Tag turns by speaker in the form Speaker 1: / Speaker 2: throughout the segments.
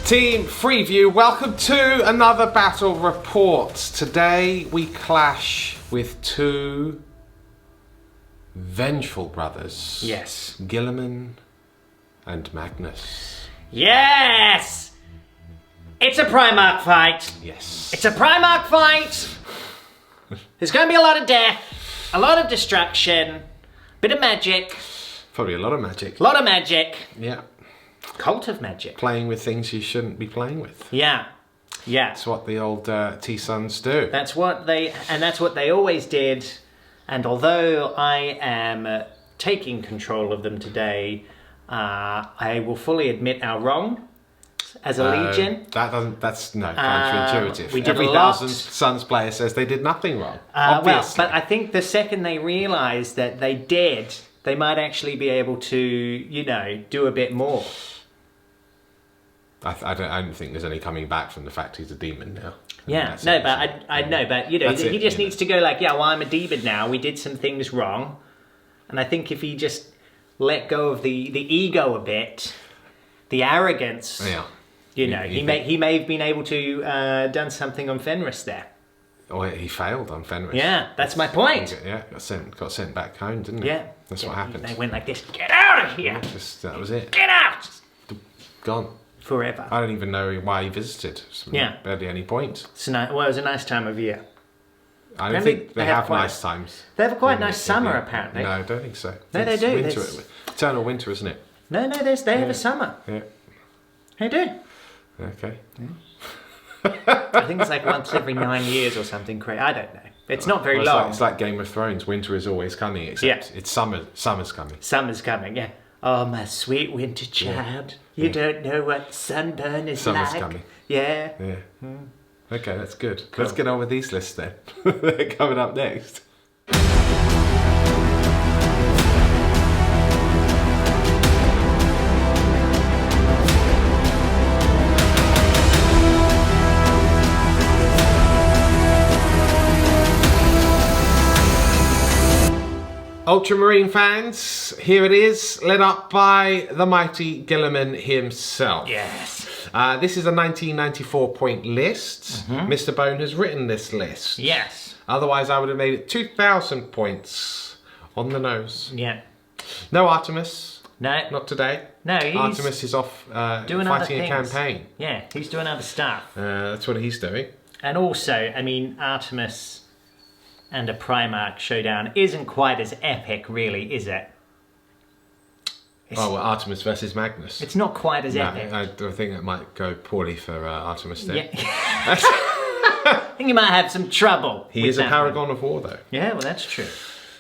Speaker 1: Team Freeview, welcome to another battle report. Today we clash with two vengeful brothers.
Speaker 2: Yes.
Speaker 1: Guilliman and Magnus.
Speaker 2: Yes! It's a Primarch fight.
Speaker 1: Yes.
Speaker 2: It's a Primarch fight. There's going to be a lot of death, a lot of destruction, bit of magic.
Speaker 1: Probably a lot of magic.
Speaker 2: A lot of magic.
Speaker 1: Yeah.
Speaker 2: Cult of magic.
Speaker 1: Playing with things you shouldn't be playing with.
Speaker 2: Yeah. Yeah.
Speaker 1: That's what the old T-Sons do.
Speaker 2: That's what they always did. And although I am taking control of them today, I will fully admit our wrong as a legion.
Speaker 1: That's counterintuitive.
Speaker 2: We did
Speaker 1: Every
Speaker 2: a lot.
Speaker 1: Thousand Sons player says they did nothing wrong.
Speaker 2: Well,
Speaker 1: Obviously.
Speaker 2: but I think the second they realised that they did, they might actually be able to, you know, do a bit more.
Speaker 1: I don't think there's any coming back from the fact he's a demon now.
Speaker 2: Yeah, no, but I know, but you know, he just needs to go like, yeah, well, I'm a demon now. We did some things wrong, and I think if he just let go of the ego a bit, the arrogance, you know, he may have been able to done something on Fenris there.
Speaker 1: Oh, he failed on Fenris.
Speaker 2: Yeah, that's my point.
Speaker 1: Yeah, got sent back home, didn't he?
Speaker 2: Yeah,
Speaker 1: that's what happened.
Speaker 2: They went like this. Get out of here!
Speaker 1: Yeah, that was it.
Speaker 2: Get out!
Speaker 1: Gone.
Speaker 2: Forever.
Speaker 1: I don't even know why he visited.
Speaker 2: Yeah.
Speaker 1: Barely any point.
Speaker 2: Well, it was a nice time of year.
Speaker 1: I don't think they have nice times.
Speaker 2: They have a quite nice summer, apparently.
Speaker 1: No, I don't think so.
Speaker 2: No, they do.
Speaker 1: Winter, eternal winter, isn't it?
Speaker 2: No, they have a summer.
Speaker 1: Yeah.
Speaker 2: They do.
Speaker 1: Okay.
Speaker 2: Yeah. I think it's like once every 9 years or something. I don't know. It's not very long.
Speaker 1: It's like Game of Thrones. Winter is always coming, except it's summer. Summer's coming.
Speaker 2: Summer's coming, yeah. Oh, my sweet winter child. You don't know what sunburn is
Speaker 1: Summer's
Speaker 2: like.
Speaker 1: coming.
Speaker 2: Yeah.
Speaker 1: Yeah. Okay, that's good.
Speaker 2: Cool.
Speaker 1: Let's get on with these lists then. They're coming up next. Ultramarine fans, here it is, led up by the mighty Guilliman himself.
Speaker 2: Yes.
Speaker 1: This is a 1994 point list. Mr. Bone has written this list.
Speaker 2: Yes.
Speaker 1: Otherwise, I would have made it 2,000 points on the nose.
Speaker 2: Yeah.
Speaker 1: No Artemis.
Speaker 2: No.
Speaker 1: Not today.
Speaker 2: No, he's
Speaker 1: Artemis is off
Speaker 2: doing
Speaker 1: fighting
Speaker 2: other
Speaker 1: a
Speaker 2: things.
Speaker 1: campaign.
Speaker 2: Yeah, he's doing other stuff.
Speaker 1: That's what he's doing.
Speaker 2: And also, I mean, Artemis and a Primarch showdown isn't quite as epic, really, is it?
Speaker 1: Well, Artemis versus Magnus.
Speaker 2: It's not quite as epic.
Speaker 1: I think that might go poorly for Artemis there.
Speaker 2: Yeah. I think you might have some trouble.
Speaker 1: He is a paragon of war, though.
Speaker 2: Yeah, well, that's true.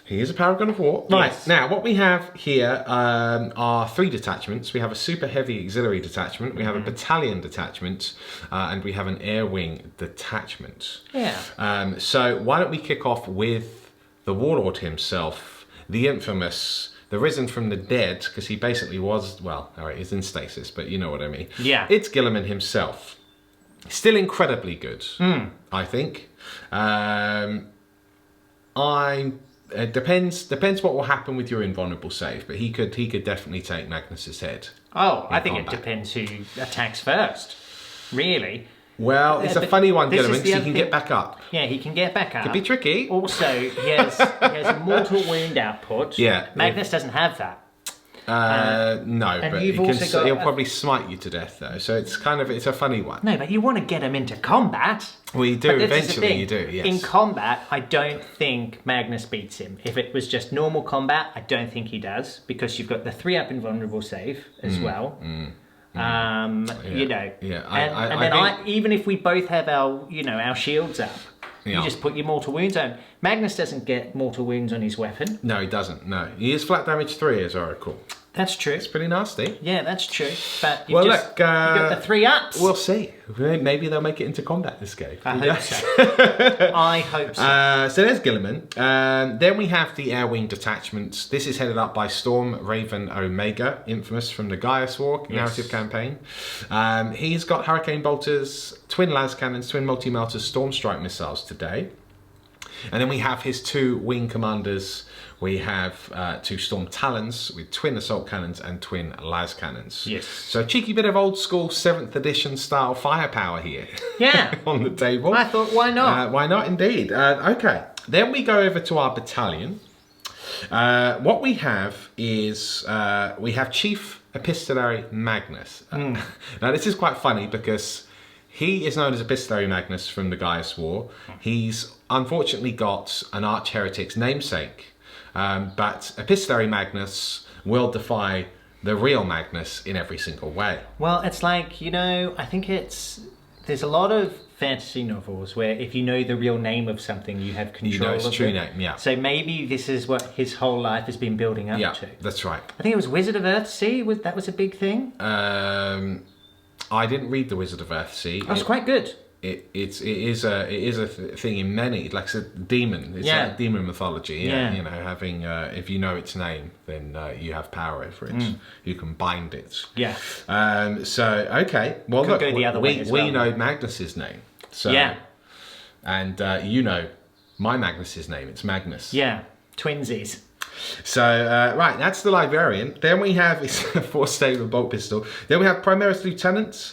Speaker 1: He is a paragon of war.
Speaker 2: Yes.
Speaker 1: Right, now what we have here are 3 detachments. We have a super heavy auxiliary detachment, we have a battalion detachment, and we have an air wing detachment.
Speaker 2: Yeah.
Speaker 1: So why don't we kick off with the warlord himself, the infamous, the risen from the dead, because he basically was, well, all right, he's in stasis, but you know what I mean.
Speaker 2: Yeah.
Speaker 1: It's Guilliman himself. Still incredibly good, I think. It depends what will happen with your invulnerable save, but he could definitely take Magnus's head.
Speaker 2: Oh, I think it depends who attacks first, really.
Speaker 1: Well, it's a funny one, Guilliman, because he can get back up.
Speaker 2: Yeah, he can get back up.
Speaker 1: Could be tricky.
Speaker 2: Also, he has a mortal wound output.
Speaker 1: Yeah.
Speaker 2: Magnus doesn't have that.
Speaker 1: No, but he'll probably smite you to death, though. So it's a funny one.
Speaker 2: No, but you want to get him into combat.
Speaker 1: Well, you do eventually. You do. Yes.
Speaker 2: In combat, I don't think Magnus beats him. If it was just normal combat, I don't think he does, because you've got the 3-up invulnerable save as well. You know. Yeah. Even if we both have our shields up. You just put your mortal wounds on. Magnus doesn't get mortal wounds on his weapon.
Speaker 1: No, he doesn't. No, he is flat damage 3, as I recall.
Speaker 2: That's true.
Speaker 1: It's pretty nasty.
Speaker 2: Yeah, that's true. But
Speaker 1: you
Speaker 2: got the 3-ups.
Speaker 1: We'll see. Maybe they'll make it into combat this game.
Speaker 2: I hope so. I hope so.
Speaker 1: So there's Guilliman. Then we have the Air Wing Detachments. This is headed up by Storm Raven Omega, infamous from the Gaius War narrative campaign. He's got Hurricane Bolters, Twin Las Cannons, Twin Multi-Melters, Storm Strike missiles today. And then we have his 2 wing commanders. We have 2 Storm Talons with twin assault cannons and twin las cannons.
Speaker 2: Yes.
Speaker 1: So a cheeky bit of old school 7th edition style firepower here.
Speaker 2: Yeah.
Speaker 1: On the table.
Speaker 2: I thought, why not?
Speaker 1: Why not indeed. Okay. Then we go over to our battalion. What we have is we have Chief Epistolary Magnus. Now this is quite funny because he is known as Epistolary Magnus from the Gaius War. He's unfortunately got an arch heretic's namesake, but Epistolary Magnus will defy the real Magnus in every single way.
Speaker 2: Well, it's like, you know, I think there's a lot of fantasy novels where if you know the real name of something, you have control
Speaker 1: you know its
Speaker 2: of
Speaker 1: true
Speaker 2: it.
Speaker 1: name, yeah.
Speaker 2: So maybe this is what his whole life has been building up to.
Speaker 1: Yeah, that's right.
Speaker 2: I think it was Wizard of Earthsea. That was a big thing.
Speaker 1: I didn't read the Wizard of Earthsea.
Speaker 2: That's quite good.
Speaker 1: It is a thing in many, like a demon. It's like demon mythology. Yeah, you know, having if you know its name, then you have power over it. You can bind it.
Speaker 2: Yeah.
Speaker 1: So okay, well
Speaker 2: Could
Speaker 1: look,
Speaker 2: go the other way as
Speaker 1: we
Speaker 2: well.
Speaker 1: know Magnus's name. So
Speaker 2: Yeah.
Speaker 1: and you know my Magnus's name. It's Magnus.
Speaker 2: Yeah. Twinsies.
Speaker 1: So, right, that's the Librarian. Then we have his 4-stave and bolt pistol. Then we have Primaris Lieutenant.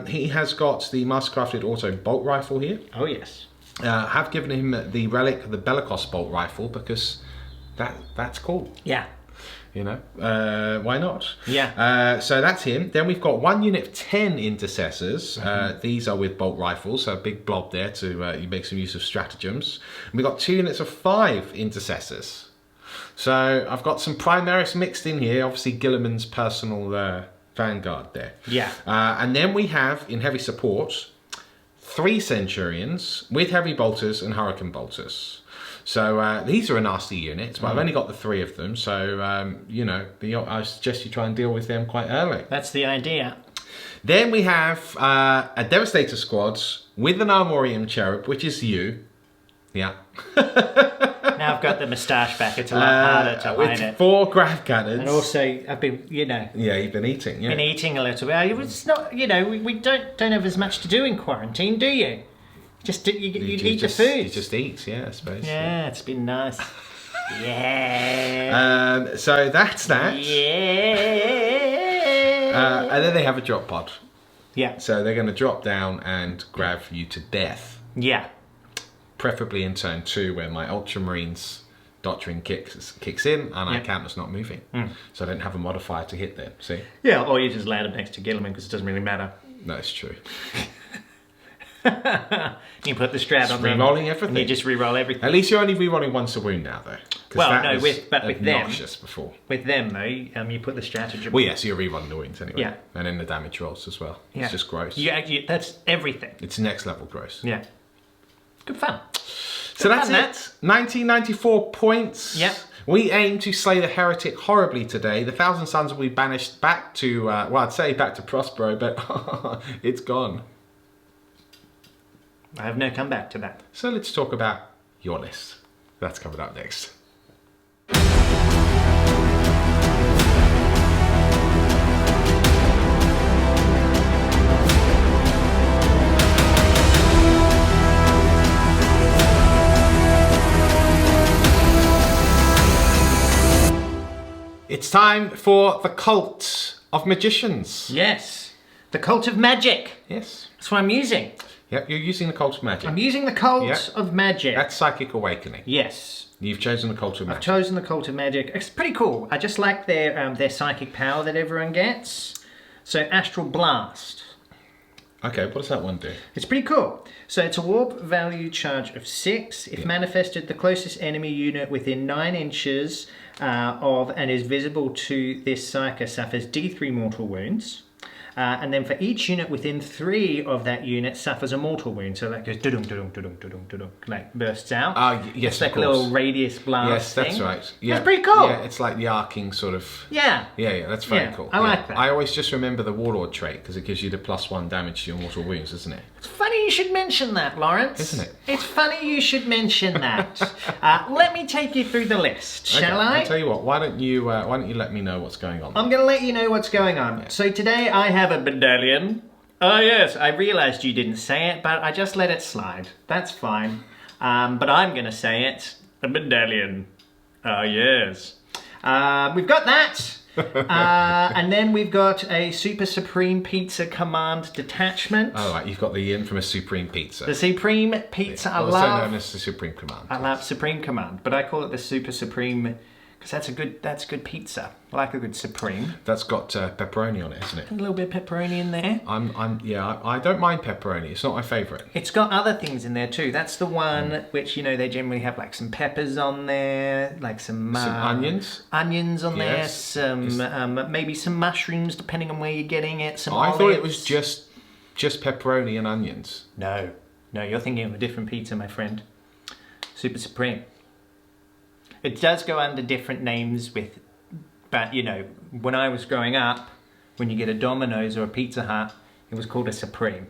Speaker 1: He has got the mastercrafted auto bolt rifle here.
Speaker 2: Oh, yes.
Speaker 1: Have given him the Relic, the Bellicos bolt rifle, because that's cool.
Speaker 2: Yeah.
Speaker 1: You know, why not?
Speaker 2: Yeah.
Speaker 1: So that's him. Then we've got 1 unit of 10 intercessors. These are with bolt rifles, so a big blob there to you make some use of stratagems. And we've got 2 units of 5 intercessors. So I've got some Primaris mixed in here. Obviously, Gilliman's personal vanguard there.
Speaker 2: Yeah.
Speaker 1: And then we have, in heavy support, 3 Centurions with heavy bolters and hurricane bolters. So these are a nasty unit, but I've only got the 3 of them. So, you know, I suggest you try and deal with them quite early.
Speaker 2: That's the idea.
Speaker 1: Then we have a Devastator Squad with an Armorium Cherub, which is you. Yeah.
Speaker 2: Now I've got the moustache back. It's a lot harder to hide it.
Speaker 1: With 4 grav cannons.
Speaker 2: And also, I've been, you know...
Speaker 1: Yeah, you've been eating, yeah.
Speaker 2: Been eating a little bit. It's not, you know, we don't have as much to do in quarantine, do you? Just you eat the food.
Speaker 1: You just eat, yeah, I suppose.
Speaker 2: Yeah, it's been nice. Yeah.
Speaker 1: So that's that.
Speaker 2: Yeah.
Speaker 1: And then they have a drop pod.
Speaker 2: Yeah.
Speaker 1: So they're going to drop down and grab you to death.
Speaker 2: Yeah.
Speaker 1: Preferably in turn 2, where my Ultramarines doctrine kicks in and I count as not moving. So I don't have a modifier to hit them, see?
Speaker 2: Yeah, or you just land it next to Gilliman because it doesn't really matter.
Speaker 1: No, it's true.
Speaker 2: You put the strat on them.
Speaker 1: Re-rolling everything.
Speaker 2: And you just re-roll everything.
Speaker 1: At least you're only re-rolling once a wound now, though.
Speaker 2: Well, no, with them.
Speaker 1: Obnoxious before.
Speaker 2: With them, though, you put the stratagem.
Speaker 1: Well, yes, you're re-rolling the wounds anyway.
Speaker 2: Yeah.
Speaker 1: And then the damage rolls as well.
Speaker 2: Yeah.
Speaker 1: It's just gross.
Speaker 2: Yeah, that's everything.
Speaker 1: It's next level gross.
Speaker 2: Yeah. Good fun.
Speaker 1: So that's it. 1994 points.
Speaker 2: Yep.
Speaker 1: We aim to slay the heretic horribly today. The Thousand Suns will be banished back to, well, I'd say back to Prospero, but it's gone.
Speaker 2: I have no comeback to that.
Speaker 1: So let's talk about your list. That's coming up next. It's time for the Cult of Magicians.
Speaker 2: Yes. The Cult of Magic.
Speaker 1: Yes.
Speaker 2: That's what I'm using.
Speaker 1: Yep, you're using the Cult of Magic.
Speaker 2: I'm using the Cult of Magic.
Speaker 1: That's Psychic Awakening.
Speaker 2: Yes.
Speaker 1: You've chosen the Cult of Magic.
Speaker 2: I've chosen the Cult of Magic. It's pretty cool. I just like their psychic power that everyone gets. So Astral Blast.
Speaker 1: Okay, what does that one do?
Speaker 2: It's pretty cool. So it's a warp value charge of 6. If manifested, the closest enemy unit within 9 inches of and is visible to this psyker suffers D3 mortal wounds. And then for each unit within 3 of that unit suffers a mortal wound. So that goes dudum dudum dudum dudum dudum, like bursts out.
Speaker 1: Yes,
Speaker 2: it's like a little radius blast.
Speaker 1: Yes, that's
Speaker 2: thing.
Speaker 1: right. Yeah.
Speaker 2: That's pretty cool.
Speaker 1: Yeah, it's like the arcing sort of.
Speaker 2: Yeah.
Speaker 1: Yeah, that's very cool.
Speaker 2: I like that.
Speaker 1: I always just remember the Warlord trait because it gives you the +1 damage to your mortal wounds, doesn't it?
Speaker 2: It's funny you should mention that, Lawrence.
Speaker 1: Isn't it?
Speaker 2: It's funny you should mention that. Let me take you through the list, shall I?
Speaker 1: I'll tell you what. Why don't you let me know what's going on?
Speaker 2: I'm going to let you know what's going on.
Speaker 1: Yeah.
Speaker 2: So today I have a battalion. Oh yes, I realised you didn't say it, but I just let it slide. That's fine. But I'm going to say it. A medallion. Ah, yes. We've got that. And then we've got a Super Supreme Pizza Command Detachment.
Speaker 1: Oh, right, you've got the infamous Supreme Pizza.
Speaker 2: The Supreme Pizza, I
Speaker 1: also
Speaker 2: love.
Speaker 1: known as the Supreme Command.
Speaker 2: I love Supreme Command, but I call it the Super Supreme because that's good pizza. I like a good Supreme.
Speaker 1: That's got pepperoni on it, isn't it?
Speaker 2: A little bit of pepperoni in there.
Speaker 1: I don't mind pepperoni. It's not my favourite.
Speaker 2: It's got other things in there too. That's the one which, you know, they generally have like some peppers on there, like some
Speaker 1: onions.
Speaker 2: Onions on
Speaker 1: Yes.
Speaker 2: there, some maybe some mushrooms depending on where you're getting it. Some
Speaker 1: I
Speaker 2: olives.
Speaker 1: thought it was just pepperoni and onions.
Speaker 2: No, you're thinking of a different pizza, my friend. Super Supreme. It does go under different names but you know, when I was growing up, when you get a Domino's or a Pizza Hut, it was called a Supreme.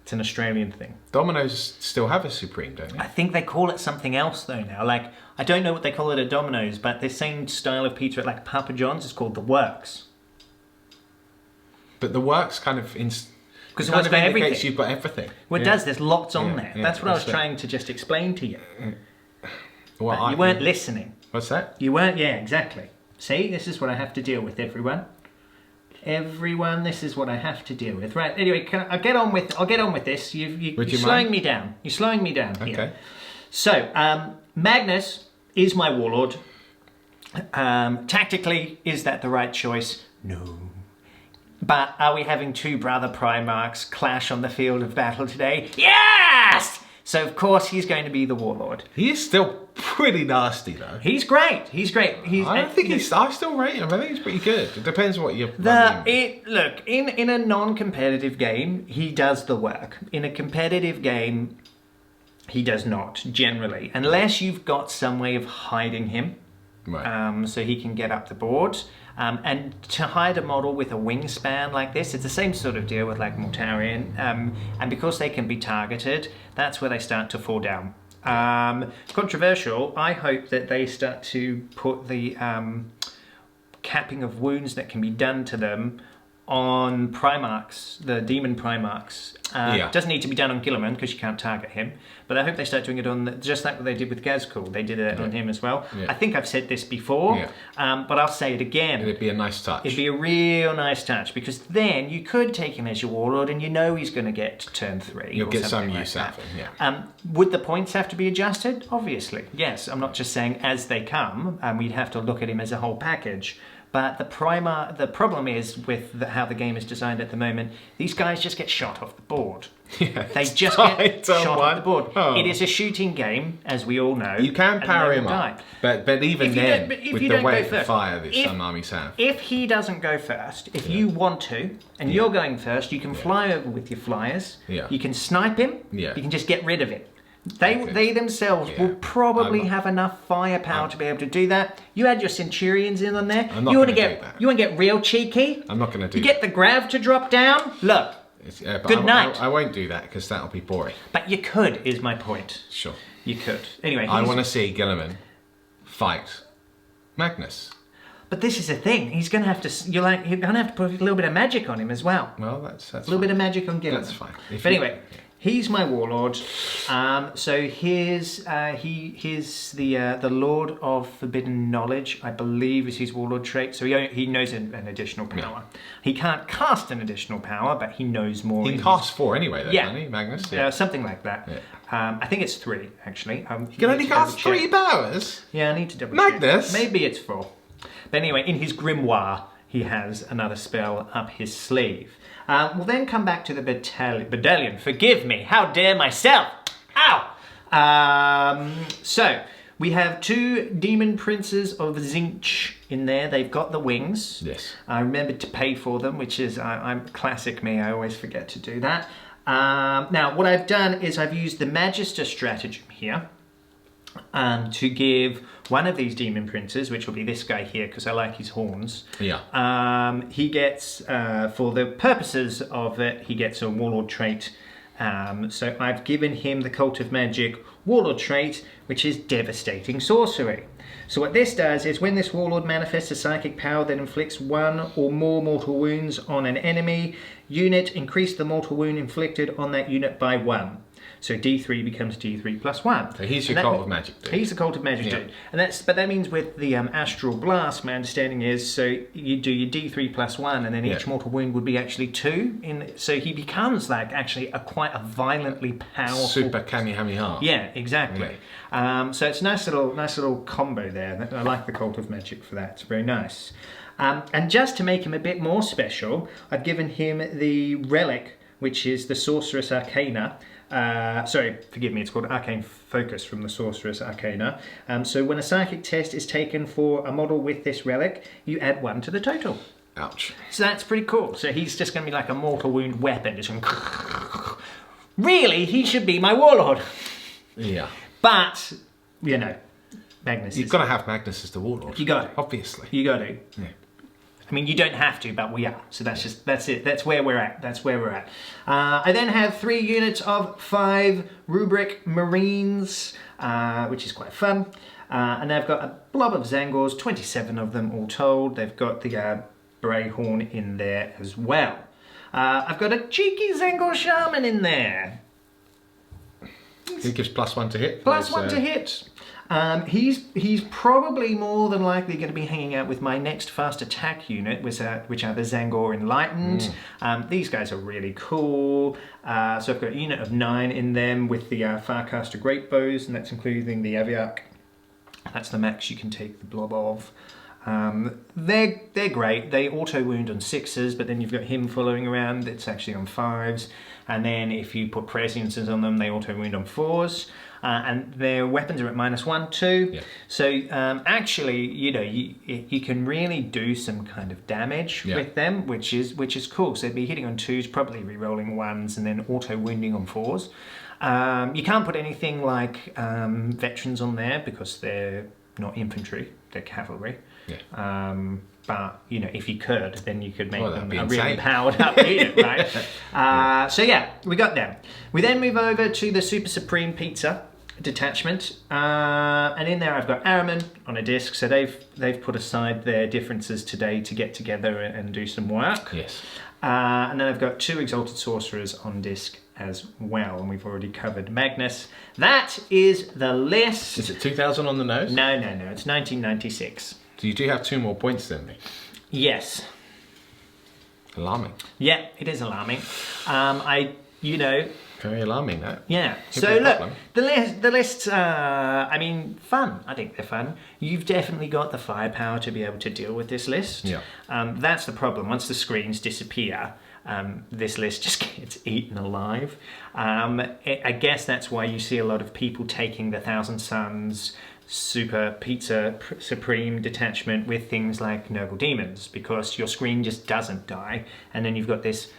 Speaker 2: It's an Australian thing.
Speaker 1: Domino's still have a Supreme, don't they?
Speaker 2: I think they call it something else though now. Like, I don't know what they call it at Domino's, but the same style of pizza at like Papa John's is called the Works.
Speaker 1: But the Works kind of indicates
Speaker 2: everything.
Speaker 1: you've got everything.
Speaker 2: Well, it does. There's lots on there.
Speaker 1: Yeah,
Speaker 2: that's what I was trying to just explain to you.
Speaker 1: Well,
Speaker 2: But you weren't listening.
Speaker 1: What's that?
Speaker 2: You weren't. Yeah, exactly. See, this is what I have to deal with, everyone. Everyone, this is what I have to deal with. Right. Anyway, I'll get on with this. You're slowing me down. You're slowing me down.
Speaker 1: Okay.
Speaker 2: Here. So, Magnus is my warlord. Tactically, is that the right choice? No. But are we having two brother Primarchs clash on the field of battle today? Yes! So, of course, he's going to be the warlord.
Speaker 1: He is still pretty nasty, though.
Speaker 2: He's great. He's great.
Speaker 1: I still rate him. I think he's pretty good. It depends what you're...
Speaker 2: Look, in a non-competitive game, he does the work. In a competitive game, he does not, generally. Unless you've got some way of hiding him.
Speaker 1: Right.
Speaker 2: So he can get up the board. And to hide a model with a wingspan like this, it's the same sort of deal with like Mortarion. And because they can be targeted, that's where they start to fall down. Controversial, I hope that they start to put the capping of wounds that can be done to them on Primarchs, the demon Primarchs. Doesn't need to be done on Guilliman because you can't target him. But I hope they start doing it on, just like what they did with Gazkul. They did it on him as well. Yeah. I think I've said this before, but I'll say it again.
Speaker 1: It'd be a nice touch.
Speaker 2: It'd be a real nice touch because then you could take him as your warlord and you know he's going to get to turn 3.
Speaker 1: You'll get some use out of him,
Speaker 2: Would the points have to be adjusted? Obviously, yes. I'm not just saying as they come, we'd have to look at him as a whole package. But the problem is with how the game is designed at the moment, these guys just get shot off the board.
Speaker 1: Yeah,
Speaker 2: they just get shot off the board. Oh. It is a shooting game, as we all know.
Speaker 1: You can power him up, but even then, with the weight of fire that some armies have.
Speaker 2: If he doesn't go first, if you want to, and you're going first, you can fly over with your flyers.
Speaker 1: Yeah.
Speaker 2: You can snipe him. Yeah. You can just get rid of him. They themselves will probably have enough firepower to be able to do that. You add your Centurions in on there. You want to get real cheeky?
Speaker 1: I'm not going to do that.
Speaker 2: You get the grav to drop down? Look, good night.
Speaker 1: I won't do that because that'll be boring.
Speaker 2: But you could, is my point.
Speaker 1: Sure.
Speaker 2: You could. Anyway,
Speaker 1: I want to see Guilliman fight Magnus.
Speaker 2: But this is the thing. He's going to have to. You're going to have to put a little bit of magic on him as well.
Speaker 1: Well, that's a
Speaker 2: little bit of magic on Guilliman.
Speaker 1: That's fine.
Speaker 2: But anyway. He's my warlord. So he's the Lord of Forbidden Knowledge, I believe, is his warlord trait. So he knows an additional power. Yeah. He can't cast an additional power, but he knows more.
Speaker 1: He can cast 4 anyway, though, can't he, Magnus?
Speaker 2: Yeah, something like that. Yeah. I think it's 3 actually.
Speaker 1: He can only cast 3 powers.
Speaker 2: Yeah, I need to double
Speaker 1: Magnus.
Speaker 2: check. Maybe it's 4. But anyway, in his grimoire, he has another spell up his sleeve. We'll then come back to the Battalion. Forgive me, how dare myself! Ow! So, we have 2 Demon Princes of Tzeentch in there. They've got the wings.
Speaker 1: Yes.
Speaker 2: I remembered to pay for them, which is, I'm classic me, I always forget to do that. Now, what I've done is I've used the Magister stratagem here. To give one of these demon princes, which will be this guy here, because I like his horns.
Speaker 1: Yeah.
Speaker 2: He gets, for the purposes of it, he gets a warlord trait. So I've given him the Cult of Magic warlord trait, which is Devastating Sorcery. So what this does is when this warlord manifests a psychic power that inflicts 1 or more mortal wounds on an enemy unit, increase the mortal wound inflicted on that unit by 1. So D3 becomes D3 plus 1.
Speaker 1: So he's your Cult of Magic dude.
Speaker 2: He's the Cult of Magic dude. But that means with the Astral Blast, my understanding is, so you do your D3 plus 1, and then each mortal wound would be actually 2. So he becomes like actually quite a violently powerful...
Speaker 1: Super Kamehameha.
Speaker 2: Yeah, exactly. Yeah. So it's a nice little combo there. I like the Cult of Magic for that. It's very nice. And just to make him a bit more special, I've given him the Relic, which is the Sorceress Arcana. Sorry, forgive me, it's called Arcane Focus from the Sorceress Arcana. So when a psychic test is taken for a model with this relic, you add 1 to the total.
Speaker 1: Ouch.
Speaker 2: So that's pretty cool. So he's just going to be like a mortal wound weapon. Just going really, he should be my warlord.
Speaker 1: Yeah.
Speaker 2: But, you know, Magnus.
Speaker 1: You've got to have Magnus as the warlord.
Speaker 2: You got to.
Speaker 1: Obviously.
Speaker 2: You got to.
Speaker 1: Yeah.
Speaker 2: I mean, you don't have to, but we are. So that's it. That's where we're at. I then have 3 units of 5 Rubric Marines, which is quite fun. And they've got a blob of Zangors, 27 of them all told. They've got the Brayhorn in there as well. I've got a cheeky Zangor Shaman in there.
Speaker 1: He gives +1 to hit.
Speaker 2: +1 to hit. He's probably more than likely going to be hanging out with my next fast attack unit, which are the Zangor Enlightened. These guys are really cool. So I've got a unit of 9 in them with the Farcaster Great Bows, and that's including the Aviarch. That's the max you can take the blob of. They're great. They auto wound on 6s, but then you've got him following around. It's actually on 5s. And then if you put Presciences on them, they auto wound on 4s. And their weapons are at -1 too. Yeah. So actually, you know, you can really do some kind of damage with them, which is cool. So they'd be hitting on 2s, probably re-rolling 1s, and then auto wounding on 4s. You can't put anything like veterans on there because they're not infantry; they're cavalry. Yeah. But you know, if you could, then you could make them a really powered up unit, right? So yeah, we got them. We then move over to the Super Supreme Pizza Detachment, and in there I've got Ahriman on a disc. So they've put aside their differences today to get together and do some work. Yes. And then I've got 2 Exalted Sorcerers on disc as well, and we've already covered Magnus. That is the list.
Speaker 1: Is it 2000 on the nose?
Speaker 2: No, it's 1996.
Speaker 1: So you do have 2 more points than me?
Speaker 2: Yes.
Speaker 1: Alarming.
Speaker 2: Yeah, it is alarming.
Speaker 1: Very alarming, that.
Speaker 2: Yeah. So look, the lists, I mean, fun. I think they're fun. You've definitely got the firepower to be able to deal with this list. Yeah. That's the problem. Once the screens disappear, this list just gets eaten alive. I guess that's why you see a lot of people taking the Thousand Suns Super Pizza Supreme Detachment with things like Noble Demons, because your screen just doesn't die, and then you've got this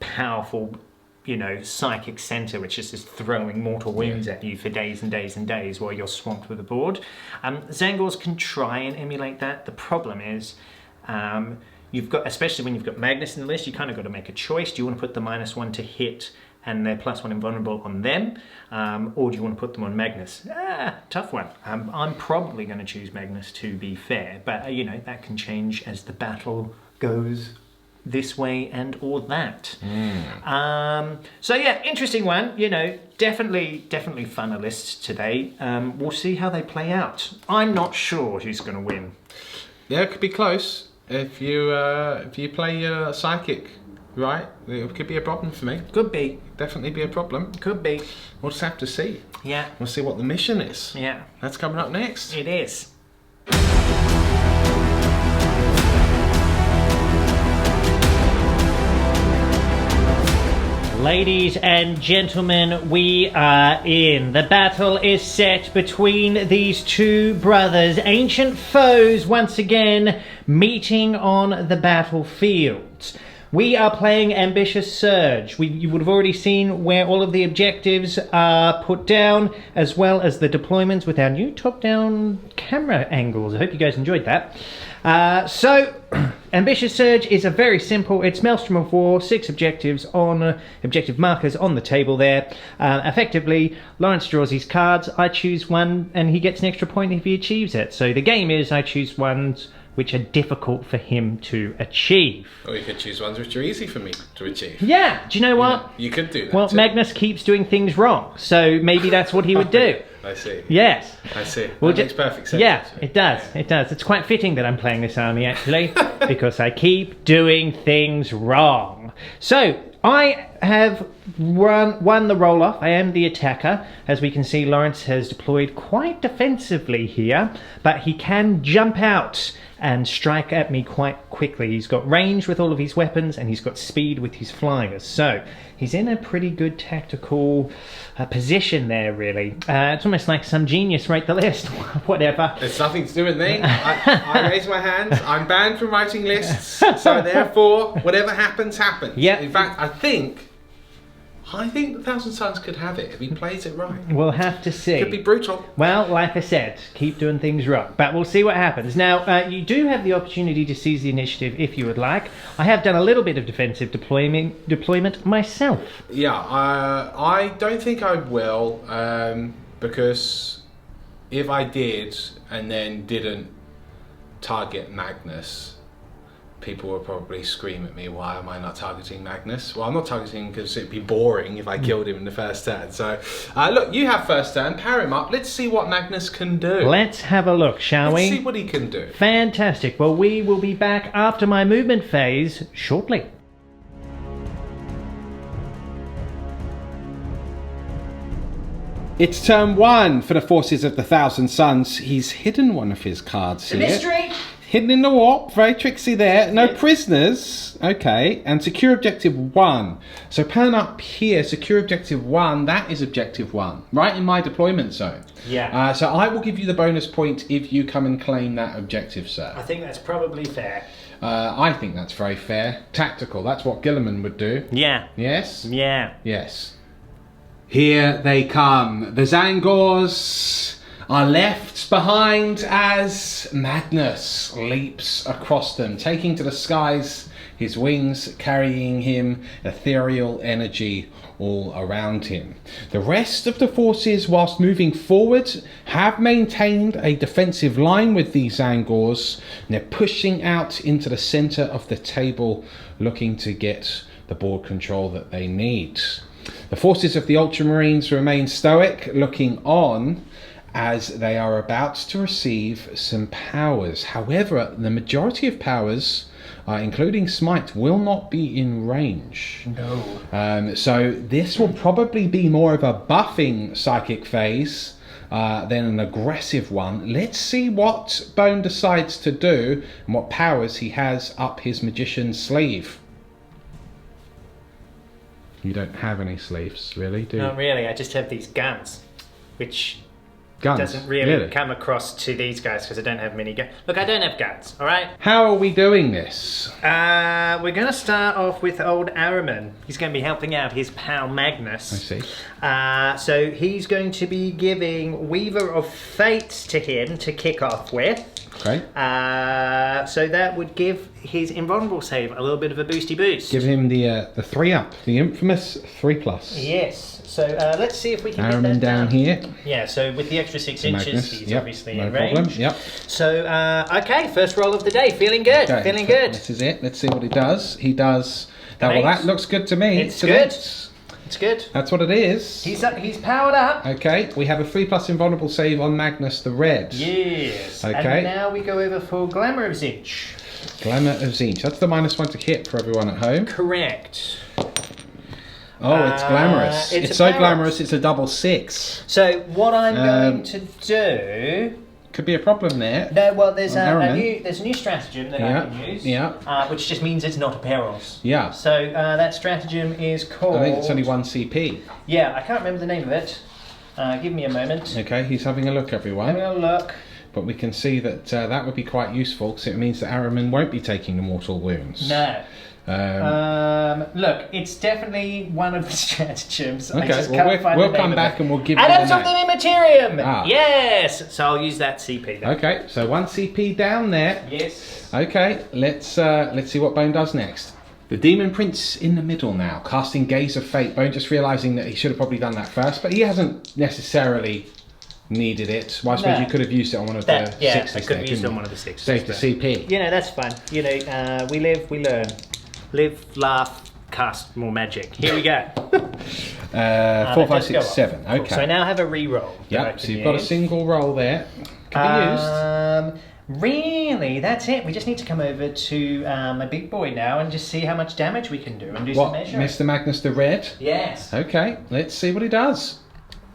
Speaker 2: powerful, you know, psychic center which is just throwing mortal wounds at you for days and days and days while you're swamped with the board. Zangors can try and emulate that. The problem is you've got, especially when you've got Magnus in the list, you kind of got to make a choice. Do you want to put the -1 to hit and they're +1 invulnerable on them, or do you want to put them on Magnus? Tough one. I'm probably going to choose Magnus, to be fair, but you know, that can change as the battle goes this way and or that. So yeah, interesting one. You know, definitely funner lists today. We'll see how they play out. I'm not sure who's going to win.
Speaker 1: Yeah, it could be close if you play psychic. Right, it could be a problem for me.
Speaker 2: Could be.
Speaker 1: Definitely be a problem.
Speaker 2: Could be.
Speaker 1: We'll just have to see.
Speaker 2: Yeah.
Speaker 1: We'll see what the mission is.
Speaker 2: Yeah.
Speaker 1: That's coming up next.
Speaker 2: It is. Ladies and gentlemen, we are in. The battle is set between these 2 brothers, ancient foes once again, meeting on the battlefield. We are playing Ambitious Surge. You would have already seen where all of the objectives are put down, as well as the deployments with our new top-down camera angles. I hope you guys enjoyed that. So, Ambitious Surge is a very simple, it's Maelstrom of War, 6 objectives on, objective markers on the table there. Effectively, Lawrence draws his cards, I choose one, and he gets an extra point if he achieves it. So the game is, I choose one which are difficult for him to achieve.
Speaker 1: Or you could choose ones which are easy for me to achieve.
Speaker 2: Yeah, do you know what?
Speaker 1: You could do that.
Speaker 2: Well,
Speaker 1: too.
Speaker 2: Magnus keeps doing things wrong, so maybe that's what he would do.
Speaker 1: I see.
Speaker 2: Yes.
Speaker 1: I see.
Speaker 2: Well,
Speaker 1: that makes perfect sense.
Speaker 2: Yeah,
Speaker 1: actually.
Speaker 2: it does. It does. It's quite fitting that I'm playing this army, actually, because I keep doing things wrong. So, I have won the roll-off. I am the attacker. As we can see, Lawrence has deployed quite defensively here, but he can jump out and strike at me quite quickly. He's got range with all of his weapons, and he's got speed with his flyers. So, he's in a pretty good tactical position there, really. It's almost like some genius wrote the list. Whatever.
Speaker 1: It's nothing to do with me. I raise my hand. I'm banned from writing lists, so therefore, whatever happens, happens.
Speaker 2: Yeah.
Speaker 1: In fact, I think the Thousand Suns could have it if he plays it right.
Speaker 2: We'll have to see.
Speaker 1: Could be brutal.
Speaker 2: Well, like I said, keep doing things wrong. But we'll see what happens. Now, you do have the opportunity to seize the initiative if you would like. I have done a little bit of defensive deployment myself.
Speaker 1: Yeah, I don't think I will, because if I did and then didn't target Magnus, people will probably scream at me, why am I not targeting Magnus? Well, I'm not targeting because it'd be boring if I killed him in the first turn. So, look, you have first turn, power him up. Let's see what Magnus can do.
Speaker 2: Let's have a look, shall we?
Speaker 1: Let's see what he can do.
Speaker 2: Fantastic. Well, we will be back after my movement phase shortly.
Speaker 1: It's turn 1 for the forces of the Thousand Suns. He's hidden one of his cards here.
Speaker 2: Mystery!
Speaker 1: Hidden in the warp, very tricksy there. No prisoners, okay, and secure objective 1. So pan up here, secure objective 1, that is objective 1, right in my deployment zone.
Speaker 2: Yeah.
Speaker 1: So I will give you the bonus point if you come and claim that objective, sir.
Speaker 2: I think that's probably fair.
Speaker 1: I think that's very fair. Tactical, that's what Gilliman would do.
Speaker 2: Yeah.
Speaker 1: Yes?
Speaker 2: Yeah.
Speaker 1: Yes. Here they come. The Zangors are left behind as Magnus leaps across them, taking to the skies, his wings carrying him ethereal energy all around him. The rest of the forces, whilst moving forward, have maintained a defensive line with these Zangors, and they're pushing out into the centre of the table, looking to get the board control that they need. The forces of the Ultramarines remain stoic, looking on as they are about to receive some powers. However, the majority of powers, including Smite, will not be in range.
Speaker 2: No.
Speaker 1: So this will probably be more of a buffing psychic phase than an aggressive one. Let's see what Bone decides to do and what powers he has up his magician's sleeve. You don't have any sleeves, really, do you?
Speaker 2: Not really. I just have these guns, which
Speaker 1: Guns?
Speaker 2: doesn't really come across to these guys because I don't have many guns. Look, I don't have guns, all right?
Speaker 1: How are we doing this?
Speaker 2: We're going to start off with old Araman. He's going to be helping out his pal Magnus.
Speaker 1: I see.
Speaker 2: So he's going to be giving Weaver of Fates to him to kick off with.
Speaker 1: Okay.
Speaker 2: So that would give his invulnerable save a little bit of a boosty boost.
Speaker 1: Give him the 3-up, the infamous 3+.
Speaker 2: Yes. So let's see if we can
Speaker 1: Araman
Speaker 2: get that
Speaker 1: down here.
Speaker 2: Yeah, so with the extra 6 inches,
Speaker 1: Magnus.
Speaker 2: he's
Speaker 1: Yep,
Speaker 2: obviously
Speaker 1: no
Speaker 2: in
Speaker 1: problem.
Speaker 2: range.
Speaker 1: Yep.
Speaker 2: So, okay, first roll of the day. Feeling good.
Speaker 1: Okay,
Speaker 2: Feeling good.
Speaker 1: This is it. Let's see what he does. He does... Well,
Speaker 2: Mate.
Speaker 1: that looks good to me.
Speaker 2: It's
Speaker 1: So
Speaker 2: good.
Speaker 1: It's
Speaker 2: good.
Speaker 1: That's what it is.
Speaker 2: He's powered up.
Speaker 1: Okay, we have a 3+ invulnerable save on Magnus the Red.
Speaker 2: Yes.
Speaker 1: Okay.
Speaker 2: And now we go over for Glamour of Zinch.
Speaker 1: Glamour of Zinch. That's the -1 to hit for everyone at home.
Speaker 2: Correct.
Speaker 1: Oh, it's glamorous. It's so glamorous, it's a double 6.
Speaker 2: So what I'm going to do...
Speaker 1: Could be a problem there.
Speaker 2: No, well, there's
Speaker 1: Araman.
Speaker 2: a new stratagem that I can use.
Speaker 1: Yeah.
Speaker 2: Which just means it's not a perils.
Speaker 1: Yeah.
Speaker 2: So that stratagem is called...
Speaker 1: I think it's only 1 CP.
Speaker 2: Yeah, I can't remember the name of it. Give me a moment.
Speaker 1: Okay, he's having a look, everyone.
Speaker 2: Having a look.
Speaker 1: But we can see that that would be quite useful, because it means that Araman won't be taking the mortal wounds.
Speaker 2: No. Look, it's definitely one of the stratagems.
Speaker 1: Okay,
Speaker 2: I just can't find
Speaker 1: we'll
Speaker 2: the name
Speaker 1: come
Speaker 2: of
Speaker 1: back
Speaker 2: it.
Speaker 1: and we'll give you
Speaker 2: Adams
Speaker 1: the
Speaker 2: of the
Speaker 1: name.
Speaker 2: Immaterium!
Speaker 1: Ah.
Speaker 2: Yes! So I'll use that CP then.
Speaker 1: Okay, so 1 CP down there.
Speaker 2: Yes.
Speaker 1: Okay, let's see what Bone does next. The Demon Prince in the middle now, casting Gaze of Fate. Bone just realising that he should have probably done that first, but he hasn't necessarily needed it. Well, I suppose you could have used it on one of the sixes.
Speaker 2: I could have used it on one of the sixes.
Speaker 1: Save the CP.
Speaker 2: You know, that's fun. You know, we live, we learn. Live, laugh, cast more magic. Here we go.
Speaker 1: 4, 5, 6, 7. Okay.
Speaker 2: Cool. So I now have a re-roll.
Speaker 1: Yep, so you've got a single roll there. Can be used.
Speaker 2: Really, that's it. We just need to come over to my big boy now and just see how much damage we can do and do some measuring.
Speaker 1: Mr. Magnus the Red?
Speaker 2: Yes.
Speaker 1: Okay, let's see what he does.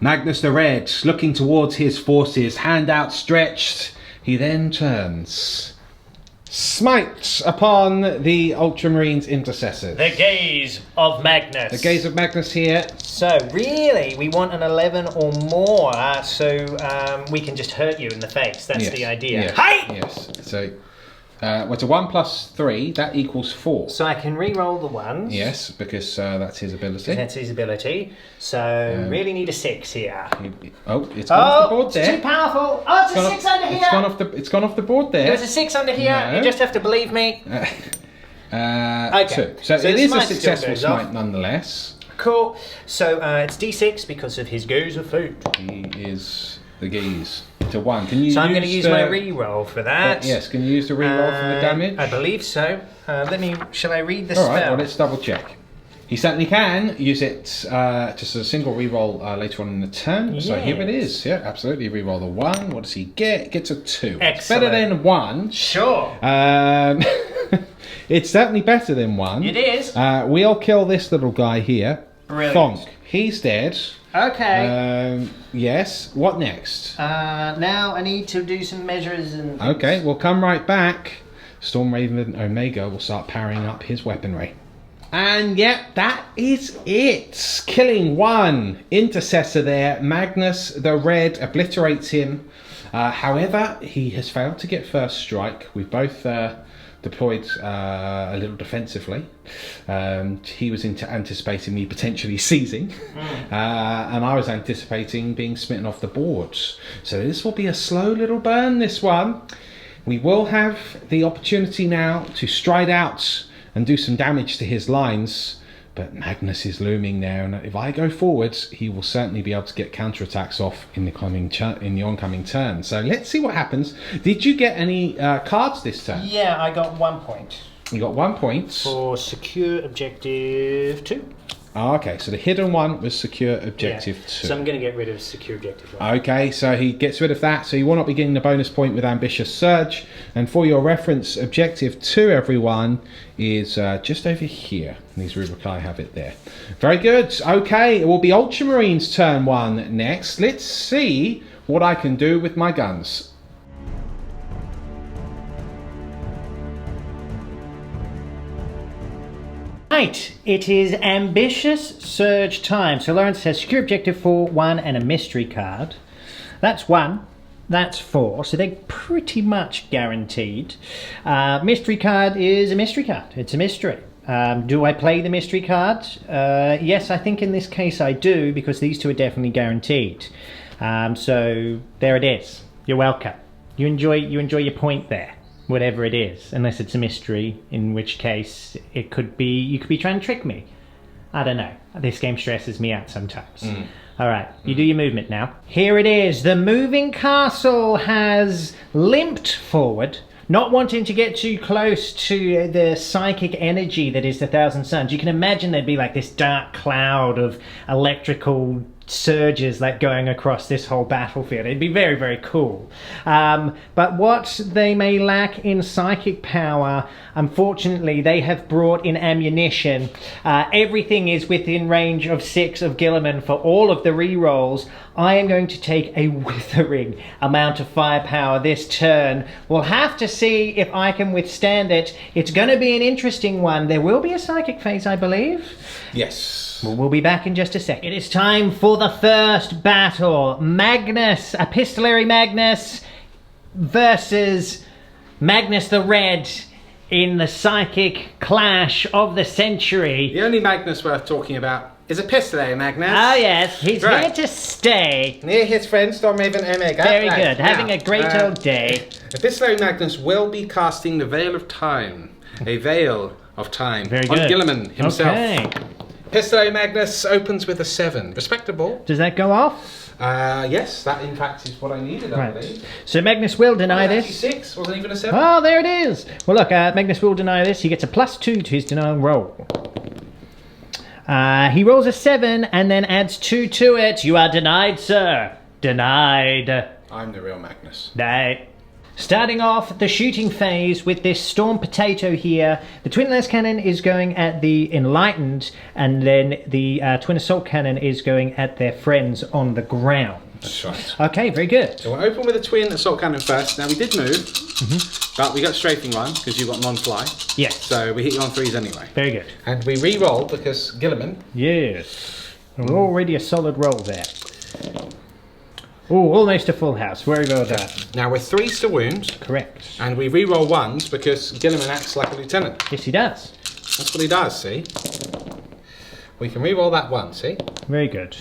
Speaker 1: Magnus the Red, looking towards his forces, hand outstretched, he then turns. Smite upon the Ultramarines intercessors.
Speaker 2: The gaze of Magnus.
Speaker 1: The gaze of Magnus here.
Speaker 2: So really, we want an 11 or more, so we can just hurt you in the face. That's the idea.
Speaker 1: Yes.
Speaker 2: Hi!
Speaker 1: Yes. So, it's a 1 + 3. That equals 4.
Speaker 2: So I can re-roll the ones.
Speaker 1: Yes, because that's his ability.
Speaker 2: That's his ability. So really need a 6 here.
Speaker 1: It's gone off the board there.
Speaker 2: It's too powerful. Oh, it's a 6 under here.
Speaker 1: It's gone off the board there.
Speaker 2: There's a 6 under here.
Speaker 1: No.
Speaker 2: You just have to believe me.
Speaker 1: Okay. 2. So it is a successful smite nonetheless.
Speaker 2: Cool. So it's D6 because of his goes of food.
Speaker 1: He is the gaze to 1. Can you?
Speaker 2: So I'm going to use my re-roll for that.
Speaker 1: Yes. Can you use the re-roll for the damage?
Speaker 2: I believe so. Shall I read the
Speaker 1: spell?
Speaker 2: spell?
Speaker 1: All right. Well, let's double check. He certainly can use it just as a single re-roll later on in the turn. Yes. So here it is. Yeah, absolutely. Re-roll the 1. What does he get? He gets a 2.
Speaker 2: Excellent.
Speaker 1: It's better than 1.
Speaker 2: Sure.
Speaker 1: It's certainly better than 1.
Speaker 2: It is.
Speaker 1: We'll kill this little guy here.
Speaker 2: Brilliant.
Speaker 1: Thonk. He's dead.
Speaker 2: Okay.
Speaker 1: Yes. What next?
Speaker 2: Now I need to do some measures and things.
Speaker 1: Okay, we'll come right back. Storm Raven Omega will start powering up his weaponry. And yep, that is it. Killing 1 intercessor there. Magnus the Red obliterates him. However, he has failed to get first strike. We've both deployed a little defensively. He was anticipating me potentially seizing, and I was anticipating being smitten off the boards. So this will be a slow little burn, this one. We will have the opportunity now to stride out and do some damage to his lines, but Magnus is looming there, and if I go forwards, he will certainly be able to get counterattacks off in the oncoming turn. So let's see what happens. Did you get any cards this turn?
Speaker 2: Yeah, I got 1 point.
Speaker 1: You got 1 point.
Speaker 2: For secure objective 2.
Speaker 1: Oh, okay, so the hidden one was secure objective 2.
Speaker 2: So I'm going to get rid of secure objective 1.
Speaker 1: Okay, so he gets rid of that, so you will not be getting the bonus point with Ambitious Surge. And for your reference, objective 2, everyone, is just over here. These rubricae have it there. Very good. Okay, it will be Ultramarines turn 1 next. Let's see what I can do with my guns.
Speaker 2: Right, it is Ambitious Surge time. So Lawrence has secure objective 4, 1 and a mystery card. That's 1. That's 4, so they're pretty much guaranteed. Mystery card is a mystery card. It's a mystery. Do I play the mystery card? Yes, I think in this case I do, because these two are definitely guaranteed. So there it is. You're welcome. You enjoy your point there, whatever it is, unless it's a mystery, in which case it could be you could be trying to trick me. I don't know. This game stresses me out sometimes. All right, you do your movement now. Here it is. The moving castle has limped forward, not wanting to get too close to the psychic energy that is the Thousand Suns. You can imagine there'd be like this dark cloud of electrical surges like going across this whole battlefield. It'd be very, very cool. But what they may lack in psychic power, unfortunately, they have brought in ammunition. Everything is within range of 6 of Gilliman for all of the rerolls. I am going to take a withering amount of firepower this turn. We'll have to see if I can withstand it. It's going to be an interesting one. There will be a psychic phase, I believe.
Speaker 1: Yes.
Speaker 2: We'll be back in just a second. It is time for the first battle. Magnus, Epistolary Magnus versus Magnus the Red in the psychic clash of the century.
Speaker 1: The only Magnus worth talking about is Epistolary Magnus.
Speaker 2: Oh yes, he's here to stay.
Speaker 1: Near his friend Stormraven Omega.
Speaker 2: Very good, having a great old day.
Speaker 1: Epistolary Magnus will be casting the Veil of Time. A Veil of Time.
Speaker 2: Very good.
Speaker 1: On Gilliman himself.
Speaker 2: Okay.
Speaker 1: Epistolary Magnus opens with a 7. Respectable.
Speaker 2: Does that go off?
Speaker 1: Yes, that in fact is what I needed, I believe.
Speaker 2: So Magnus will deny this.
Speaker 1: 6, wasn't even a 7.
Speaker 2: Oh, there it is. Well, look, Magnus will deny this. He gets a +2 to his denial roll. He rolls a 7 and then adds 2 to it. You are denied, sir. Denied.
Speaker 1: I'm the real Magnus.
Speaker 2: Starting off the shooting phase with this Storm Potato here. The Twin Las Cannon is going at the Enlightened, and then the Twin Assault Cannon is going at their friends on the ground.
Speaker 1: That's right.
Speaker 2: Okay, very good.
Speaker 1: So we'll open with a Twin Assault Cannon first. Now we did move, but we got strafing run because you got non-fly.
Speaker 2: Yes.
Speaker 1: So we hit you on 3s anyway.
Speaker 2: Very good.
Speaker 1: And we re-roll because Gilliman.
Speaker 2: Yes. Already a solid roll there. Oh, almost a full house. Very well done.
Speaker 1: Now we're 3s to wound.
Speaker 2: Correct.
Speaker 1: And we re-roll 1s because Gilliman acts like a lieutenant.
Speaker 2: Yes, he does.
Speaker 1: That's what he does, see? We can re-roll that 1, see?
Speaker 2: Very good.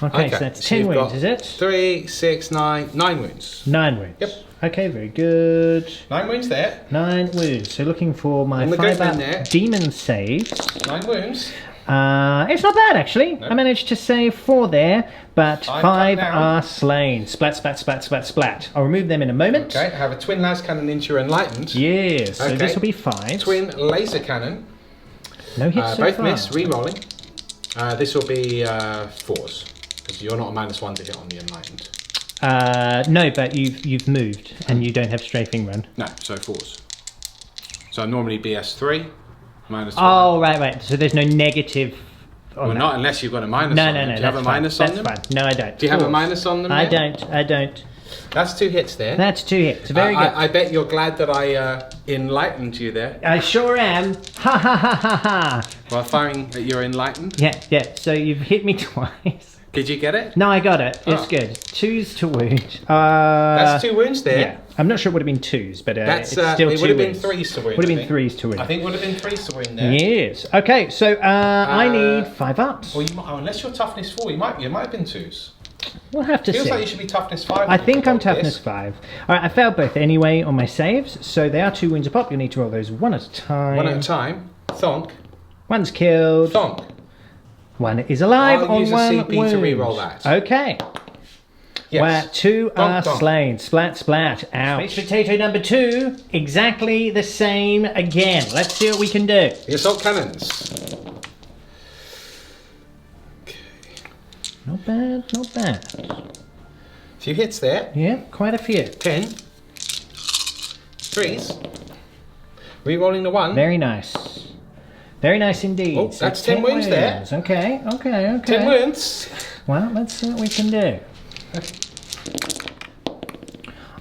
Speaker 2: Okay, so that's 10 wounds, is it?
Speaker 1: 3, 6, 9, 9 wounds.
Speaker 2: 9 wounds.
Speaker 1: Yep.
Speaker 2: Okay, very good.
Speaker 1: 9 wounds there.
Speaker 2: 9 wounds. So looking for my 5 demon saves.
Speaker 1: 9 wounds.
Speaker 2: It's not bad actually. No. I managed to save 4 there, but 5 are slain. Splat, splat, splat, splat, splat. I'll remove them in a moment.
Speaker 1: Okay, I have a Twin Las Cannon into your Enlightened.
Speaker 2: Yes, so this will be 5.
Speaker 1: Twin Laser Cannon.
Speaker 2: No hits so
Speaker 1: both
Speaker 2: far.
Speaker 1: miss, re-rolling. This will be 4s, because you're not a -1 to hit on the Enlightened.
Speaker 2: No, but you've moved, and you don't have strafing run.
Speaker 1: No, so 4s. So normally BS3. -1.
Speaker 2: Oh, right. So there's no negative on that.
Speaker 1: Not unless you've got a minus
Speaker 2: no,
Speaker 1: on them.
Speaker 2: No,
Speaker 1: Do you have a minus on them?
Speaker 2: That's fine. No, I don't.
Speaker 1: Do you have a minus on them?
Speaker 2: I don't.
Speaker 1: That's 2 hits there.
Speaker 2: That's 2 hits. Very good.
Speaker 1: I bet you're glad that I enlightened you there.
Speaker 2: I sure am. Ha ha ha ha ha.
Speaker 1: While firing at your Enlightened?
Speaker 2: Yeah. So you've hit me twice.
Speaker 1: Did you get it?
Speaker 2: No, I got it. It's good. 2s to wound.
Speaker 1: That's 2 wounds there.
Speaker 2: Yeah. I'm not sure it would have been 2s, but
Speaker 1: it's
Speaker 2: still 2
Speaker 1: it would have been
Speaker 2: wounds.
Speaker 1: 3s to wound.
Speaker 2: Would have been 3s to wound.
Speaker 1: I think it would have been 3s to wound there.
Speaker 2: Yes. Okay, so I need 5 ups.
Speaker 1: Well, unless you're toughness 4, you might have been 2s.
Speaker 2: We'll have to see.
Speaker 1: Feels like you should be toughness 5.
Speaker 2: I think I'm toughness 5. Alright, I failed both anyway on my saves, so they are 2 wounds a pop. You'll need to roll those 1 at a time.
Speaker 1: 1 at a time. Thonk.
Speaker 2: 1's killed.
Speaker 1: Thonk.
Speaker 2: 1 is alive
Speaker 1: I'll
Speaker 2: on
Speaker 1: use
Speaker 2: 1
Speaker 1: a CP
Speaker 2: wound.
Speaker 1: to re-roll that.
Speaker 2: Okay.
Speaker 1: Yes.
Speaker 2: Where 2 are
Speaker 1: Donk.
Speaker 2: slain. Splat, splat. Ouch. Space potato number 2, exactly the same again. Let's see what we can do.
Speaker 1: The assault cannons. Okay.
Speaker 2: Not bad, not bad.
Speaker 1: Few hits there.
Speaker 2: Yeah, quite a few.
Speaker 1: 10. 3s. Re-rolling the 1.
Speaker 2: Very nice. Very nice indeed.
Speaker 1: Oh, that's 10 wounds there.
Speaker 2: Okay.
Speaker 1: 10 wounds.
Speaker 2: Well, let's see what we can do.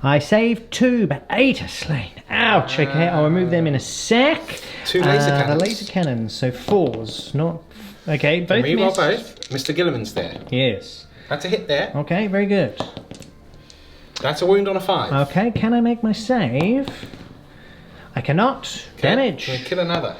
Speaker 2: I saved 2, but 8 are slain. Ouch. Okay, I'll remove them in a sec.
Speaker 1: 2 laser cannons.
Speaker 2: The laser cannons, so 4s, not... Okay, both
Speaker 1: re-roll
Speaker 2: missed.
Speaker 1: both. Mr. Gilliman's there.
Speaker 2: Yes.
Speaker 1: That's a hit there.
Speaker 2: Okay, very good.
Speaker 1: That's a wound on a 5.
Speaker 2: Okay, can I make my save? I cannot.
Speaker 1: Okay.
Speaker 2: Damage.
Speaker 1: We'll kill another.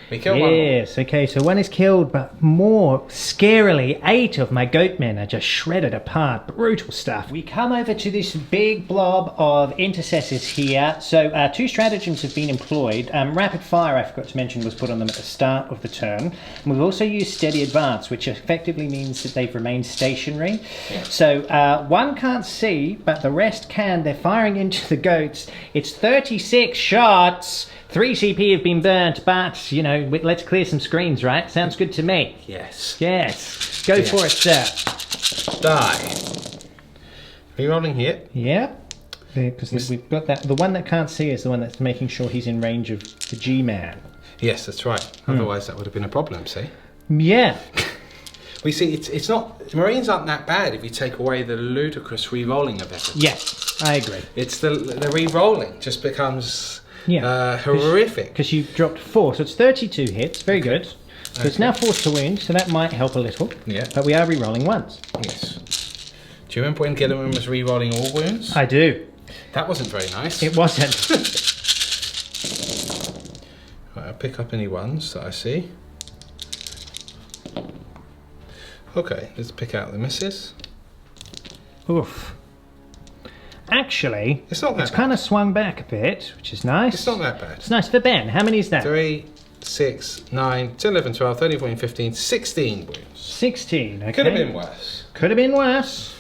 Speaker 1: We kill one more.
Speaker 2: Yes, okay, so 1 is killed, but more scarily, 8 of my goatmen are just shredded apart. Brutal stuff. We come over to this big blob of intercessors here. So 2 stratagems have been employed. Rapid fire, I forgot to mention, was put on them at the start of the turn. And we've also used steady advance, which effectively means that they've remained stationary. Yeah. So 1 can't see, but the rest can. They're firing into the goats. It's 36 shots. 3 CP have been burnt, but, you know, let's clear some screens, right? Sounds good to me.
Speaker 1: Yes.
Speaker 2: Yes. Go for it, sir.
Speaker 1: Die. Rerolling here.
Speaker 2: Yeah. Because we've got that. The one that can't see is the one that's making sure he's in range of the G-Man.
Speaker 1: Yes, that's right. Otherwise that would have been a problem, see?
Speaker 2: Yeah.
Speaker 1: We see, it's not... Marines aren't that bad if you take away the ludicrous re-rolling of everything.
Speaker 2: Yes, I agree.
Speaker 1: It's the re-rolling just becomes...
Speaker 2: Yeah,
Speaker 1: horrific.
Speaker 2: Because you've dropped 4, so it's 32 hits. Very good. So it's now forced to wound, so that might help a little.
Speaker 1: Yeah.
Speaker 2: But we are re-rolling once.
Speaker 1: Yes. Do you remember when Gilliman was re-rolling all wounds?
Speaker 2: I do.
Speaker 1: That wasn't very nice.
Speaker 2: It wasn't.
Speaker 1: Right, I'll pick up any ones that I see. Okay, let's pick out the misses.
Speaker 2: Oof. Actually,
Speaker 1: it's not that bad.
Speaker 2: Kind of swung back a bit, which is nice.
Speaker 1: It's not that bad.
Speaker 2: It's nice for Ben. How many is that?
Speaker 1: 3, 6, 9, 10, 11, 12, 13, 14, 15, 16 wounds.
Speaker 2: 16, okay.
Speaker 1: Could have been worse.
Speaker 2: Could have been worse.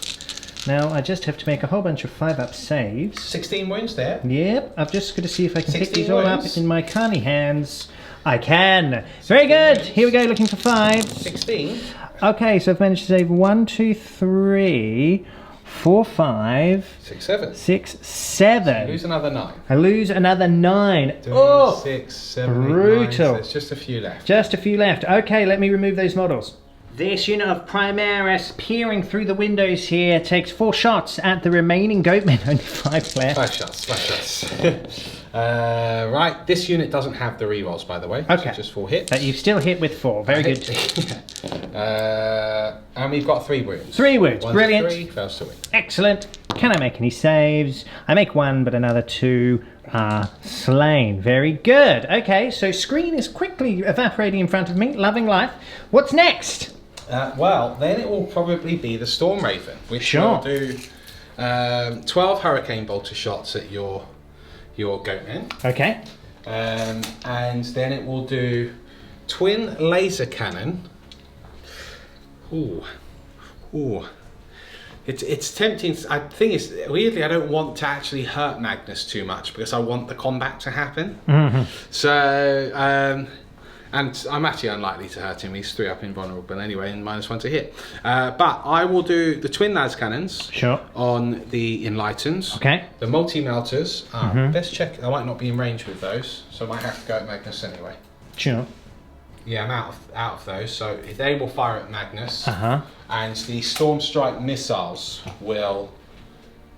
Speaker 2: Now, I just have to make a whole bunch of 5-up saves.
Speaker 1: 16 wounds there.
Speaker 2: Yep, I'm just going to see if I can pick
Speaker 1: 16
Speaker 2: these all up
Speaker 1: wounds.
Speaker 2: in my carny hands. I can. Very good.
Speaker 1: wounds.
Speaker 2: Here we go, looking for 5.
Speaker 1: 16.
Speaker 2: Okay, so I've managed to save 1, 2, 3, 4, 5,
Speaker 1: 6, 7.
Speaker 2: 6, 7.
Speaker 1: Lose another 9.
Speaker 2: I lose another 9.
Speaker 1: 3,
Speaker 2: Oh,
Speaker 1: 6, 7, 8, 9.
Speaker 2: brutal.
Speaker 1: So there's just a few left.
Speaker 2: Just a few left. Okay, let me remove those models. This unit of Primaris peering through the windows here takes 4 shots at the remaining goatmen. Only 5 left.
Speaker 1: 5 shots, 5 shots. Right, this unit doesn't have the rerolls, by the way.
Speaker 2: Okay.
Speaker 1: So just 4 hits.
Speaker 2: But you've still hit with 4. Very good.
Speaker 1: And we've got 3 wounds.
Speaker 2: 3 wounds.
Speaker 1: 1
Speaker 2: Brilliant.
Speaker 1: to 3, fails to win.
Speaker 2: Excellent. Can I make any saves? I make 1, but another 2 are slain. Very good. Okay, so screen is quickly evaporating in front of me. Loving life. What's next?
Speaker 1: Well, then it will probably be the Storm Raven, which
Speaker 2: Sure.
Speaker 1: will do 12 Hurricane Bolter shots at your goatmen.
Speaker 2: Okay.
Speaker 1: And then it will do twin laser cannon. Ooh. It's tempting. I think it's weirdly I don't want to actually hurt Magnus too much because I want the combat to happen.
Speaker 2: Mm-hmm.
Speaker 1: So and I'm actually unlikely to hurt him. He's 3-up invulnerable anyway and -1 to hit. But I will do the twin las cannons.
Speaker 2: Sure.
Speaker 1: On the Enlightens.
Speaker 2: Okay.
Speaker 1: The multi-melters. Let's check. I might not be in range with those, so I might have to go at Magnus anyway.
Speaker 2: Sure.
Speaker 1: Yeah, I'm out of those, so they will fire at Magnus.
Speaker 2: Uh-huh.
Speaker 1: And the Storm Strike missiles will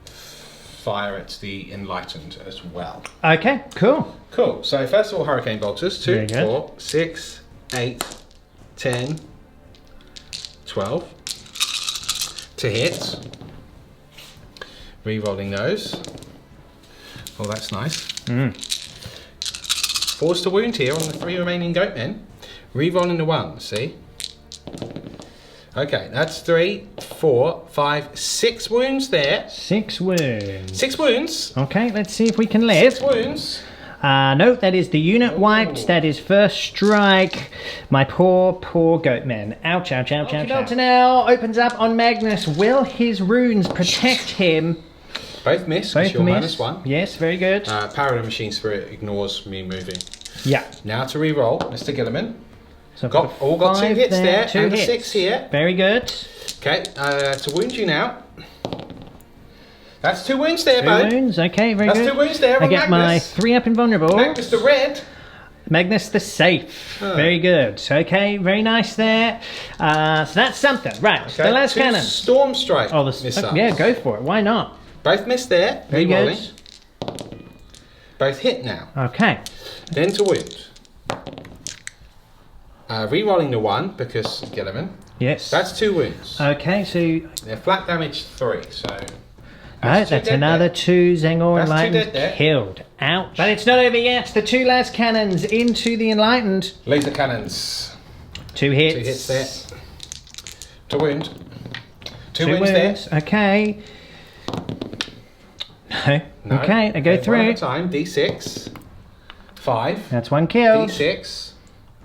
Speaker 1: fire at the Enlightened as well.
Speaker 2: Okay, cool.
Speaker 1: Cool. So first of all, Hurricane Bolters. 2,
Speaker 2: Very good.
Speaker 1: 4, 6, 8, 10, 12. To hit. Re-rolling those. Oh, that's nice. 4s to wound here on the 3 remaining goatmen. Re-rolling the 1, see? Okay, that's 3, 4, 5, 6 wounds there.
Speaker 2: 6 wounds.
Speaker 1: 6 wounds.
Speaker 2: Okay, let's see if we can live.
Speaker 1: 6 wounds.
Speaker 2: No, that is the unit wiped. That is first strike. My poor goatmen. Ouch, ouch, ouch, ouch. Delta now opens up on Magnus. Will his runes protect him?
Speaker 1: Both miss, because you're -1.
Speaker 2: Yes, very good.
Speaker 1: Power of the Machine Spirit ignores me moving.
Speaker 2: Yeah.
Speaker 1: Now to re-roll, Mr. Gilliman.
Speaker 2: So
Speaker 1: Got 2 hits there,
Speaker 2: 2
Speaker 1: and
Speaker 2: hits.
Speaker 1: 6 here.
Speaker 2: Very good.
Speaker 1: Okay, to wound you now. That's 2 wounds there,
Speaker 2: 2
Speaker 1: bud.
Speaker 2: wounds, okay, very
Speaker 1: That's
Speaker 2: good.
Speaker 1: 2 wounds there
Speaker 2: I
Speaker 1: on
Speaker 2: get my
Speaker 1: Magnus.
Speaker 2: 3-up invulnerable.
Speaker 1: Magnus the red.
Speaker 2: Magnus the safe. Very good. Okay, very nice there. So that's something. Right,
Speaker 1: Okay,
Speaker 2: the last
Speaker 1: 2
Speaker 2: cannon.
Speaker 1: Storm Strike
Speaker 2: Oh,
Speaker 1: missiles.
Speaker 2: yeah, go for it. Why not?
Speaker 1: Both missed there.
Speaker 2: Very
Speaker 1: Re-rolling.
Speaker 2: good.
Speaker 1: Both hit now.
Speaker 2: Okay.
Speaker 1: Then to wound. Re-rolling the 1 because Gilliman.
Speaker 2: Yes.
Speaker 1: That's 2 wounds.
Speaker 2: Okay, so
Speaker 1: They're flat damage 3, so.
Speaker 2: right, that's another 2 Zengor
Speaker 1: That's 2
Speaker 2: Enlightened
Speaker 1: dead there.
Speaker 2: killed. Ouch. But it's not over yet. The 2 last cannons into the Enlightened.
Speaker 1: Laser cannons.
Speaker 2: 2 hits.
Speaker 1: 2 hits there. To wound. 2
Speaker 2: 2
Speaker 1: wounds there.
Speaker 2: Okay. No.
Speaker 1: No.
Speaker 2: Okay, I go
Speaker 1: One
Speaker 2: through.
Speaker 1: at a time. D6. 5.
Speaker 2: That's 1 killed.
Speaker 1: D6.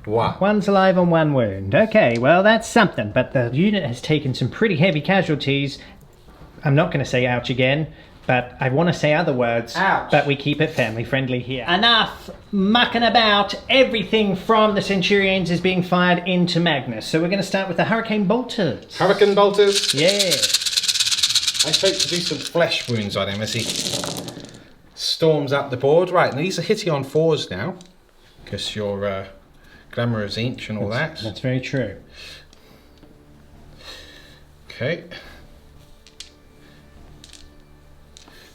Speaker 1: 1.
Speaker 2: 1's alive and 1 wound. Okay, well that's something, but the unit has taken some pretty heavy casualties. I'm not going to say ouch again, but I want to say other words.
Speaker 1: Ouch.
Speaker 2: But we keep it family friendly here. Enough mucking about. Everything from the Centurions is being fired into Magnus. So we're going to start with the Hurricane Bolters.
Speaker 1: Hurricane Bolters.
Speaker 2: Yeah.
Speaker 1: I hope to do some flesh wounds on him as he storms up the board. Right, and these are hitting on 4s now, because you're Glamorous Inch and all that.
Speaker 2: That's very true.
Speaker 1: Okay.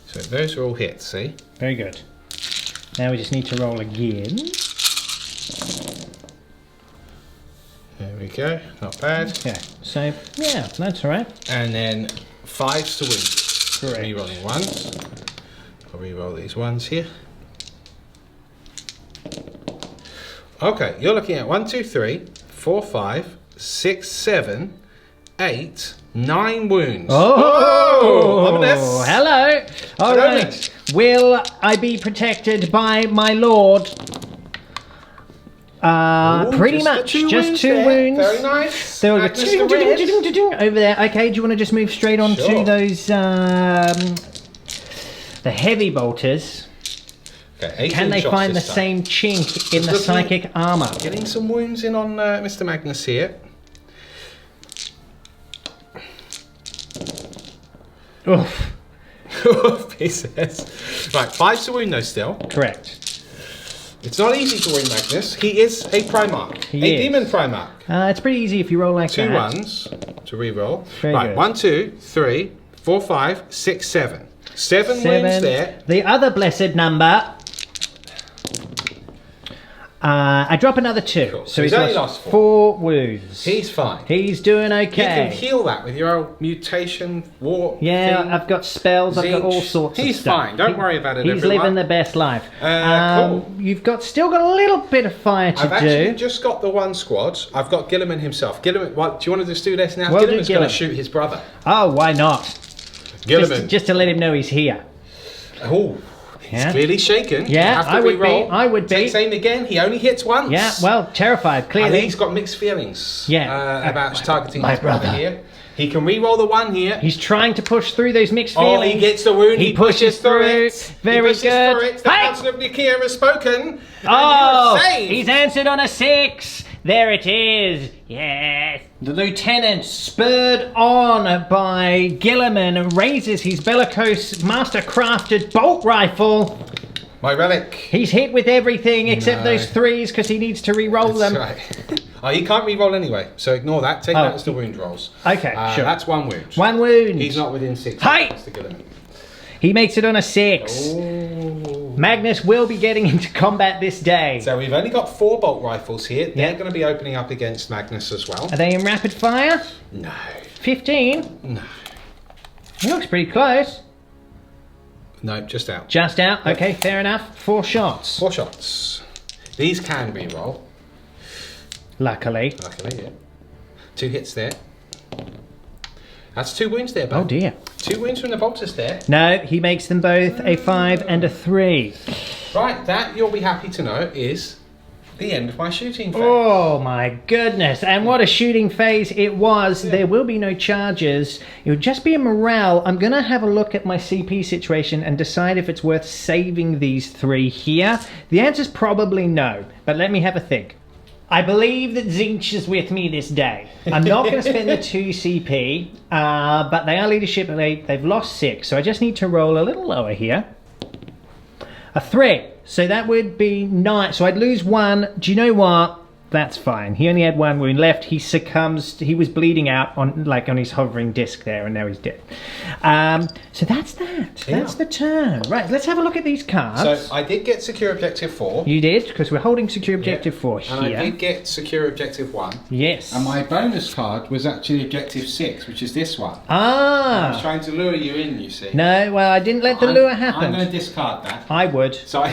Speaker 1: So those are all hits, see?
Speaker 2: Very good. Now we just need to roll again.
Speaker 1: There we go, not bad.
Speaker 2: Okay, so yeah, that's all right.
Speaker 1: And then 5s to win.
Speaker 2: Correct.
Speaker 1: Re-rolling 1s. I'll re-roll these 1s here. Okay, you're looking at 1, 2, 3, 4, 5, 6, 7, 8, 9 wounds.
Speaker 2: Oh,
Speaker 1: ominous.
Speaker 2: hello. All right.
Speaker 1: Ominous.
Speaker 2: Will I be protected by my lord? Pretty much, just two wounds.
Speaker 1: Very nice.
Speaker 2: There were over there. Okay, do you want to just move straight on to those the heavy bolters?
Speaker 1: Okay,
Speaker 2: can they find the same chink in the psychic armor?
Speaker 1: Getting some wounds in on Mr. Magnus here.
Speaker 2: Oof.
Speaker 1: He says. Right, 5 to wound though still.
Speaker 2: Correct.
Speaker 1: It's not easy to wound Magnus. He is a Primarch. A demon Primarch.
Speaker 2: It's pretty easy if you roll like that.
Speaker 1: 2 ones to re-roll.
Speaker 2: Right, good.
Speaker 1: 1, 2, 3, 4, 5, 6, 7. 7 wounds there.
Speaker 2: The other blessed number. I drop another 2.
Speaker 1: Cool.
Speaker 2: So he's only lost 4 wounds.
Speaker 1: He's fine.
Speaker 2: He's doing okay.
Speaker 1: You can heal that with your old mutation war
Speaker 2: Yeah,
Speaker 1: thing.
Speaker 2: I've got spells, I've got all sorts of stuff.
Speaker 1: He's fine. Don't worry about it,
Speaker 2: He's living the best life.
Speaker 1: Cool.
Speaker 2: You've still got a little bit of fire to do.
Speaker 1: I've actually just got the 1 squad. I've got Gilliman himself. Gilliman, what, do you want to just do this now?
Speaker 2: Well,
Speaker 1: Gilliman's going to shoot his brother.
Speaker 2: Oh, why not?
Speaker 1: Gilliman.
Speaker 2: Just to let him know he's here.
Speaker 1: Oh. He's clearly shaken.
Speaker 2: Yeah, I would be. I would be.
Speaker 1: Takes aim again. He only hits once.
Speaker 2: Yeah, well, terrified, clearly.
Speaker 1: I think he's got mixed feelings about targeting
Speaker 2: my
Speaker 1: his brother here. He can re-roll the 1 here.
Speaker 2: He's trying to push through those mixed feelings.
Speaker 1: Oh, he gets the wound. He pushes through it.
Speaker 2: Very good.
Speaker 1: Through it. The Council of Nicaea has spoken.
Speaker 2: Oh, he's answered on a 6. There it is. Yes. The lieutenant, spurred on by Gilliman, raises his Bellicos master-crafted bolt rifle.
Speaker 1: My relic.
Speaker 2: He's hit with everything except those 3s because he needs to re-roll them.
Speaker 1: Right. Oh, he can't re-roll anyway, so ignore that. Take that as the wound rolls.
Speaker 2: Okay, sure.
Speaker 1: That's 1 wound.
Speaker 2: 1 wound.
Speaker 1: He's not within 6.
Speaker 2: Hi!
Speaker 1: Mr. Gilliman.
Speaker 2: He makes it on a 6.
Speaker 1: Ooh.
Speaker 2: Magnus will be getting into combat this day.
Speaker 1: So we've only got 4 bolt rifles here. They're going to be opening up against Magnus as well.
Speaker 2: Are they in rapid fire?
Speaker 1: No.
Speaker 2: 15?
Speaker 1: No.
Speaker 2: He looks pretty close.
Speaker 1: No, just out.
Speaker 2: Just out? Okay, fair enough. 4 shots.
Speaker 1: 4 shots. These can re-roll.
Speaker 2: Luckily.
Speaker 1: Luckily, yeah. 2 hits there. That's 2 wounds there, bud.
Speaker 2: Oh dear.
Speaker 1: 2 wounds from the bolters there.
Speaker 2: No, he makes them both a 5 and a 3.
Speaker 1: Right, that you'll be happy to know is the end of my shooting phase.
Speaker 2: Oh my goodness, and what a shooting phase it was. There will be no charges. It'll just be a morale. I'm going to have a look at my CP situation and decide if it's worth saving these 3 here. The answer's probably no, but let me have a think. I believe that Zinch is with me this day. I'm not going to spend the 2 CP, but they are leadership at 8. They've lost 6, so I just need to roll a little lower here. A 3. So that would be 9. So I'd lose 1. Do you know what? That's fine. He only had 1 wound left. He succumbs. He was bleeding out on his hovering disc there, and now he's dead. So that's that. That's the turn. Right. Let's have a look at these cards.
Speaker 1: So I did get secure objective 4.
Speaker 2: You did, because we're holding secure objective 4 here.
Speaker 1: And I did get secure objective 1.
Speaker 2: Yes.
Speaker 1: And my bonus card was actually objective 6, which is this one.
Speaker 2: Ah.
Speaker 1: I was trying to lure you in, you see.
Speaker 2: No, well, I didn't let the lure happen.
Speaker 1: I'm going to discard that.
Speaker 2: I would.
Speaker 1: So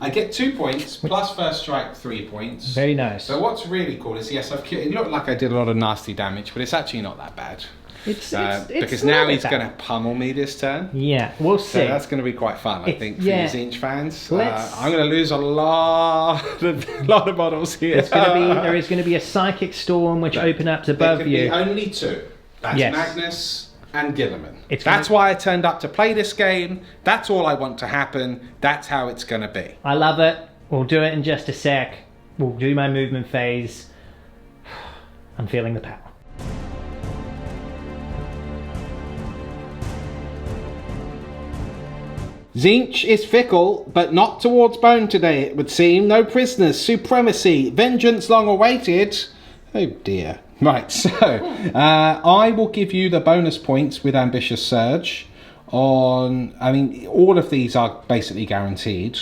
Speaker 1: I get 2 points, plus first strike 3 points.
Speaker 2: Very nice.
Speaker 1: So what's really cool is, yes, it looked like I did a lot of nasty damage, but it's actually not that bad.
Speaker 2: It's
Speaker 1: because now he's going to pummel me this turn.
Speaker 2: Yeah, we'll see.
Speaker 1: So that's going to be quite fun, I think, for you Zinch fans. I'm going to lose a lot of models here.
Speaker 2: There is going to be a psychic storm which open up above you.
Speaker 1: There can be only 2. That's Magnus and Gilliman.
Speaker 2: That's
Speaker 1: why I turned up to play this game. That's all I want to happen. That's how it's going to be.
Speaker 2: I love it. We'll do it in just a sec. We'll do my movement phase. I'm feeling the power.
Speaker 1: Zinch is fickle, but not towards bone today, it would seem. No prisoners, supremacy, vengeance long awaited. Oh dear. Right, so I will give you the bonus points with Ambitious Surge on, I mean, all of these are basically guaranteed.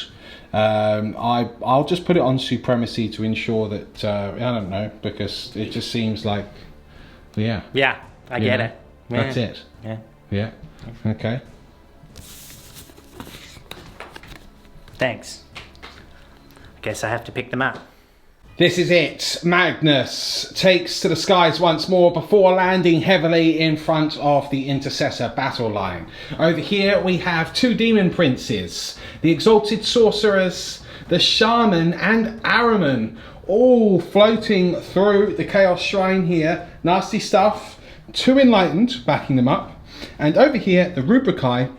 Speaker 1: I'll just put it on Supremacy to ensure that, I don't know, because it just seems like,
Speaker 2: Yeah, I get it. Yeah.
Speaker 1: That's it. Yeah. Okay.
Speaker 2: Thanks. I guess I have to pick them up.
Speaker 1: This is it. Magnus takes to the skies once more before landing heavily in front of the Intercessor battle line. Over here we have 2 Demon Princes, the Exalted Sorcerers, the Shaman and Ahriman,
Speaker 3: all floating through the Chaos Shrine here. Nasty stuff. 2 Enlightened backing them up. And over here, the Rubrici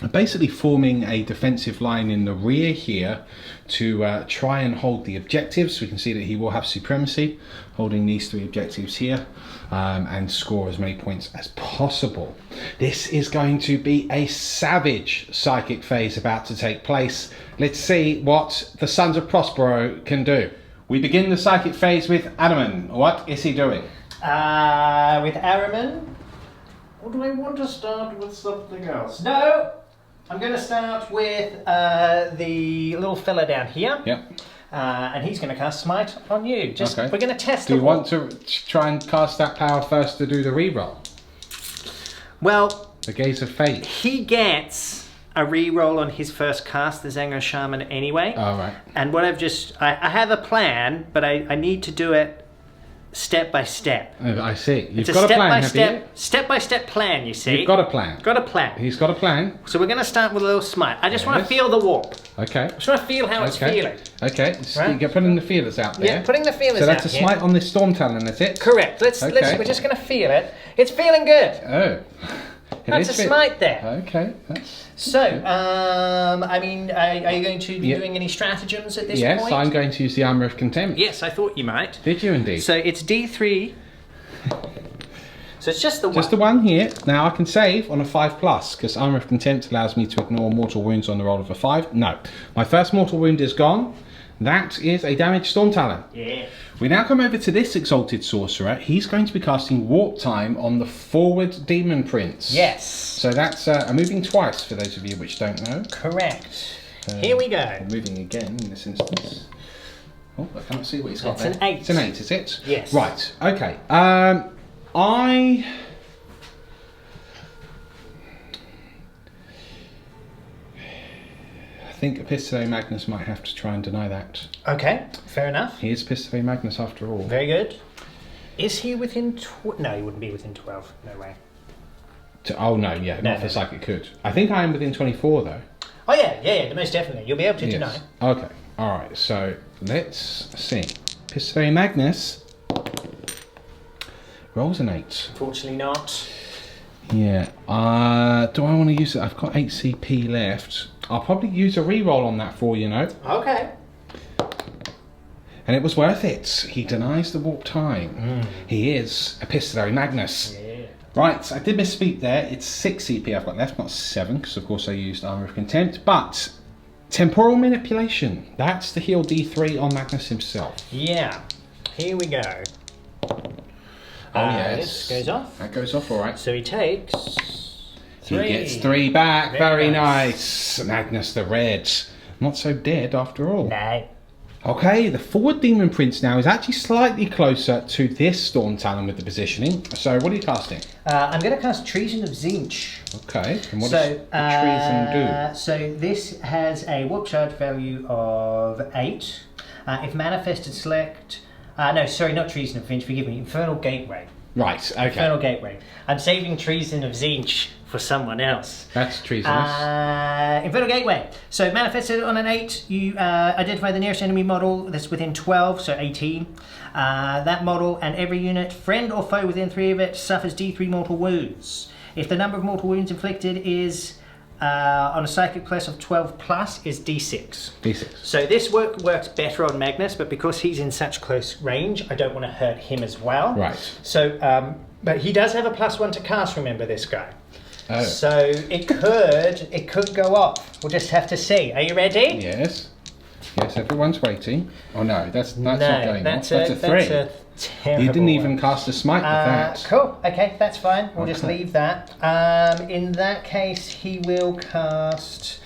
Speaker 3: are basically forming a defensive line in the rear here to try and hold the objectives. We can see that he will have supremacy, holding these 3 objectives here, and score as many points as possible. This is going to be a savage psychic phase about to take place. Let's see what the Sons of Prospero can do. We begin the psychic phase with Adaman. What is he doing?
Speaker 2: With Araman, or do I want to start with something else? No! I'm going to start with the little fella down here.
Speaker 3: Yep.
Speaker 2: And he's going to cast Smite on you.
Speaker 3: Okay.
Speaker 2: We're going to test
Speaker 3: Do you want to try and cast that power first to do the reroll?
Speaker 2: Well,
Speaker 3: the Gaze of Fate.
Speaker 2: He gets a reroll on his first cast, the Zango Shaman, anyway.
Speaker 3: All right.
Speaker 2: And what I have a plan, but I need to do it step by step.
Speaker 3: Oh, I see. You've
Speaker 2: It's
Speaker 3: got a plan, have you?
Speaker 2: Step by step plan, you see.
Speaker 3: You've got a plan.
Speaker 2: Got a plan.
Speaker 3: He's got a plan.
Speaker 2: So we're going to start with a little smite. I just want to feel the warp.
Speaker 3: Okay.
Speaker 2: I just want to feel how it's feeling.
Speaker 3: Okay.
Speaker 2: Right?
Speaker 3: You're putting the feelers out there.
Speaker 2: Yeah, putting the feelers out.
Speaker 3: So that's a smite on this Storm Talon, is it?
Speaker 2: Correct. We're just going to feel it. It's feeling good.
Speaker 3: Oh.
Speaker 2: That's a smite there.
Speaker 3: Okay.
Speaker 2: So, I mean, are you going to be doing any stratagems at this point?
Speaker 3: Yes, I'm going to use the Armour of Contempt.
Speaker 2: Yes, I thought you might.
Speaker 3: Did you indeed?
Speaker 2: So it's D3. So it's just the one.
Speaker 3: Just the one here. Now I can save on a 5+, because Armour of Contempt allows me to ignore mortal wounds on the roll of a 5. No. My first mortal wound is gone. That is a damaged Storm Talon.
Speaker 2: Yeah.
Speaker 3: We now come over to this Exalted Sorcerer. He's going to be casting Warp Time on the forward Demon Prince.
Speaker 2: Yes.
Speaker 3: So that's a moving twice, for those of you which don't know.
Speaker 2: Correct. Here we go.
Speaker 3: Moving again in this instance. Oh, I can't see what he's got
Speaker 2: there.
Speaker 3: It's an 8. It's an 8, is it?
Speaker 2: Yes.
Speaker 3: Right, okay. I think Epistole Magnus might have to try and deny that.
Speaker 2: Okay, fair enough.
Speaker 3: He is Epistole Magnus after all.
Speaker 2: Very good. Is he within... No, he wouldn't be within 12. No way.
Speaker 3: Oh, no, yeah, not for Psychic could. I think I am within 24, though.
Speaker 2: Oh, yeah, most definitely. You'll be able to deny.
Speaker 3: Okay, alright, so let's see. Epistole Magnus rolls an 8.
Speaker 2: Unfortunately not.
Speaker 3: Yeah, do I want to use it? I've got 8 CP left. I'll probably use a reroll on that for you, know.
Speaker 2: Okay.
Speaker 3: And it was worth it. He denies the warp time. He is Epistolary Magnus.
Speaker 2: Yeah.
Speaker 3: Right, I did misspeak there. It's 6 CP I've got left, not 7, because of course I used Armour of Contempt. But Temporal Manipulation. That's the heal D3 on Magnus himself.
Speaker 2: Yeah. Here we go.
Speaker 3: Oh yes.
Speaker 2: This goes off.
Speaker 3: That goes off, alright.
Speaker 2: So he takes 3.
Speaker 3: He gets 3 back. Very nice. Magnus the Red. Not so dead after all.
Speaker 2: No.
Speaker 3: Okay, the forward Demon Prince now is actually slightly closer to this Storm Talon with the positioning. So what are you casting?
Speaker 2: I'm going to cast Treason of Zinch.
Speaker 3: Okay, and what does the Treason do?
Speaker 2: So this has a warp charge value of 8. If manifested, select... no, sorry, not Treason of Zinch, forgive me. Infernal Gateway.
Speaker 3: Right, okay.
Speaker 2: Infernal Gateway. I'm saving Treason of Zinch for someone else.
Speaker 3: That's treasonous.
Speaker 2: Infernal Gateway. So manifested on an 8, you identify the nearest enemy model that's within 12, so 18. That model and every unit, friend or foe within 3 of it, suffers D3 mortal wounds. If the number of mortal wounds inflicted is on a psychic plus of 12 plus is D6.
Speaker 3: D6.
Speaker 2: So this works better on Magnus, but because he's in such close range, I don't want to hurt him as well.
Speaker 3: Right.
Speaker 2: So, but he does have a +1 to cast, remember, this guy.
Speaker 3: Oh.
Speaker 2: So it could go off. We'll just have to see. Are you ready?
Speaker 3: Yes. Yes, everyone's waiting. Oh no, that's not going off. That's a 3.
Speaker 2: That's a terrible
Speaker 3: You didn't
Speaker 2: one.
Speaker 3: even cast a smite with that.
Speaker 2: Cool. Okay, that's fine. We'll just leave that. In that case, he will cast.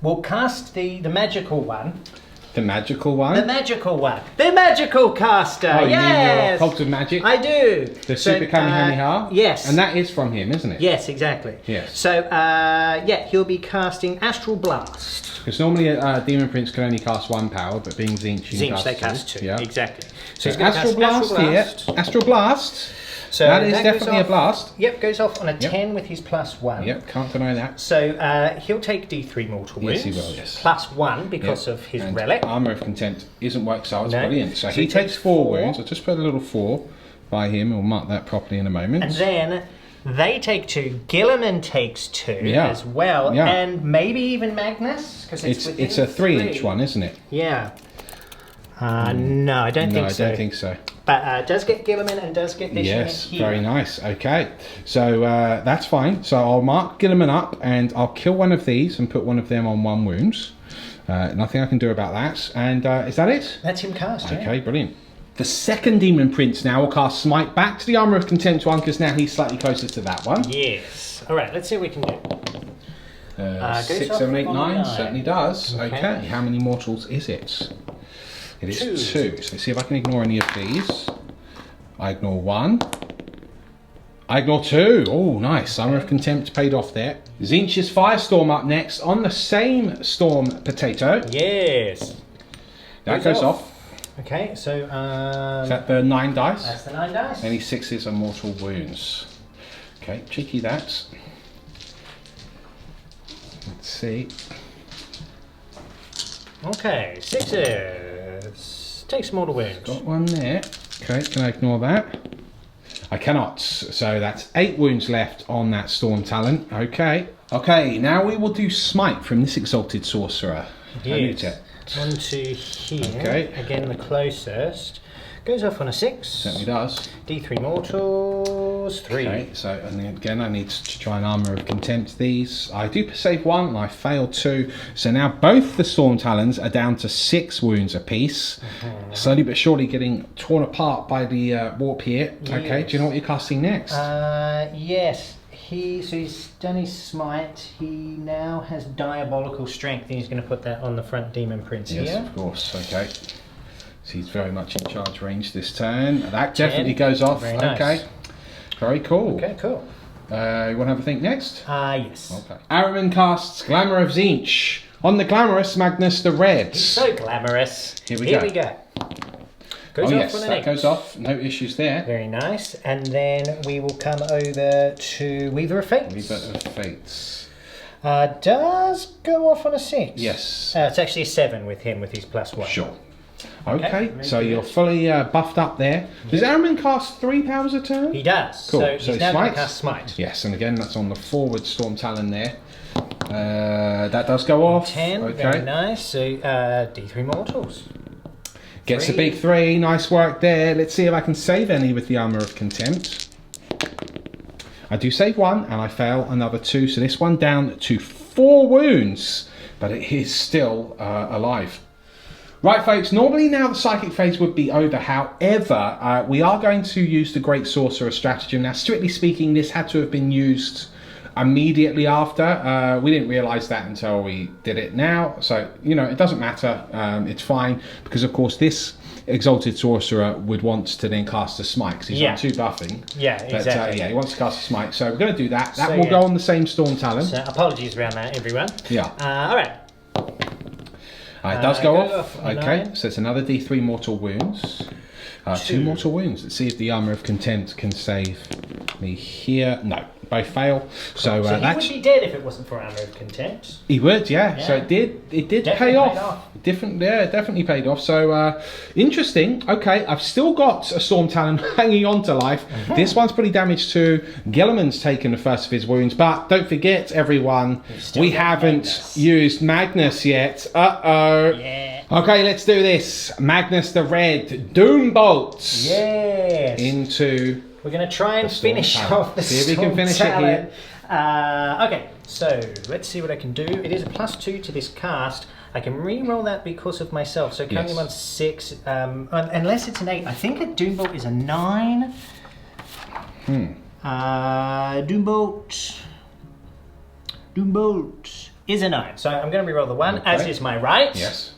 Speaker 2: We'll cast the magical one.
Speaker 3: The magical one?
Speaker 2: The magical one. The magical caster.
Speaker 3: Oh, you mean
Speaker 2: yes.
Speaker 3: your Cult of Magic?
Speaker 2: I do.
Speaker 3: The Super Kamehameha?
Speaker 2: Yes.
Speaker 3: And that is from him, isn't it?
Speaker 2: Yes, exactly.
Speaker 3: Yes.
Speaker 2: So, yeah, he'll be casting Astral Blast.
Speaker 3: Because normally a Demon Prince can only cast 1 power, but being Zinch,
Speaker 2: They cast 2.
Speaker 3: Yeah.
Speaker 2: Exactly. So
Speaker 3: Astral Blast here. Astral Blast.
Speaker 2: So
Speaker 3: that is definitely a blast.
Speaker 2: Yep, goes off on a 10 with his +1.
Speaker 3: Yep, can't deny that.
Speaker 2: So he'll take D3 mortal wounds.
Speaker 3: Yes, he will, yes.
Speaker 2: +1 because of his
Speaker 3: and
Speaker 2: relic.
Speaker 3: Armour of Contempt isn't work, so it's
Speaker 2: No.
Speaker 3: brilliant. So
Speaker 2: So
Speaker 3: he
Speaker 2: he
Speaker 3: takes
Speaker 2: takes
Speaker 3: 4
Speaker 2: 4.
Speaker 3: wounds. I'll just put a little 4 by him. We'll mark that properly in a moment.
Speaker 2: And then they take 2. Gilliman takes 2
Speaker 3: Yeah.
Speaker 2: as well.
Speaker 3: Yeah.
Speaker 2: And maybe even Magnus. Because
Speaker 3: it's a 3-inch one, isn't it?
Speaker 2: Yeah. No, I don't think so.
Speaker 3: No, I don't think so.
Speaker 2: But does get Gilliman and does get this
Speaker 3: Yes,
Speaker 2: unit here.
Speaker 3: very nice. Okay, so that's fine. So I'll mark Gilliman up and I'll kill one of these and put one of them on 1 wounds. Nothing I can do about that. And is that it?
Speaker 2: That's him cast, yeah.
Speaker 3: Okay, brilliant. The second Demon Prince now will cast Smite back to the Armour of Contempt one because now he's slightly closer to that one.
Speaker 2: Yes. All right, let's see what we can do.
Speaker 3: 6,
Speaker 2: off
Speaker 3: 7, 8,
Speaker 2: on
Speaker 3: 9
Speaker 2: 9.
Speaker 3: certainly does.
Speaker 2: Okay.
Speaker 3: Okay, how many mortals is it? It is
Speaker 2: 2.
Speaker 3: 2. So let's see if I can ignore any of these. I ignore 1. I ignore 2. Oh, nice. Armour of Contempt paid off there. Zinch's Firestorm up next on the same Storm Potato.
Speaker 2: Yes.
Speaker 3: That goes off.
Speaker 2: Okay, so
Speaker 3: Is that the 9 dice?
Speaker 2: that's the 9 dice.
Speaker 3: Any 6s are mortal wounds. Okay, cheeky that. Let's see.
Speaker 2: Okay, 6s. Takes mortal wounds.
Speaker 3: Got one there. Okay, can I ignore that? I cannot. So that's 8 wounds left on that Storm Talent. Okay. Okay, now we will do Smite from this Exalted Sorcerer.
Speaker 2: Yes. Onto here.
Speaker 3: Okay.
Speaker 2: Again, the closest. Goes off on a 6.
Speaker 3: Certainly does.
Speaker 2: D3 mortals, 3.
Speaker 3: Okay, so and then again I need to try and Armour of Contempt these. I do save 1 and I failed 2. So now both the Storm Talons are down to 6 wounds apiece. Slowly but surely getting torn apart by the warp here. Okay,
Speaker 2: Yes.
Speaker 3: do you know what you're casting next?
Speaker 2: Yes. So he's done his smite. He now has diabolical strength, and he's going to put that on the front Demon Prince
Speaker 3: Yes,
Speaker 2: here.
Speaker 3: of course. Okay. So he's very much in charge range this turn. That definitely goes off.
Speaker 2: Very nice.
Speaker 3: Okay. Very cool.
Speaker 2: Okay, cool.
Speaker 3: You want to have a think next?
Speaker 2: Yes.
Speaker 3: Okay. Araman casts Glamour of Zinch on the glamorous Magnus the Red.
Speaker 2: He's so glamorous.
Speaker 3: Here we go.
Speaker 2: Goes
Speaker 3: Oh
Speaker 2: off
Speaker 3: yes,
Speaker 2: on an
Speaker 3: that
Speaker 2: 8.
Speaker 3: goes off. No issues there.
Speaker 2: Very nice. And then we will come over to Weaver of Fates.
Speaker 3: Weaver of Fates.
Speaker 2: Does go off on a 6.
Speaker 3: Yes.
Speaker 2: It's actually a 7 with him with his +1.
Speaker 3: Sure. Okay,
Speaker 2: very
Speaker 3: so
Speaker 2: good.
Speaker 3: you're fully buffed up there. Does Araman cast 3 powers a turn?
Speaker 2: He does.
Speaker 3: Cool.
Speaker 2: So
Speaker 3: So
Speaker 2: he's now going
Speaker 3: smite?
Speaker 2: to cast Smite.
Speaker 3: Yes, and again that's on the forward Storm Talon there. That does go off.
Speaker 2: 10.
Speaker 3: Okay.
Speaker 2: Very nice. So D3 mortals.
Speaker 3: Gets
Speaker 2: 3.
Speaker 3: a big 3. Nice work there. Let's see if I can save any with the Armour of Contempt. I do save 1 and I fail another 2. So this one down to 4 wounds, but it is still alive. Right, folks, normally now the psychic phase would be over. However, we are going to use the Great Sorcerer stratagem. Now, strictly speaking, this had to have been used immediately after. We didn't realise that until we did it now. So, you know, it doesn't matter. It's fine. Because, of course, this Exalted Sorcerer would want to then cast a Smite. Because he's on 2 buffing.
Speaker 2: Yeah,
Speaker 3: But,
Speaker 2: exactly.
Speaker 3: yeah, he wants to cast a Smite. So we're going to do that. That
Speaker 2: So,
Speaker 3: will
Speaker 2: yeah.
Speaker 3: go on the same Storm Talon.
Speaker 2: So apologies around that, everyone.
Speaker 3: Yeah.
Speaker 2: All right.
Speaker 3: It does go
Speaker 2: goes
Speaker 3: off.
Speaker 2: off on
Speaker 3: Okay,
Speaker 2: 9.
Speaker 3: so it's another D3 mortal wounds. 2 mortal wounds. Let's see if the Armour of Contempt can save me here. No, both fail. So,
Speaker 2: So he
Speaker 3: that's...
Speaker 2: would be dead if it wasn't for Armor of Contempt.
Speaker 3: He would, yeah.
Speaker 2: Yeah.
Speaker 3: So it did
Speaker 2: Definitely
Speaker 3: pay off.
Speaker 2: paid off.
Speaker 3: Yeah, definitely paid off. So interesting. Okay, I've still got a Storm Talon hanging on to life. This one's pretty damaged too. Gilliman's taken the first of his wounds, but don't forget, everyone, we haven't
Speaker 2: Magnus.
Speaker 3: used Magnus yet. Uh-oh.
Speaker 2: Yeah.
Speaker 3: Okay, let's do this. Magnus the Red, Doom Bolts
Speaker 2: Yes.
Speaker 3: into...
Speaker 2: We're going to try and
Speaker 3: the Storm
Speaker 2: finish
Speaker 3: Talon.
Speaker 2: off the
Speaker 3: See if we can
Speaker 2: Storm
Speaker 3: finish it
Speaker 2: Talon.
Speaker 3: here.
Speaker 2: Okay, so let's see what I can do. It is a +2 to this cast. I can re-roll that because of myself. So currently
Speaker 3: Yes.
Speaker 2: I'm on 6, unless it's an 8. I think a Doombolt is a 9. Doombolt is a 9. So I'm going to re-roll the 1, as
Speaker 3: Okay.
Speaker 2: is my right.
Speaker 3: Yes.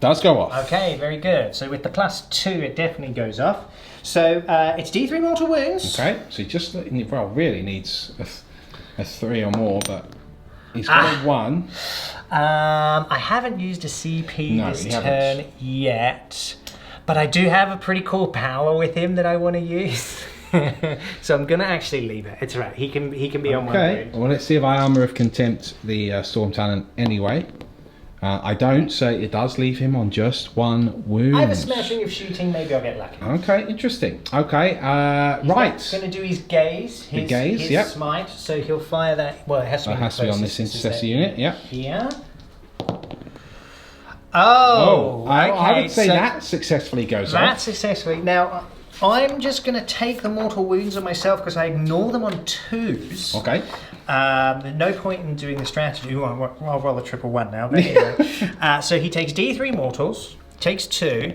Speaker 3: Does go off.
Speaker 2: Okay, very good. So with the +2, it definitely goes off. So it's D3 mortal wounds.
Speaker 3: Okay, so he just really needs a 3 or more, but he's got a 1.
Speaker 2: I haven't used a CP
Speaker 3: No,
Speaker 2: this
Speaker 3: you
Speaker 2: turn
Speaker 3: haven't.
Speaker 2: yet, But I do have a pretty cool power with him that I want to use. So I'm going to actually leave it. It's right. He can be on one wound.
Speaker 3: Well, let's see if I Armor of Contempt the Storm Talent anyway. I don't, so it does leave him on just 1 wound.
Speaker 2: I have a smashing of shooting, maybe I'll get lucky.
Speaker 3: Okay, interesting. Okay, right.
Speaker 2: He's going to do his gaze. His smite, so he'll fire that. Well, it has to be,
Speaker 3: on this Intercessor unit, yeah.
Speaker 2: Here. Oh, okay.
Speaker 3: I would say that successfully goes off.
Speaker 2: That successfully. Now, I'm just going to take the mortal wounds on myself because I ignore them on 2s.
Speaker 3: Okay.
Speaker 2: No point in doing the strategy. Ooh, I'll roll a 111 now. But anyway. So he takes D3 mortals, takes 2.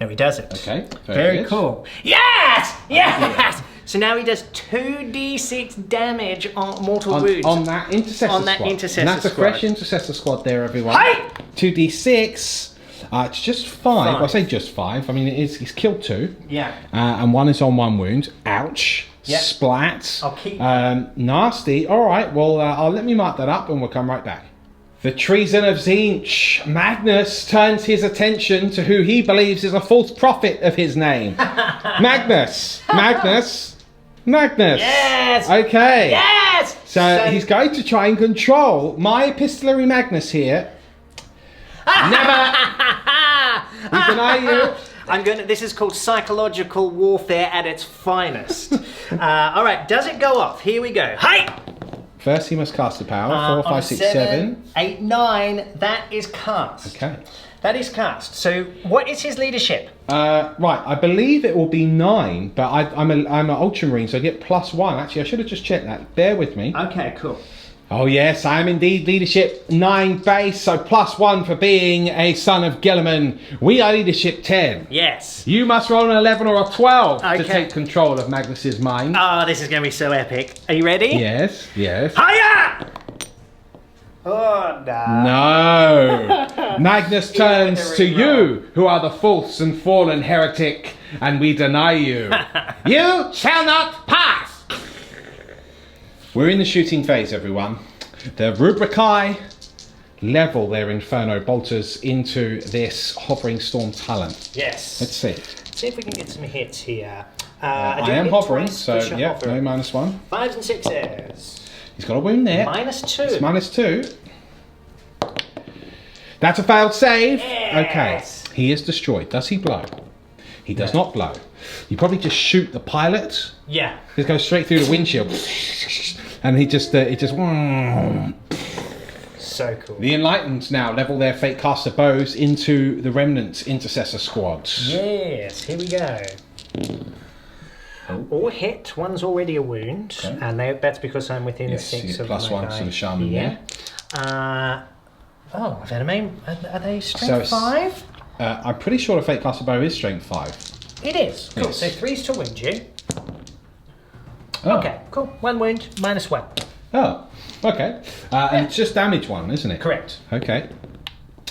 Speaker 2: No, he doesn't.
Speaker 3: Okay.
Speaker 2: Very cool. Yes! Yes! So now he does 2d6 damage on mortal wounds.
Speaker 3: On that Intercessor Squad. And that's a fresh Intercessor Squad there, everyone.
Speaker 2: Hey!
Speaker 3: 2d6. It's just 5. I say just 5. I mean, he's killed 2.
Speaker 2: Yeah.
Speaker 3: And 1 is on 1 wound. Ouch. Yep. Splat.
Speaker 2: I'll keep
Speaker 3: nasty. All right, well, I'll let me mark that up and we'll come right back. The treason of Tzeentch. Magnus turns his attention to who he believes is a false prophet of his name. Magnus.
Speaker 2: Yes.
Speaker 3: Okay.
Speaker 2: Yes.
Speaker 3: So he's going to try and control my epistolary Magnus here. Never. We deny you.
Speaker 2: This is called psychological warfare at its finest. All right, does it go off? Here we go. Hey!
Speaker 3: First, he must cast a power. 4, 5, 6, 7.
Speaker 2: 8, 9. That is cast.
Speaker 3: Okay.
Speaker 2: That is cast. So, what is his leadership?
Speaker 3: Right, I believe it will be 9, but I'm an Ultramarine, so I get +1. Actually, I should have just checked that. Bear with me.
Speaker 2: Okay, cool.
Speaker 3: Oh yes, I am indeed leadership 9 base, so +1 for being a son of Guilliman. We are leadership 10.
Speaker 2: Yes.
Speaker 3: You must roll an 11 or a 12 to take control of Magnus's mind.
Speaker 2: Oh, this is going to be so epic. Are you ready?
Speaker 3: Yes.
Speaker 2: Hiya! Oh, no.
Speaker 3: No. Magnus turns to you, who are the false and fallen heretic, and we deny you. You shall not pass. We're in the shooting phase, everyone. The Rubricae level their Inferno bolters into this hovering Storm Talent.
Speaker 2: Yes.
Speaker 3: Let's see.
Speaker 2: See if we can get some hits here.
Speaker 3: I am hovering, so yeah, no -1.
Speaker 2: 5s and 6s.
Speaker 3: He's got a wound there.
Speaker 2: -2.
Speaker 3: It's -2. That's a failed save.
Speaker 2: Yes.
Speaker 3: Okay. He is destroyed. Does he blow? He does not blow. You probably just shoot the pilot.
Speaker 2: Yeah.
Speaker 3: Just goes straight through the windshield. And he just
Speaker 2: So cool.
Speaker 3: The Enlightened now level their Fate Caster bows into the Remnant Intercessor Squad.
Speaker 2: Yes, here we go. All hit, one's already a wound, and that's because I'm within 6 of
Speaker 3: +1 to the Shaman there.
Speaker 2: Oh, I've had a main. Are they strength 5?
Speaker 3: I'm pretty sure a Fate Caster bow is strength 5.
Speaker 2: It is. Cool.
Speaker 3: Yes.
Speaker 2: So 3's to wound you.
Speaker 3: Oh.
Speaker 2: Okay, cool. 1 wound, -1.
Speaker 3: Oh, okay. And it's just damage 1, isn't it?
Speaker 2: Correct.
Speaker 3: Okay.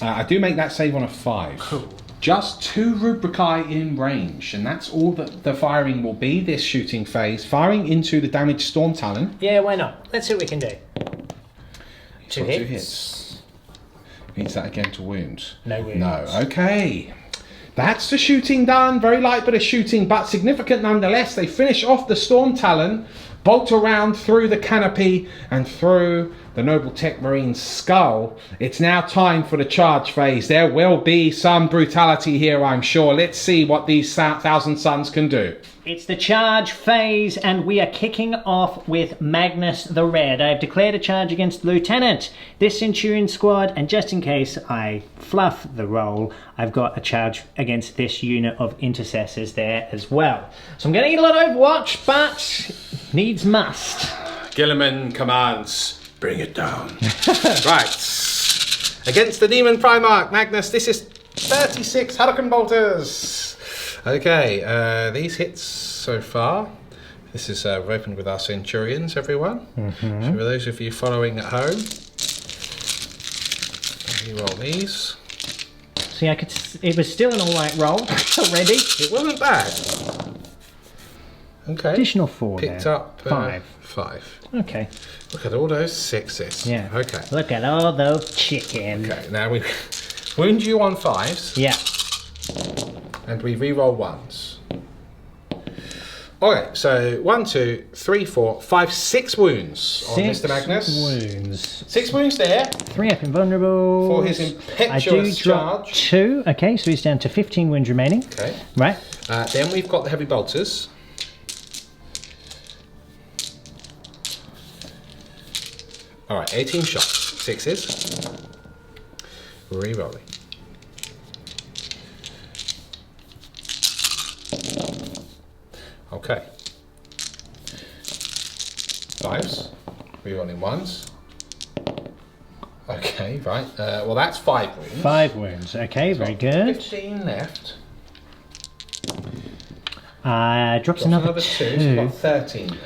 Speaker 3: I do make that save on a 5.
Speaker 2: Cool.
Speaker 3: Just 2 Rubricae in range, and that's all that the firing will be this shooting phase. Firing into the damaged Storm Talon.
Speaker 2: Yeah, why not? Let's see what we can do. 2 hits.
Speaker 3: 2 hits. Means that again to wound.
Speaker 2: No wounds.
Speaker 3: No. Okay. That's the shooting done. Very light bit of shooting, but significant nonetheless. They finish off the Storm Talon, bolt around through the canopy and through the Noble Tech Marine's skull. It's now time for the charge phase. There will be some brutality here, I'm sure. Let's see what these Thousand Suns can do.
Speaker 2: It's the charge phase, and we are kicking off with Magnus the Red. I have declared a charge against Lieutenant, this Centurion squad, and just in case I fluff the roll, I've got a charge against this unit of intercessors there as well. So I'm going to get a lot of Overwatch, but needs must.
Speaker 1: Guilliman commands, bring it down. Right. Against the Demon Primarch, Magnus, this is 36 Hurricane Bolters. Okay, these hits so far. This is we've opened with our Centurions, everyone. So for those of you following at home, you roll these.
Speaker 2: See, it was still an alright roll already.
Speaker 1: It wasn't bad. Okay.
Speaker 2: Additional 4
Speaker 1: Picked
Speaker 2: there.
Speaker 1: up
Speaker 2: 5.
Speaker 1: 5.
Speaker 2: Okay.
Speaker 1: Look at all those 6s.
Speaker 2: Yeah.
Speaker 1: Okay.
Speaker 2: Look at all those chickens.
Speaker 1: Okay, now we wound you on 5s.
Speaker 2: Yeah.
Speaker 1: and we re-roll ones. Okay, so 1, 2, 3, 4, 5, 6 wounds on Mr. Magnus.
Speaker 2: 6 wounds.
Speaker 1: 6 wounds there.
Speaker 2: 3 up invulnerable.
Speaker 1: For his impetuous charge.
Speaker 2: 2. Okay, so he's down to 15 wounds remaining.
Speaker 1: Okay.
Speaker 2: Right.
Speaker 1: Then we've got the heavy bolters. All right, 18 shots. 6s. Re-rolling. Okay. 5s. Re-rolling 1s. Okay, right. Well, that's 5 wounds.
Speaker 2: 5 wounds. Okay, very good.
Speaker 1: 15 left.
Speaker 2: Drops another 2.
Speaker 1: So you've got 13 left.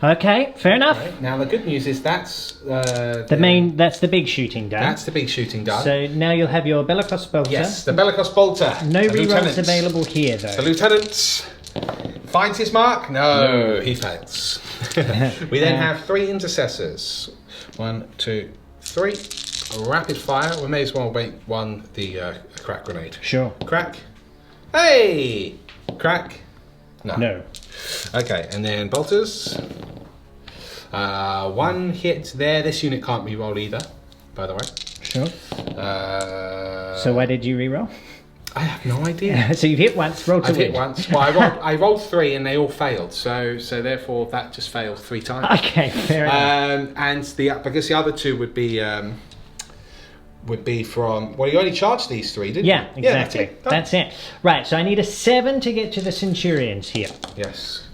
Speaker 2: Okay, fair enough.
Speaker 1: Okay. Now the good news is that's
Speaker 2: that's the big shooting done.
Speaker 1: That's the big shooting done.
Speaker 2: So now you'll have your Bellicos bolter.
Speaker 1: Yes, the Bellicos bolter.
Speaker 2: No
Speaker 1: the
Speaker 2: rerolls
Speaker 1: lieutenant.
Speaker 2: available here though.
Speaker 1: The lieutenant finds his mark. No, he fails. We then have 3 intercessors. 1, 2, 3. Rapid fire. We may as well make one the crack grenade.
Speaker 2: Sure.
Speaker 1: Crack. Hey! Crack.
Speaker 2: No.
Speaker 1: Okay, and then bolters. 1 hit there. This unit can't re-roll either, by the way.
Speaker 2: Sure. So why did you re-roll?
Speaker 1: I have no idea.
Speaker 2: So you've hit once, roll to
Speaker 1: I've
Speaker 2: win.
Speaker 1: hit once. Well, I rolled 3 and they all failed. So therefore that just failed 3 times.
Speaker 2: Okay, fair enough.
Speaker 1: And because the other 2 would be from. Well, you only charged these 3, didn't you?
Speaker 2: Yeah, exactly. That's it. Right, so I need a 7 to get to the Centurions here.
Speaker 1: Yes.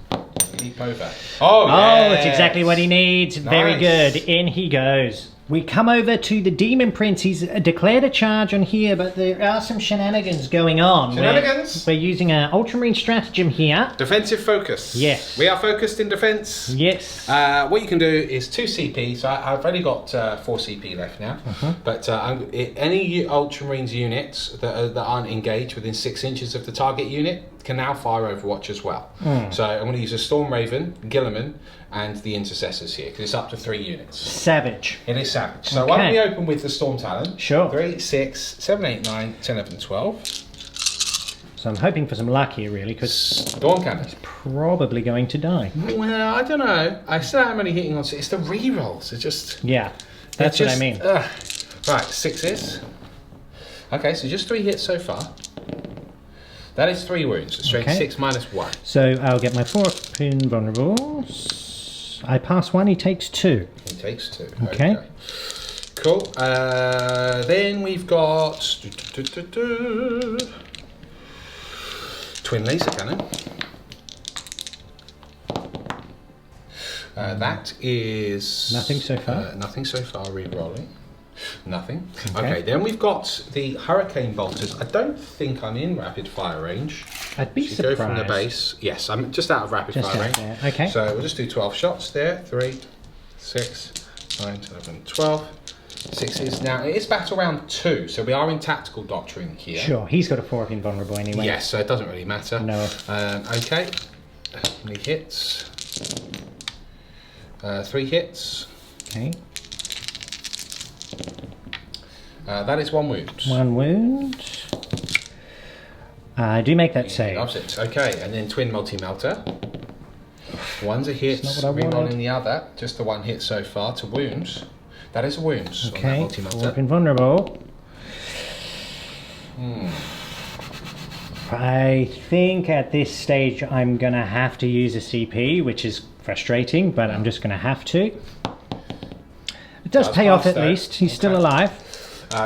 Speaker 1: Keep over.
Speaker 2: Oh,
Speaker 1: yes.
Speaker 2: that's exactly what he needs. Very
Speaker 1: Nice.
Speaker 2: good. In he goes. We come over to the Demon Prince. He's declared a charge on here, but there are some shenanigans going on.
Speaker 1: Shenanigans?
Speaker 2: We're using an Ultramarine stratagem here.
Speaker 1: Defensive focus.
Speaker 2: Yes.
Speaker 1: We are focused in defense.
Speaker 2: Yes.
Speaker 1: What you can do is 2 CP. So I've only got 4 CP left now. But any Ultramarines units that aren't engaged within 6 inches of the target unit can now fire Overwatch as well. So I'm going to use a Storm Raven, Gilliman, and the Intercessors here because it's up to 3 units.
Speaker 2: Savage.
Speaker 1: It is savage. So why don't we open with the Storm Talon?
Speaker 2: Sure.
Speaker 1: 3, 6, 7, 8, 9, 10, 11, 12.
Speaker 2: So I'm hoping for some luck here, really, because
Speaker 1: Storm Cannon.
Speaker 2: probably going to die.
Speaker 1: Well, I don't know. I still am only hitting on. It's the re-rolls. It's just.
Speaker 2: Yeah, that's what I mean.
Speaker 1: Right, 6s. Okay, so just 3 hits so far. That is 3 wounds. Straight 6 minus 1.
Speaker 2: So I'll get my 4 invulnerables. I pass 1, he takes 2.
Speaker 1: He takes 2.
Speaker 2: Okay.
Speaker 1: Cool. Then we've got twin laser cannon. That is
Speaker 2: nothing so far.
Speaker 1: Nothing so far. Re-rolling. Nothing. Okay. Then we've got the hurricane bolters. I don't think I'm in rapid fire range.
Speaker 2: I'd be surprised.
Speaker 1: Go from the base. Yes, I'm just out of rapid fire range.
Speaker 2: There. Okay.
Speaker 1: So we'll just do 12 shots there. 3, 6, 9, 11, 12. 6s. Now it is battle round 2, so we are in tactical doctrine here.
Speaker 2: Sure. He's got a 4 up invulnerable anyway.
Speaker 1: Yes, so it doesn't really matter.
Speaker 2: No.
Speaker 1: Okay. How many hits? 3 hits.
Speaker 2: Okay.
Speaker 1: That is 1 wound.
Speaker 2: 1 wound. I do make that save.
Speaker 1: Loves it. Okay, and then twin multi-melter. One's a hit,
Speaker 2: That's not what I
Speaker 1: rerolling
Speaker 2: wanted.
Speaker 1: the other. Just the 1 hit so far to wounds. That is a wounds on that
Speaker 2: Okay. 4
Speaker 1: multi-melter.
Speaker 2: up invulnerable. I think at this stage I'm going to have to use a CP, which is frustrating, but I'm just going to have to. It does pay off at least. He's still alive.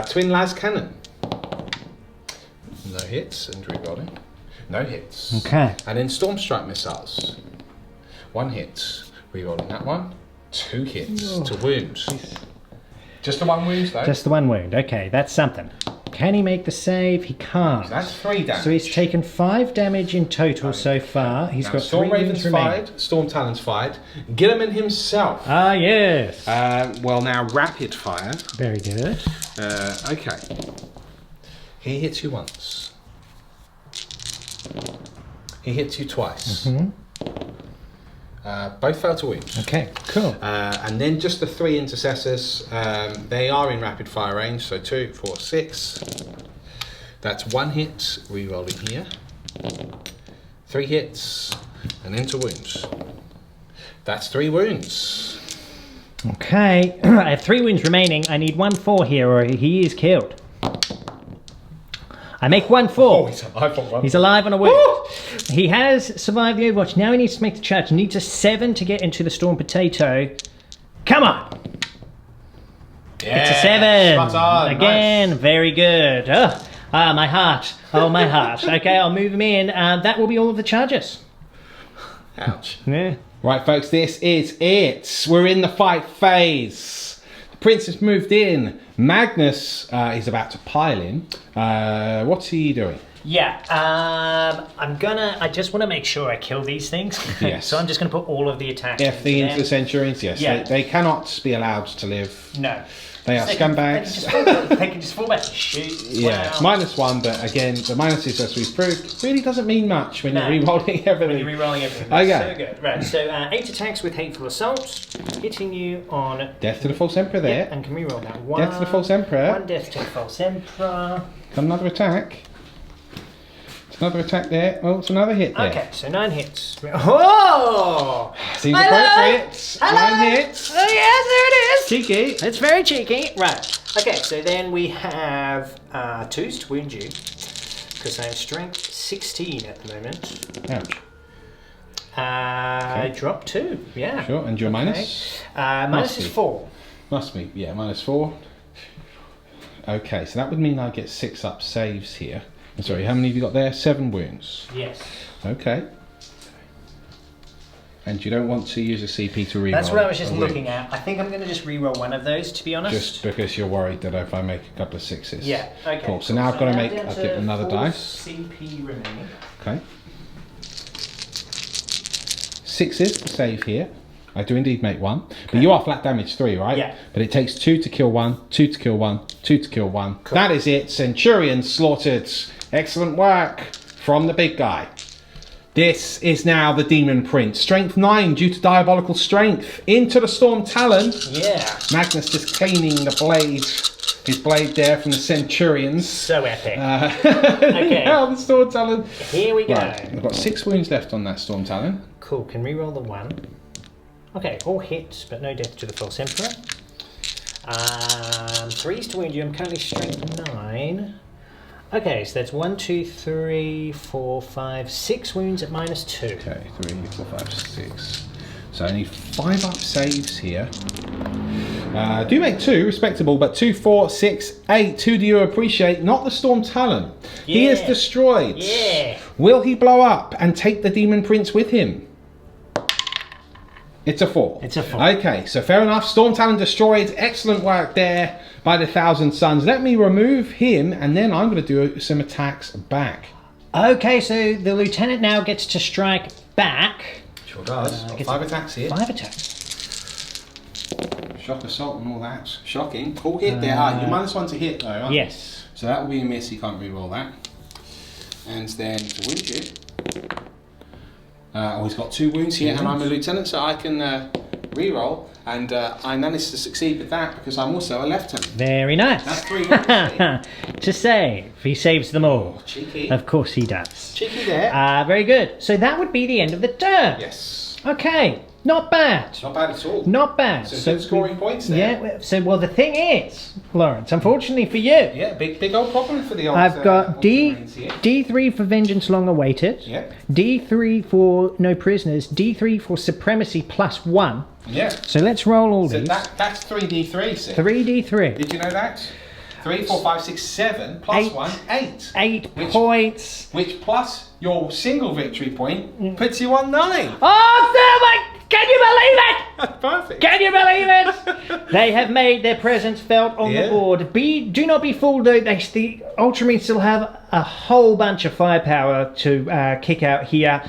Speaker 1: Twin las cannon. No hits and rerolling. No hits.
Speaker 2: Okay.
Speaker 1: And then storm strike missiles. 1 hit. Rerolling that one. 2 hits to wounds. Just the 1 wound though.
Speaker 2: Just the 1 wound. Okay, that's something. Can he make the save? He can't.
Speaker 1: That's 3 damage.
Speaker 2: So he's taken 5 damage in total so far. He's got
Speaker 1: Storm
Speaker 2: 3
Speaker 1: Raven's
Speaker 2: wounds remaining.
Speaker 1: fired. Storm Talon's fired. Gilliman himself.
Speaker 2: Ah, yes.
Speaker 1: Well, now rapid fire.
Speaker 2: Very good.
Speaker 1: Okay. He hits you once. He hits you twice. Both fail to wound.
Speaker 2: Okay, cool.
Speaker 1: And then just the 3 intercessors. They are in rapid fire range. So 2, 4, 6. That's 1 hit. Re-rolling here. 3 hits and into wounds. That's 3 wounds.
Speaker 2: Okay, I have 3 wounds remaining. I need 1 4 here or he is killed. I make 1 4.
Speaker 1: Oh, he's alive on 1.
Speaker 2: He's alive on a wound. He has survived the Overwatch. Now he needs to make the charge. He needs a 7 to get into the Storm Potato. Come on!
Speaker 1: Yeah,
Speaker 2: It's a 7.
Speaker 1: spot on,
Speaker 2: Again,
Speaker 1: nice.
Speaker 2: very good. My heart. Oh, my heart. Okay, I'll move him in. That will be all of the charges.
Speaker 1: Ouch.
Speaker 2: Yeah.
Speaker 3: Right, folks, this is it. We're in the fight phase. The prince has moved in. Magnus is about to pile in. What's he doing?
Speaker 2: Yeah, I just want to make sure I kill these things.
Speaker 3: Yes.
Speaker 2: So I'm just going to put all of the attacks
Speaker 3: FD into the Centurions, yes.
Speaker 2: Yeah.
Speaker 3: They cannot be allowed to live.
Speaker 2: No.
Speaker 3: They are scumbags.
Speaker 2: They can just fall back and shoot.
Speaker 3: Yeah,
Speaker 2: Wow.
Speaker 3: -1, but again, the minuses, as we've proved, really doesn't mean much when
Speaker 2: No.
Speaker 3: you're rerolling everything.
Speaker 2: When you're rerolling everything.
Speaker 3: Okay.
Speaker 2: That's so good. Right, so 8 attacks with Hateful Assault, hitting you on...
Speaker 3: Death to the False Emperor there.
Speaker 2: Yeah, and can reroll that. 1.
Speaker 3: Death to the False Emperor.
Speaker 2: 1 death to the False Emperor.
Speaker 3: Got another attack. It's another attack there. Oh, it's another hit there.
Speaker 2: Okay, so 9 hits. Oh!
Speaker 3: Seems
Speaker 2: Hello?
Speaker 3: appropriate.
Speaker 2: Hello?
Speaker 3: 9 hits.
Speaker 2: Oh yes, there it is!
Speaker 3: Cheeky.
Speaker 2: It's very cheeky. Right. Okay, so then we have 2s to wound you, because I'm strength 16 at the moment.
Speaker 3: Ouch.
Speaker 2: I drop 2, yeah.
Speaker 3: Sure, and your minus?
Speaker 2: Minus is
Speaker 3: be.
Speaker 2: 4.
Speaker 3: Must be, yeah, -4. Okay, so that would mean I get 6 up saves here. I'm sorry, how many have you got there? 7 wounds.
Speaker 2: Yes.
Speaker 3: Okay. And you don't want to use a CP to reroll?
Speaker 2: That's what I was just
Speaker 3: a wound,
Speaker 2: looking at. I think I'm going to just reroll one of those, to be honest.
Speaker 3: Just because you're worried that if I make a couple of 6s.
Speaker 2: Yeah, okay.
Speaker 3: Cool, so now I've got to make,
Speaker 2: down
Speaker 3: I'll
Speaker 2: to
Speaker 3: get another
Speaker 2: 4
Speaker 3: dice.
Speaker 2: CP remaining.
Speaker 3: Okay. 6s to save here. I do indeed make 1. But you are flat damage 3, right?
Speaker 2: Yeah.
Speaker 3: But it takes 2 to kill 1, 2 to kill 1, 2 to kill 1.
Speaker 2: Cool.
Speaker 3: That is it. Centurion slaughtered. Excellent work from the big guy. This is now the Demon Prince. Strength 9 due to diabolical strength. Into the Storm Talon.
Speaker 2: Yeah.
Speaker 3: Magnus just cleaning the blade. His blade there from the Centurions.
Speaker 2: So epic.
Speaker 3: Okay. Now the Storm Talon.
Speaker 2: Here we go.
Speaker 3: Right. I've got 6 wounds left on that Storm Talon.
Speaker 2: Cool, can reroll the 1. Okay, all hits, but no death to the False Emperor. 3s to wound you. I'm currently strength 9. Okay, so that's 1, 2, 3, 4, 5, 6 wounds at -2.
Speaker 3: Okay, 3, 4, 5, 6. So I need 5 up saves here. Do make 2, respectable, but 2, 4, 6, 8. 2 do you appreciate? Not the Storm Talon. He is
Speaker 2: Yeah.
Speaker 3: destroyed.
Speaker 2: Yeah.
Speaker 3: Will he blow up and take the Demon Prince with him? It's a 4.
Speaker 2: It's a 4.
Speaker 3: Okay, so fair enough. Storm Talon destroyed. Excellent work there by the Thousand Suns. Let me remove him, and then I'm going to do some attacks back.
Speaker 2: Okay, so the Lieutenant now gets to strike back.
Speaker 3: Sure does.
Speaker 2: Gets
Speaker 3: 5 attacks here.
Speaker 2: 5 attacks.
Speaker 3: Shock assault and all that. Shocking. Cool hit there. You're -1 to hit though, aren't you?
Speaker 2: Yes.
Speaker 3: So that will be a miss. You can't re-roll that. And then to wound you. He's got 2 wounds here, and I'm a lieutenant, so I can re-roll. And I managed to succeed with that because I'm also a lieutenant.
Speaker 2: Very nice.
Speaker 3: That's 3 wounds.
Speaker 2: To save. He saves them all.
Speaker 3: Cheeky.
Speaker 2: Of course he does.
Speaker 3: Cheeky there.
Speaker 2: Very good. So that would be the end of the turn.
Speaker 3: Yes.
Speaker 2: Okay. Not bad.
Speaker 3: Not bad at all.
Speaker 2: Not bad.
Speaker 3: So good scoring points there.
Speaker 2: Yeah. So, well, the thing is, Lawrence, unfortunately for you,
Speaker 3: Yeah, big old problem for the old
Speaker 2: I've got
Speaker 3: Ultramarines here.
Speaker 2: D3 for Vengeance Long Awaited.
Speaker 3: Yep.
Speaker 2: D3 for No Prisoners. D3 for Supremacy +1.
Speaker 3: Yeah.
Speaker 2: So let's roll all
Speaker 3: So
Speaker 2: these.
Speaker 3: that's 3d3, see?
Speaker 2: 3D3.
Speaker 3: Did you know that? 3, 4, 5, 6, 7 plus 1, 8.
Speaker 2: 8
Speaker 3: Which-
Speaker 2: points.
Speaker 3: Which plus your single victory point puts you on 9.
Speaker 2: Oh, my! Can you believe it?
Speaker 3: That's perfect.
Speaker 2: Can you believe it? They have made their presence felt on the board. Do not be fooled though. The Ultramarines still have a whole bunch of firepower to kick out here.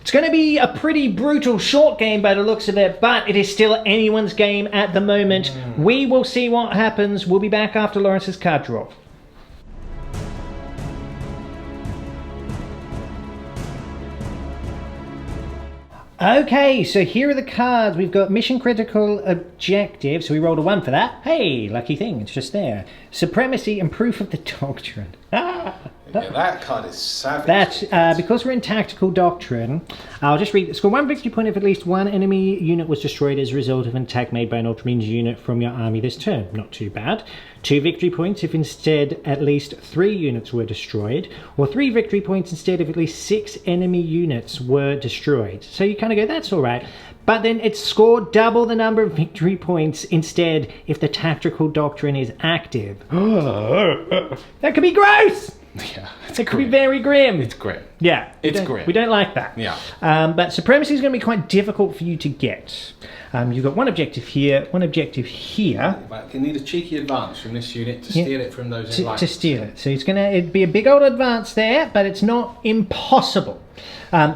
Speaker 2: It's going to be a pretty brutal short game by the looks of it, but it is still anyone's game at the moment. We will see what happens. We'll be back after Lawrence's card draw. Okay, so here are the cards. We've got Mission Critical Objective, so we rolled a 1 for that. Hey, lucky thing, it's just there. Supremacy and Proof of the Doctrine.
Speaker 1: Yeah, that card is savage.
Speaker 2: That, because we're in Tactical Doctrine, I'll just read. Score 1 victory point if at least one enemy unit was destroyed as a result of an attack made by an Ultramarines unit from your army this turn. Not too bad. 2 victory points if instead at least 3 units were destroyed, or 3 victory points instead if at least 6 enemy units were destroyed. So you kind of go, that's all right. But then it's scored double the number of victory points instead if the Tactical Doctrine is active. That could be gross!
Speaker 1: Yeah,
Speaker 2: it could be very grim.
Speaker 1: It's grim.
Speaker 2: Yeah.
Speaker 1: It's grim.
Speaker 2: We don't like that.
Speaker 1: Yeah.
Speaker 2: But Supremacy is going to be quite difficult for you to get. You've got one objective here, one objective here.
Speaker 1: But you need a cheeky advance from this unit to steal it from those in line.
Speaker 2: To steal it. So it'd be a big old advance there, but it's not impossible.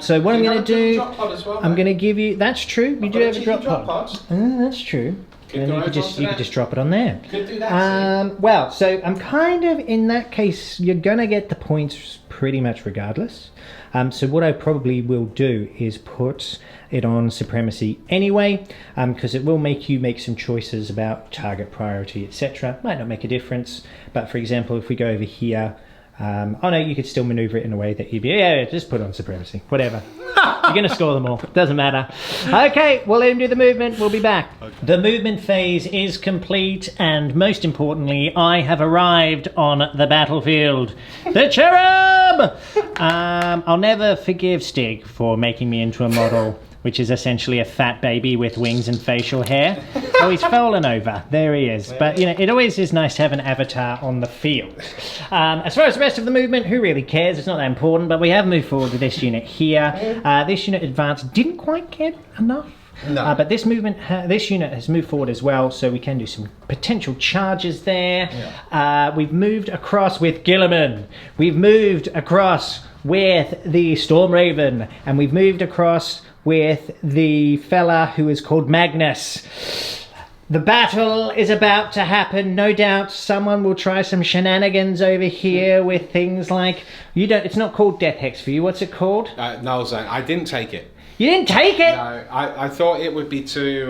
Speaker 2: So what I'm going to do, I'm going to give you. That's true. You do have a drop pod. That's true. And you could just drop it on there.
Speaker 1: Could do that.
Speaker 2: Well, so I'm kind of in that case. You're going to get the points pretty much regardless. So what I probably will do is put it on Supremacy anyway, because it will make you make some choices about target priority, etc. Might not make a difference, but for example, if we go over here. Oh no, you could still maneuver it in a way that you'd be, yeah, just put on Supremacy, whatever. You're going to score them all, doesn't matter. Okay, we'll let him do the movement, we'll be back. Okay. The movement phase is complete, and most importantly, I have arrived on the battlefield. The Cherub! I'll never forgive Stig for making me into a model which is essentially a fat baby with wings and facial hair. Oh, he's fallen over. There he is. But, you know, it always is nice to have an avatar on the field. As far as the rest of the movement, who really cares? It's not that important, but we have moved forward with this unit here. This unit advanced didn't quite get enough. No. But this unit has moved forward as well, so we can do some potential charges there. Yeah. We've moved across with Guilliman. We've moved across with the Storm Raven, and we've moved across with the fella who is called Magnus. The battle is about to happen. No doubt someone will try some shenanigans over here with things like, it's not called Death Hex for you. What's it called?
Speaker 1: Null Zone. I didn't take it.
Speaker 2: You didn't take it?
Speaker 1: No, I thought it would be too,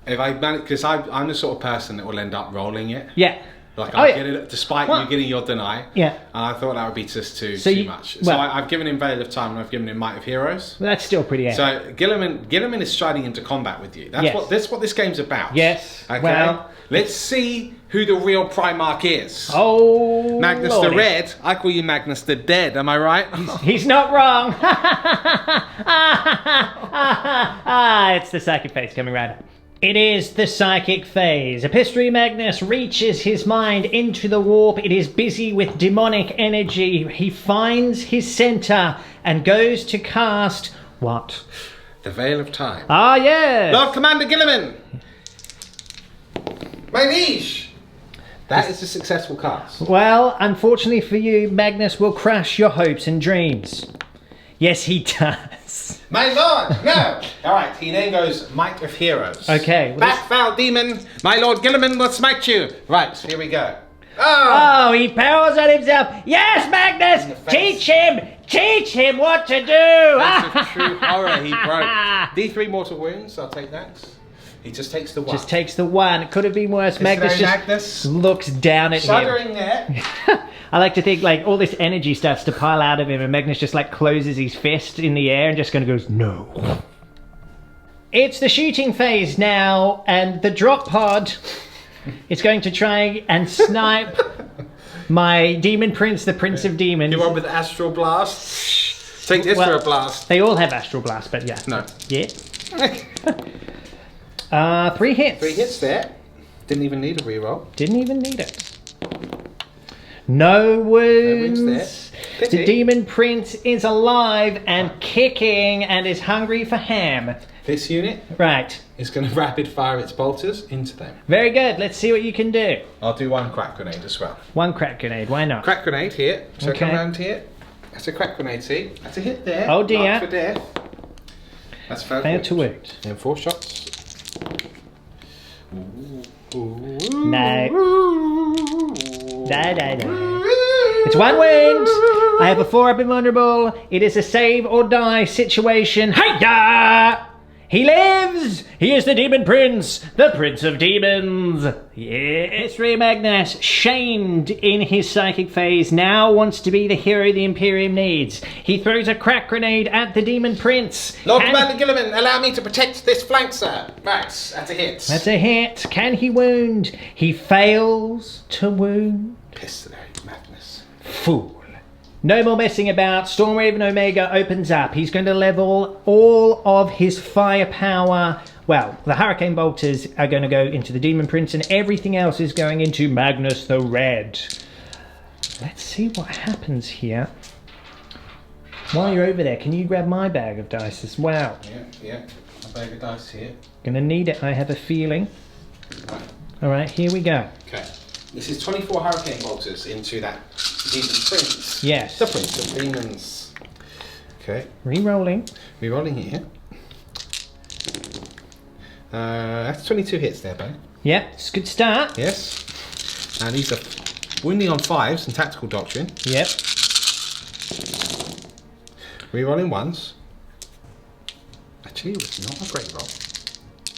Speaker 1: if I manage, because I'm the sort of person that will end up rolling it.
Speaker 2: Yeah.
Speaker 1: Like I'll get it, despite you getting your deny.
Speaker 2: Yeah.
Speaker 1: And I thought that would be just too much.
Speaker 2: Well,
Speaker 1: so I've given him Veil of Time and I've given him Might of Heroes.
Speaker 2: Well, that's still pretty epic.
Speaker 1: So Guilliman is striding into combat with you. That's what this game's about.
Speaker 2: Yes.
Speaker 1: Okay.
Speaker 2: Well,
Speaker 1: let's see who the real Primarch is.
Speaker 2: Oh,
Speaker 1: Magnus
Speaker 2: Lordy.
Speaker 1: the Red. I call you Magnus the Dead. Am I right?
Speaker 2: He's not wrong. It's the psychic phase coming right up. It is the psychic phase. Epistry Magnus reaches his mind into the warp. It is busy with demonic energy. He finds his center and goes to cast what?
Speaker 1: The Veil of Time.
Speaker 2: Ah, yes.
Speaker 1: Lord Commander Guilliman. My liege. That is a successful cast.
Speaker 2: Well, unfortunately for you, Magnus will crush your hopes and dreams. Yes, he does.
Speaker 1: My lord, no! Alright, he then goes Might of Heroes.
Speaker 2: Okay. Well,
Speaker 1: Back, foul demon! My lord Guilliman will smite you! Right, here we go.
Speaker 2: Oh, he powers on himself! Yes, Magnus! Teach him! Teach him what to do!
Speaker 1: That's a true horror he broke. D3 mortal wounds, I'll take that. He just takes the one.
Speaker 2: Just takes the one. It could have been worse. Magnus just looks down at
Speaker 1: shuddering
Speaker 2: him.
Speaker 1: There.
Speaker 2: I like to think like all this energy starts to pile out of him and Magnus just like closes his fist in the air and just kind of goes, no. It's the shooting phase now, and the drop pod is going to try and snipe my Demon Prince, the Prince of Demons.
Speaker 1: You want with Astral Blast? Take this for a blast.
Speaker 2: They all have Astral Blast, but yeah.
Speaker 1: No.
Speaker 2: Yeah. 3 hits.
Speaker 1: 3 hits there. Didn't even need a reroll.
Speaker 2: Didn't even need it. No wounds.
Speaker 1: No wounds there.
Speaker 2: The Demon Prince is alive and kicking and is hungry for ham.
Speaker 1: This unit is going to rapid fire its bolters into them.
Speaker 2: Very good. Let's see what you can do.
Speaker 1: I'll do 1 crack grenade as well.
Speaker 2: 1 crack grenade. Why not?
Speaker 1: Crack grenade here. So come around here. That's a crack grenade, see? That's a hit there.
Speaker 2: Oh dear.
Speaker 1: Mark for death. That's
Speaker 2: failed to wound.
Speaker 1: And 4 shots.
Speaker 2: No. No. It's 1 wound. I have a 4-up invulnerable. It is a save or die situation. Hiya! He lives! He is the Demon Prince, the Prince of Demons. Yes, Ray Magnus, shamed in his psychic phase, now wants to be the hero the Imperium needs. He throws a crack grenade at the Demon Prince.
Speaker 1: Lord Commander Gilliman, allow me to protect this flank, sir. Max, that's a hit.
Speaker 2: That's a hit. Can he wound? He fails to wound.
Speaker 1: Epistolary Magnus.
Speaker 2: Fool. No more messing about. Stormraven Omega opens up. He's going to level all of his firepower. Well, the Hurricane Bolters are going to go into the Demon Prince and everything else is going into Magnus the Red. Let's see what happens here. While you're over there, can you grab my bag of dice as well?
Speaker 1: Yeah. A bag of dice here.
Speaker 2: Gonna need it, I have a feeling. Alright, here we go.
Speaker 1: Okay. This is 24 Hurricane Bolters into that Demon Prince.
Speaker 2: Yes.
Speaker 1: The Prince of Demons. Okay.
Speaker 2: Re-rolling.
Speaker 1: Re-rolling here. That's 22 hits there, Ben.
Speaker 2: Yep, it's a good start.
Speaker 1: Yes. And these are wounding on 5s and Tactical Doctrine.
Speaker 2: Yep.
Speaker 1: Re-rolling 1s. Actually, it was not a great roll.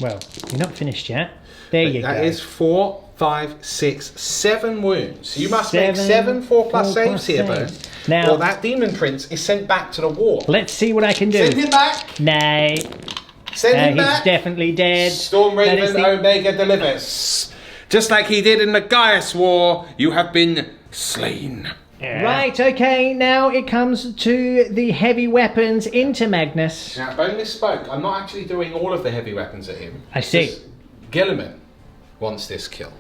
Speaker 2: Well, you're not finished yet. There you go.
Speaker 1: That is 4, 5, 6, 7 wounds. You must make 7 4+ saves here, Bone.
Speaker 2: Now,
Speaker 1: or that Demon Prince is sent back to the war.
Speaker 2: Let's see what I can do.
Speaker 1: Send him back.
Speaker 2: Nay.
Speaker 1: Send him
Speaker 2: He's
Speaker 1: back.
Speaker 2: definitely dead.
Speaker 1: Stormraven Omega delivers. Just like he did in the Gaius War, you have been slain.
Speaker 2: Yeah. Right, okay, now it comes to the heavy weapons into Magnus.
Speaker 1: Now, Bone misspoke. I'm not actually doing all of the heavy weapons at him.
Speaker 2: I see.
Speaker 1: Gilliman wants this kill.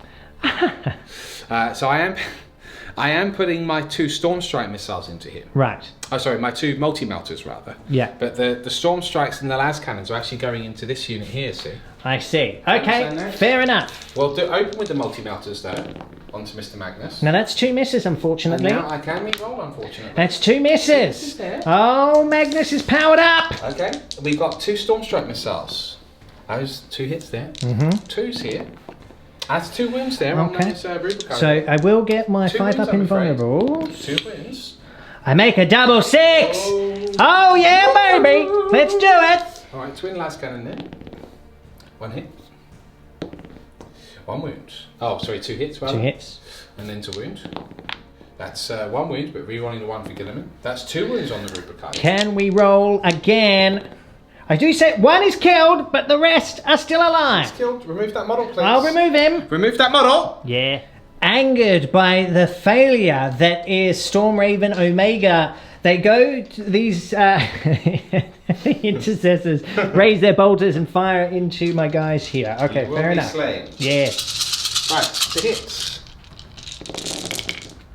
Speaker 1: So I am putting my 2 Stormstrike missiles into him.
Speaker 2: Right.
Speaker 1: Oh, sorry, my 2 multi-melters rather.
Speaker 2: Yeah.
Speaker 1: But the Storm Strikes and the las cannons are actually going into this unit here, see?
Speaker 2: I see. Okay, fair enough.
Speaker 1: Well, open with the multi-melters though, onto Mr. Magnus.
Speaker 2: Now that's 2 misses, unfortunately.
Speaker 1: And now I can re-roll, unfortunately.
Speaker 2: That's 2 misses. Oh, Magnus is powered up.
Speaker 1: Okay, we've got 2 Storm Strike missiles. Those 2 hits there. 2s here. That's 2 wounds there on those Rubicon.
Speaker 2: So I will get my 5 up invulnerables.
Speaker 1: 2 wins.
Speaker 2: I make a double 6. Oh yeah, baby. Let's do it.
Speaker 1: All right, twin las cannon there. 1 hit. 1 wound. Oh, sorry, 2 hits.
Speaker 2: 2 hits.
Speaker 1: And then to wound. That's 1 wound, but re-rolling the 1 for Gilliman. That's 2 wounds on the Rubicon.
Speaker 2: Can we roll again? I do say 1 is killed, but the rest are still alive.
Speaker 1: He's killed. Remove that model, please.
Speaker 2: I'll remove him.
Speaker 1: Remove that model.
Speaker 2: Yeah. Angered by the failure that is Stormraven Omega, they go to these intercessors, raise their bolters and fire into my guys here. Okay, fair enough.
Speaker 1: Slain.
Speaker 2: Yeah.
Speaker 1: Right, the hits.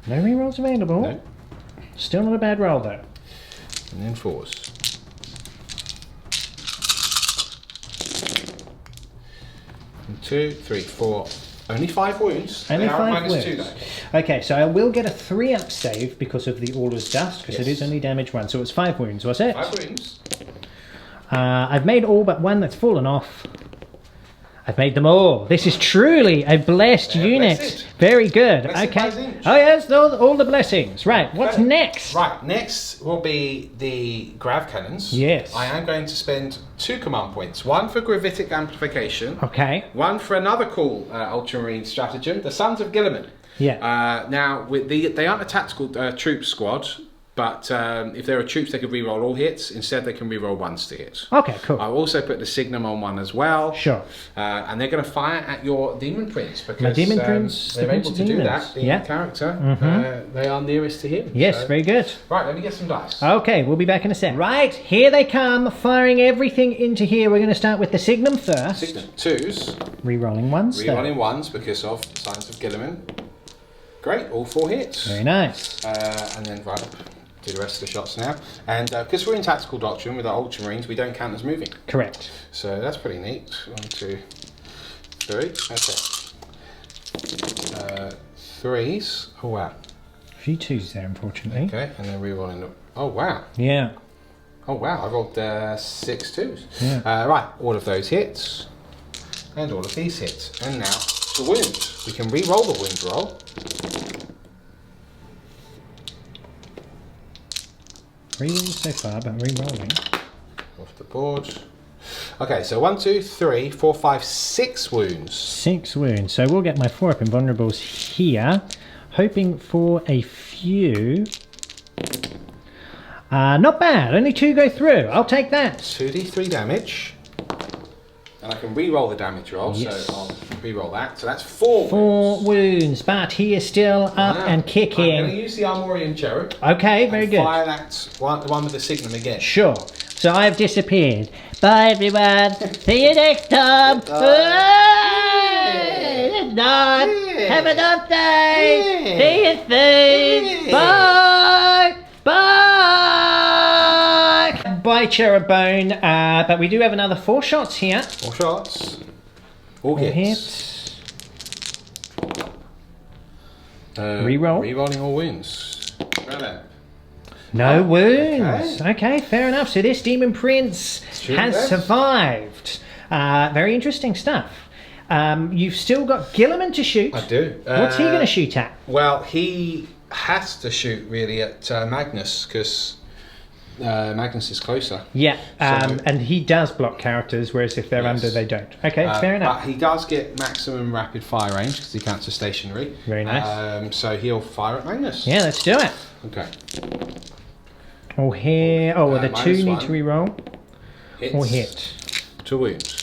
Speaker 2: No rerolls available.
Speaker 1: No.
Speaker 2: Still not a bad roll though.
Speaker 1: And then 4s. And 2, 3, 4. Only 5 wounds.
Speaker 2: Only 5 wounds.
Speaker 1: -2 though.
Speaker 2: Okay, so I will get a 3-up save because of the Aula's Dust, because it is only damage 1. So it's 5 wounds, was it?
Speaker 1: 5 wounds.
Speaker 2: I've made all but 1 that's fallen off. I've made them all. This is truly a blessed unit.
Speaker 1: Blessed.
Speaker 2: Very good.
Speaker 1: Blessed
Speaker 2: okay.
Speaker 1: by Zinch.
Speaker 2: Oh yes, all the blessings. Right. What's next?
Speaker 1: Right. Next will be the grav cannons.
Speaker 2: Yes.
Speaker 1: I am going to spend 2 command points. 1 for gravitic amplification.
Speaker 2: Okay.
Speaker 1: 1 for another cool Ultramarine stratagem, the Sons of Gilliman.
Speaker 2: Yeah.
Speaker 1: Now, with they aren't a tactical troop squad, but if there are troops, they can re-roll all hits. Instead, they can re-roll 1s to hit.
Speaker 2: Okay, cool.
Speaker 1: I'll also put the Signum on 1 as well.
Speaker 2: Sure.
Speaker 1: And they're going to fire at your Demon Prince because
Speaker 2: My Demon Prince,
Speaker 1: they're
Speaker 2: the
Speaker 1: able
Speaker 2: Prince
Speaker 1: to
Speaker 2: of
Speaker 1: do
Speaker 2: Demons.
Speaker 1: that. The
Speaker 2: Yeah.
Speaker 1: character, they are nearest to him.
Speaker 2: Yes,
Speaker 1: so.
Speaker 2: very good.
Speaker 1: Right, let me get some dice.
Speaker 2: Okay, we'll be back in a sec. Right, here they come, firing everything into here. We're going to start with the Signum first.
Speaker 1: Signum 2s.
Speaker 2: Re-rolling 1s.
Speaker 1: Re-rolling 1s because of Sons of Gilliman. Great, all 4 hits.
Speaker 2: Very nice.
Speaker 1: And then right. Do the rest of the shots now. And because we're in Tactical Doctrine with our Ultramarines, we don't count as moving.
Speaker 2: Correct.
Speaker 1: So that's pretty neat. 1, 2, 3. Okay. 3s. Oh, wow.
Speaker 2: A few 2s there, unfortunately.
Speaker 1: Okay, and then re-rolling the... Oh, wow.
Speaker 2: Yeah.
Speaker 1: Oh, wow. I rolled 6 2s.
Speaker 2: Yeah.
Speaker 1: Right, all of those hits. And all of these hits. And now, the wound. We can re-roll the wound roll.
Speaker 2: Re-rolling so far, but re-rolling.
Speaker 1: Off the board. Okay, so 1, 2, 3, 4, 5, 6 wounds.
Speaker 2: 6 wounds. So we'll get my 4 up invulnerables here, hoping for a few. Not bad. Only 2 go through. I'll take that.
Speaker 1: 2d3 damage. And I can re-roll the damage roll,
Speaker 2: yes.
Speaker 1: so I'll re-roll that. So that's 4
Speaker 2: wounds. 4 wounds, but he is still up and kicking.
Speaker 1: I'm going to use the Armorium Cherub.
Speaker 2: Okay, very good.
Speaker 1: Fire that one with the signum again.
Speaker 2: Sure. So I have disappeared. Bye, everyone. See you next time. Night. Have a nice day. See you soon. Bye. Bye. Bye, Cherub Bone. But we do have another 4 shots here.
Speaker 1: 4 shots. All hits.
Speaker 2: Reroll.
Speaker 1: Rerolling all wounds. Relic.
Speaker 2: No wounds. Okay, fair enough. So this Demon Prince has survived. Very interesting stuff. You've still got Guilliman to shoot.
Speaker 1: I do.
Speaker 2: What's he going to shoot at?
Speaker 1: Well, he has to shoot really at Magnus because Magnus is closer.
Speaker 2: Yeah,
Speaker 1: So-
Speaker 2: and he does block characters, whereas if they're
Speaker 1: Yes.
Speaker 2: under, they don't. Okay, fair enough.
Speaker 1: But he does get maximum rapid fire range because he counts as stationary.
Speaker 2: Very nice.
Speaker 1: So he'll fire at Magnus.
Speaker 2: Yeah, let's do it.
Speaker 1: Okay.
Speaker 2: Oh, here. Oh, well, the 2 need
Speaker 1: -1.
Speaker 2: to re-roll.
Speaker 1: Hits.
Speaker 2: Or hit.
Speaker 1: 2 wounds.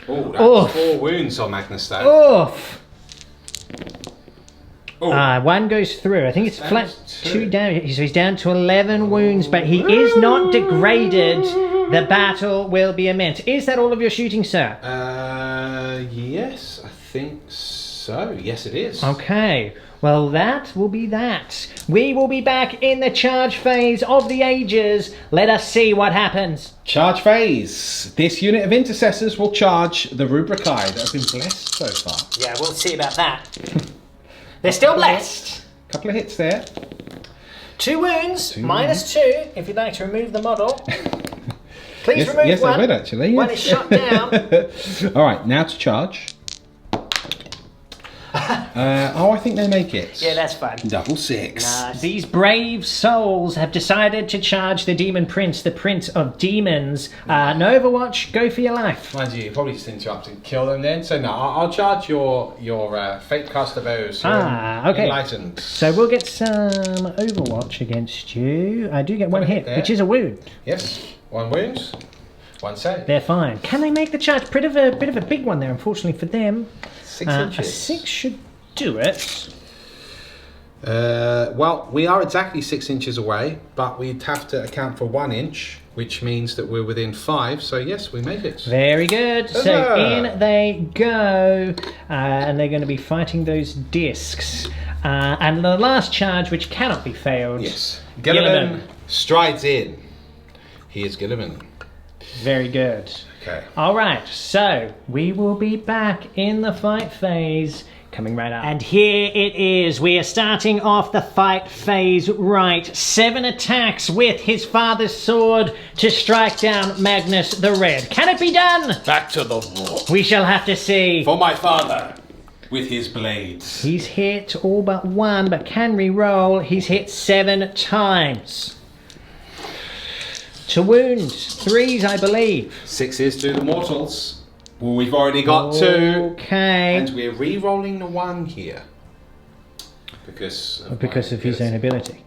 Speaker 1: Oh, that's
Speaker 2: Oof.
Speaker 1: 4 wounds on Magnus though.
Speaker 2: Oof!
Speaker 1: Oh.
Speaker 2: 1 goes through. I think it's
Speaker 1: Damage
Speaker 2: flat
Speaker 1: 2.
Speaker 2: 2 damage. So he's down to 11 wounds, but he is not degraded. The battle will be immense. Is that all of your shooting, sir?
Speaker 1: Yes, I think so. Yes, it is.
Speaker 2: Okay. Well, that will be that. We will be back in the charge phase of the ages. Let us see what happens.
Speaker 3: Charge phase. This unit of intercessors will charge the Rubricae that have been blessed so far.
Speaker 2: Yeah, we'll see about that. They're still blessed.
Speaker 3: Couple of hits there.
Speaker 2: 2 wounds, -2, if you'd like to remove the model. Please
Speaker 3: Yes,
Speaker 2: remove
Speaker 3: yes,
Speaker 2: one.
Speaker 3: I would actually.
Speaker 2: One
Speaker 3: yes.
Speaker 2: is shot down.
Speaker 3: All right, now to charge. I think they make it.
Speaker 2: Yeah, that's fine.
Speaker 3: Double 6.
Speaker 2: These brave souls have decided to charge the Demon Prince, the Prince of Demons. No Overwatch, go for your life.
Speaker 1: Mind you probably just interrupt and kill them then. So no, I'll charge your Fate Caster Bows.
Speaker 2: Okay.
Speaker 1: Enlightened.
Speaker 2: So we'll get some Overwatch against you. I do get 1 hit,
Speaker 1: there.
Speaker 2: which is a wound.
Speaker 1: Yes. 1 wound. 1 save.
Speaker 2: They're fine. Can they make the charge? Bit of a big one there, unfortunately for them.
Speaker 1: 6
Speaker 2: A
Speaker 1: inches.
Speaker 2: 6 should do it.
Speaker 1: Well, we are exactly 6 inches away, but we'd have to account for 1 inch, which means that we're within 5. So yes, we made it.
Speaker 2: Very good. So
Speaker 1: Huzzah!
Speaker 2: in they go, and they're going to be fighting those discs. And the last charge, which cannot be failed.
Speaker 1: Yes.
Speaker 2: Guilliman.
Speaker 1: Guilliman strides in. He is Guilliman.
Speaker 2: Very good.
Speaker 1: Okay.
Speaker 2: All right, so we will be back in the fight phase coming right up. And here it is. We are starting off the fight phase right. 7 attacks with his father's sword to strike down Magnus the Red. Can it be done?
Speaker 1: Back to the war.
Speaker 2: We shall have to see.
Speaker 1: For my father, with his blades.
Speaker 2: He's hit all but 1, but can re-roll. He's hit 7 times. To wound. 3s, I believe.
Speaker 1: 6s to the mortals. Well, we've already got 2.
Speaker 2: Okay.
Speaker 1: And we're re-rolling the 1 here. Because
Speaker 2: Of his own ability.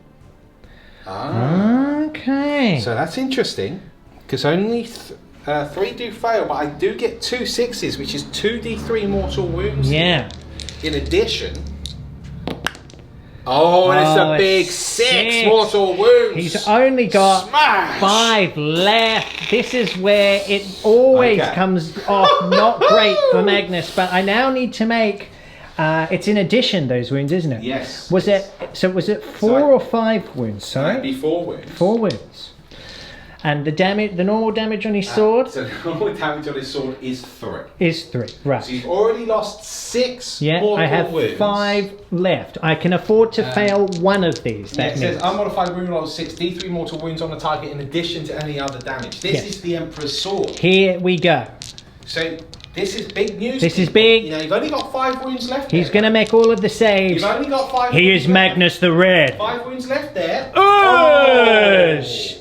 Speaker 1: Ah.
Speaker 2: Okay.
Speaker 1: So that's interesting. Because only 3 do fail, but I do get 2 6s, which is 2d3 mortal wounds.
Speaker 2: Yeah.
Speaker 1: In addition... Oh, and it's a big 6 mortal wounds.
Speaker 2: He's only got
Speaker 1: Smash!
Speaker 2: 5 left. This is where it always comes off not great for Magnus. But I now need to make. It's in addition those wounds, isn't it?
Speaker 1: Yes.
Speaker 2: Was it 4 or 5 wounds? Sorry.
Speaker 1: That'd be 4 wounds.
Speaker 2: 4 wounds. And the damage, the normal damage on his sword
Speaker 1: So the normal damage on his sword is 3.
Speaker 2: is 3. Right.
Speaker 1: So you've already lost 6
Speaker 2: Yeah,
Speaker 1: mortal
Speaker 2: I have
Speaker 1: wounds.
Speaker 2: 5 left. I can afford to fail one of these.
Speaker 1: Yeah,
Speaker 2: That
Speaker 1: it says
Speaker 2: means.
Speaker 1: unmodified wound roll 6, d3 mortal wounds on the target in addition to any other damage. This
Speaker 2: Yes.
Speaker 1: is the Emperor's sword.
Speaker 2: Here we go.
Speaker 1: So this is big news.
Speaker 2: This is
Speaker 1: people.
Speaker 2: big.
Speaker 1: You know, you've only got 5 wounds left.
Speaker 2: He's
Speaker 1: there.
Speaker 2: going to make all of the saves.
Speaker 1: You've only got 5.
Speaker 2: He
Speaker 1: wounds
Speaker 2: is
Speaker 1: left.
Speaker 2: Magnus the Red.
Speaker 1: 5 wounds left there.
Speaker 2: Ush!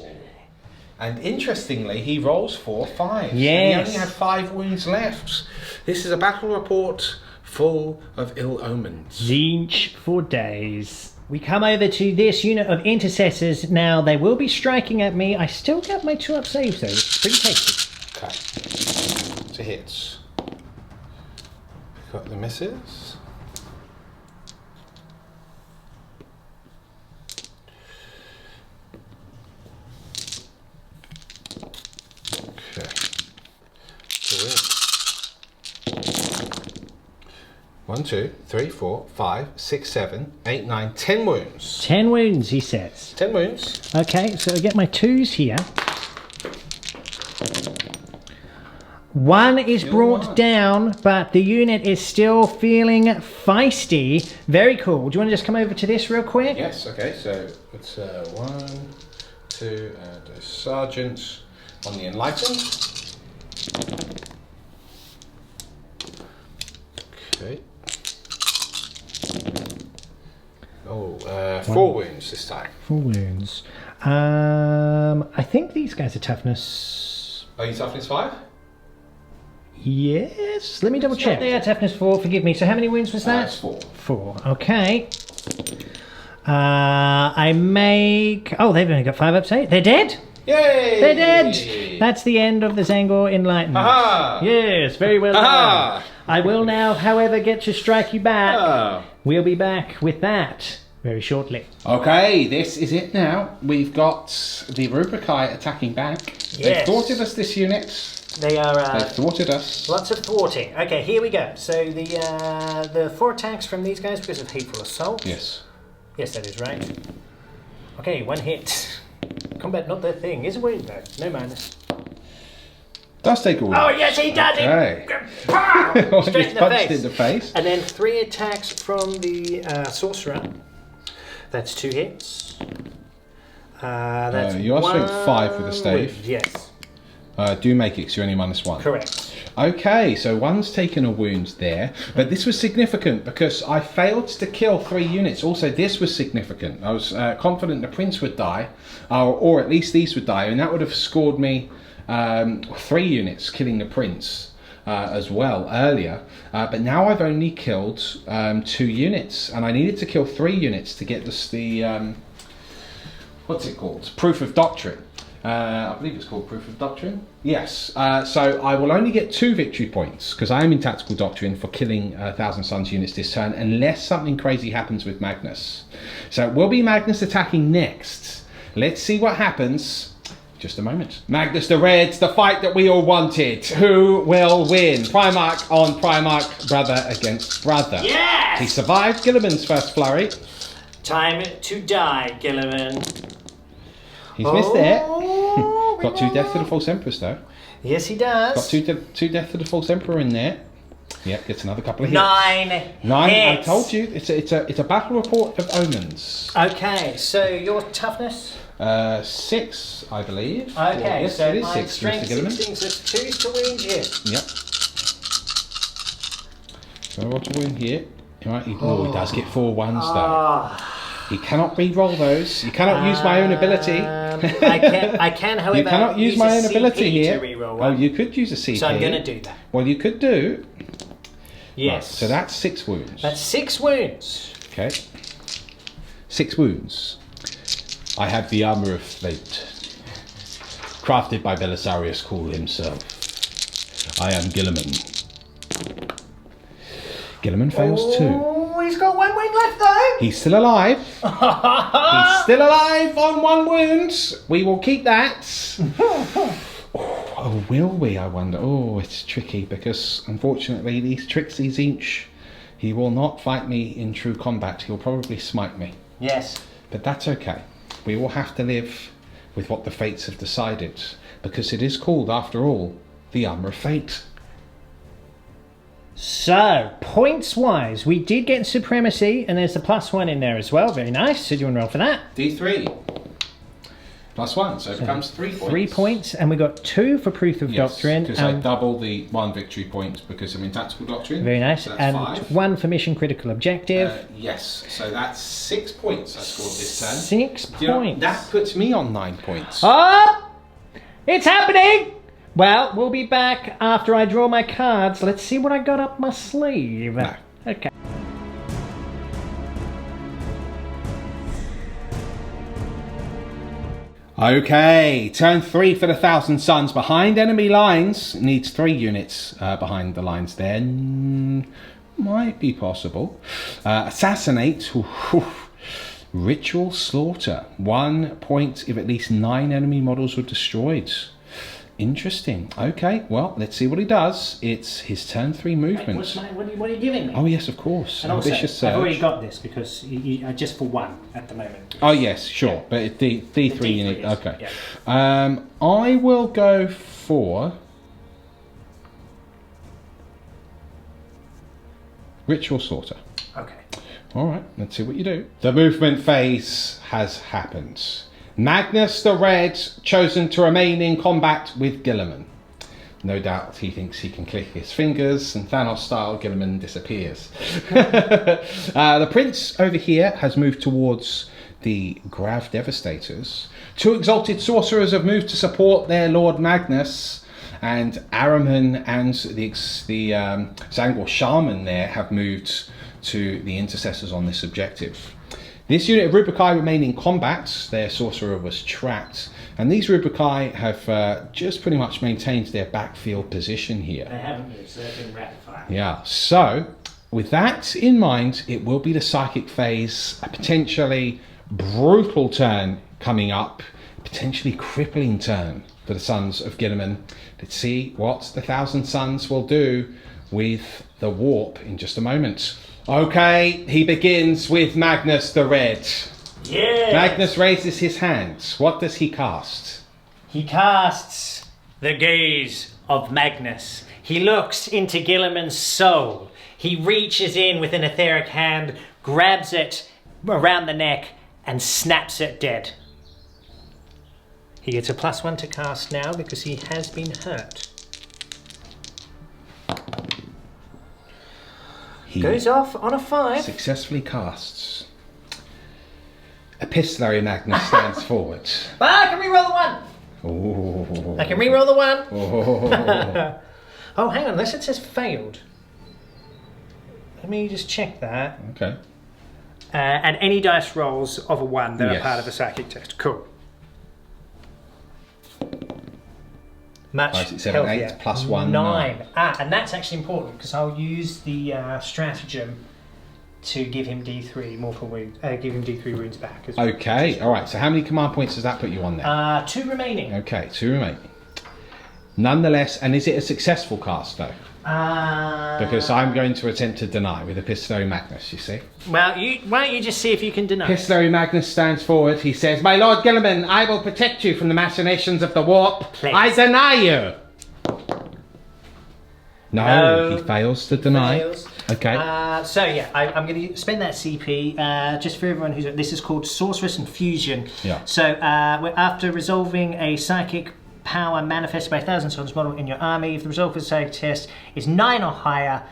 Speaker 1: And interestingly, he rolls 4 5s.
Speaker 2: Yes.
Speaker 1: And he only had 5 wounds left. This is a battle report full of ill omens.
Speaker 2: Zinch for days. We come over to this unit of intercessors now. They will be striking at me. I still get my 2-up saves though, which is pretty tasty.
Speaker 1: Okay. To hits. Got the misses. Okay. To win. 1, 2, 3, 4, 5, 6, 7, 8, 9, 10 wounds.
Speaker 2: 10 wounds, he says.
Speaker 1: 10 wounds.
Speaker 2: Okay, so I get my 2s here. 1 is brought down, but the unit is still feeling feisty. Very cool. Do you want to just come over to this real quick?
Speaker 1: Yes, okay, so it's 1, 2, and a sergeant on the Enlightened. Okay. Oh, 4 wounds this time.
Speaker 2: 4 wounds. I think these guys are toughness.
Speaker 1: Are you toughness 5?
Speaker 2: Yes. Let me double check. They are toughness 4. Forgive me. So how many wounds was that?
Speaker 1: That's 4.
Speaker 2: 4. Okay. I make. Oh, they've only got 5 up. 8. They're dead.
Speaker 1: Yay!
Speaker 2: They're dead. That's the end of the Zangor Enlightenment.
Speaker 1: Aha!
Speaker 2: Yes, very well done. I will now, however, get to strike you back.
Speaker 1: Oh.
Speaker 2: We'll be back with that very shortly.
Speaker 3: Okay, this is it now. We've got the Rubricae attacking back. They've thwarted us, this unit.
Speaker 2: They are.
Speaker 3: They've thwarted us.
Speaker 2: Lots of thwarting. Okay, here we go. So the 4 attacks from these guys because of hateful assault.
Speaker 3: Yes.
Speaker 2: Yes, that is right. Okay, 1 hit. Combat not their thing. Is a wound though. No minus.
Speaker 3: Does take a wound.
Speaker 2: Oh yes, he does
Speaker 3: Okay.
Speaker 2: it. Straight in the
Speaker 3: punched
Speaker 2: face.
Speaker 3: in the face.
Speaker 2: And then 3 attacks from the sorcerer. That's 2 hits. That's
Speaker 3: you are swing 5 with a stave.
Speaker 2: Wound. Yes.
Speaker 3: Do make it, 'cause you're only -1.
Speaker 2: Correct.
Speaker 3: Okay, so 1's taken a wound there, but this was significant because I failed to kill 3 units. Also, this was significant. I was confident the prince would die, or at least these would die, and that would have scored me 3 units killing the prince as well earlier. But now I've only killed 2 units, and I needed to kill 3 units to get the what's it called? Proof of Doctrine. I believe it's called Proof of Doctrine. Yes. So I will only get 2 victory points because I am in Tactical Doctrine for killing 1,000 Suns units this turn, unless something crazy happens with Magnus. So it will be Magnus attacking next. Let's see what happens. Just a moment. Magnus the Reds, the fight that we all wanted. Who will win? Primarch on Primarch, brother against brother.
Speaker 2: Yes!
Speaker 3: He survived Gilliman's first flurry.
Speaker 2: Time to die, Gilliman.
Speaker 3: He's missed there. Got 2 deaths to the False Empress though.
Speaker 2: Yes, he does.
Speaker 3: Got two deaths to the False Emperor in there. Yep, gets another couple of hits.
Speaker 2: 9
Speaker 3: 9.
Speaker 2: hits.
Speaker 3: I told you, it's a battle report of omens.
Speaker 2: Okay, so your toughness?
Speaker 3: 6, I believe.
Speaker 2: Okay,
Speaker 3: yes,
Speaker 2: so
Speaker 3: it is
Speaker 2: my
Speaker 3: 6,
Speaker 2: strength
Speaker 3: Mr. Gilliman.
Speaker 2: 16, so it's 2 to wound you.
Speaker 3: Yep. So what to win here? Right, he does get 4 1s though. He cannot re-roll those. You cannot use my own ability.
Speaker 2: I can, however,
Speaker 3: you cannot use my own
Speaker 2: a
Speaker 3: ability
Speaker 2: CP
Speaker 3: here.
Speaker 2: to re-roll
Speaker 3: Oh,
Speaker 2: one.
Speaker 3: you could use a CP.
Speaker 2: So I'm going to do that.
Speaker 3: Well, you could do.
Speaker 2: Yes.
Speaker 3: Right, so that's 6 wounds.
Speaker 2: That's 6 wounds.
Speaker 3: Okay. 6 wounds. I have the armour of fate, crafted by Belisarius Cool himself. I am Gilliman. Gilliman fails too.
Speaker 2: Oh, he's got 1 wound left though.
Speaker 3: He's still alive. He's still alive on 1 wound. We will keep that. Oh, will we, I wonder? Oh, it's tricky because unfortunately these trixies each, he will not fight me in true combat. He'll probably smite me.
Speaker 2: Yes.
Speaker 3: But that's okay. We will have to live with what the fates have decided because it is called, after all, the Armour of Fate.
Speaker 2: So, points-wise, we did get supremacy, and there's a +1 in there as well. Very nice. So do you want to roll for that?
Speaker 1: D3. +1, so it becomes 3 points.
Speaker 2: 3 points, and we got 2 for Proof of Doctrine.
Speaker 1: because I double the 1 victory point because I'm in Tactical Doctrine.
Speaker 2: Very nice.
Speaker 1: So that's
Speaker 2: And
Speaker 1: 5.
Speaker 2: 1 for Mission Critical Objective.
Speaker 1: Yes, so that's 6 points I scored this turn.
Speaker 2: 6
Speaker 1: Do you know,
Speaker 2: points.
Speaker 1: that puts me on 9 points.
Speaker 2: Ah! It's happening! Well, we'll be back after I draw my cards. Let's see what I got up my sleeve.
Speaker 3: No.
Speaker 2: Okay.
Speaker 3: Okay, turn 3 for the Thousand Suns. Behind enemy lines. Needs 3 units behind the lines there. Might be possible. Assassinate. Ritual Slaughter. 1 point if at least 9 enemy models were destroyed. Interesting. Okay, well, let's see what he does. It's his turn 3 movement.
Speaker 2: What are you giving me?
Speaker 3: Oh, yes, of course.
Speaker 2: And also, I've already got this because just for 1 at the moment.
Speaker 3: Oh, yes, sure. Yeah. But D3 unit.
Speaker 2: Is,
Speaker 3: okay.
Speaker 2: Yeah.
Speaker 3: I will go for Ritual Slaughter.
Speaker 2: Okay.
Speaker 3: All right, let's see what you do. The movement phase has happened. Magnus the Red chosen to remain in combat with Guilliman. No doubt he thinks he can click his fingers and Thanos style Guilliman disappears. The Prince over here has moved towards the Grav Devastators. 2 Exalted Sorcerers have moved to support their Lord Magnus, and Araman and the Zangor Shaman there have moved to the Intercessors on this objective. This unit of Rubricae remain in combat. Their sorcerer was trapped, and these Rubricae have just pretty much maintained their backfield position here.
Speaker 2: They haven't moved, so they've been rapid fire.
Speaker 3: Yeah, so with that in mind, it will be the psychic phase, a potentially brutal turn coming up, potentially crippling turn for the Sons of Guilliman. Let's see what the Thousand Suns will do with the warp in just a moment. Okay, he begins with Magnus the Red.
Speaker 2: Yeah.
Speaker 3: Magnus raises his hands. What does he cast?
Speaker 2: He casts the gaze of Magnus. He looks into Guilliman's soul. He reaches in with an etheric hand, grabs it around the neck, and snaps it dead. He gets a +1 to cast now because he has been hurt.
Speaker 3: He
Speaker 2: goes off on a 5.
Speaker 3: Successfully casts. Epistolary Magnus stands forward.
Speaker 2: I can reroll the 1.
Speaker 3: Oh.
Speaker 2: I can reroll the 1.
Speaker 3: Oh.
Speaker 2: Oh, hang on. Unless it says failed. Let me just check that.
Speaker 3: Okay.
Speaker 2: And any dice rolls of a 1 that
Speaker 3: Yes.
Speaker 2: are part of a psychic test. Cool. Much
Speaker 3: 5, 6, 7, 8
Speaker 2: healthier.
Speaker 3: +1
Speaker 2: 9. And that's actually important because I'll use the stratagem to give him D3 mortal wounds. Give him D3 wounds back as well.
Speaker 3: Okay. All right. So how many command points does that put you on there?
Speaker 2: 2 remaining.
Speaker 3: Okay, 2 remaining. Nonetheless, and is it a successful cast though? Because I'm going to attempt to deny with Epistolary Magnus, you see.
Speaker 2: Well, why don't you just see if you can deny?
Speaker 3: Epistolary Magnus stands forward. He says, "My Lord Guilliman, I will protect you from the machinations of the warp.
Speaker 2: Please.
Speaker 3: I deny you." No, he fails to deny.
Speaker 2: Fails.
Speaker 3: Okay.
Speaker 2: So yeah, I'm going to spend that CP just for everyone who's. This is called Sorceress Infusion.
Speaker 3: Yeah.
Speaker 2: So we're after resolving a psychic power manifested by 1,000 Suns model in your army. If the result of the psychic test is 9 or higher,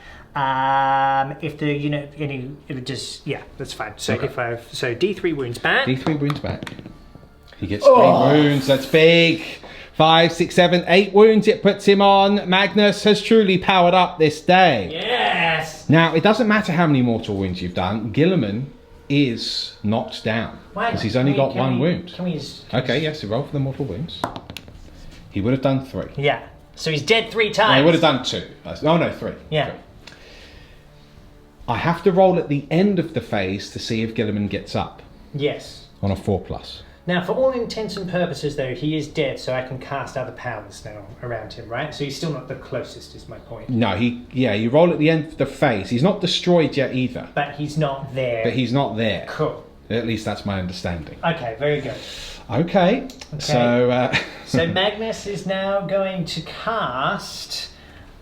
Speaker 2: if the unit it would just that's fine. So
Speaker 3: Okay.
Speaker 2: so D3 wounds back.
Speaker 3: D3 wounds back. He gets 8 wounds. That's big. 5, 6, 7, 8 wounds it puts him on. Magnus has truly powered up this day.
Speaker 2: Yes.
Speaker 3: Now, it doesn't matter how many mortal wounds you've done. Guilliman is knocked down because he's only got 1 wound.
Speaker 2: Can we use?
Speaker 3: Okay, yes, roll for the mortal wounds. He would have done 3.
Speaker 2: Yeah. So he's dead 3 times.
Speaker 3: No, he would have done 2. Oh no, 3.
Speaker 2: Yeah.
Speaker 3: 3. I have to roll at the end of the phase to see if Guilliman gets up
Speaker 2: Yes.
Speaker 3: on a 4+.
Speaker 2: Now, for all intents and purposes, though, he is dead, so I can cast other powers now around him, right? So he's still not the closest, is my point.
Speaker 3: No, you roll at the end of the phase. He's not destroyed yet either.
Speaker 2: But he's not there.
Speaker 3: But he's not there.
Speaker 2: Cool.
Speaker 3: At least that's my understanding.
Speaker 2: Okay, very good.
Speaker 3: Okay. So
Speaker 2: So Magnus is now going to cast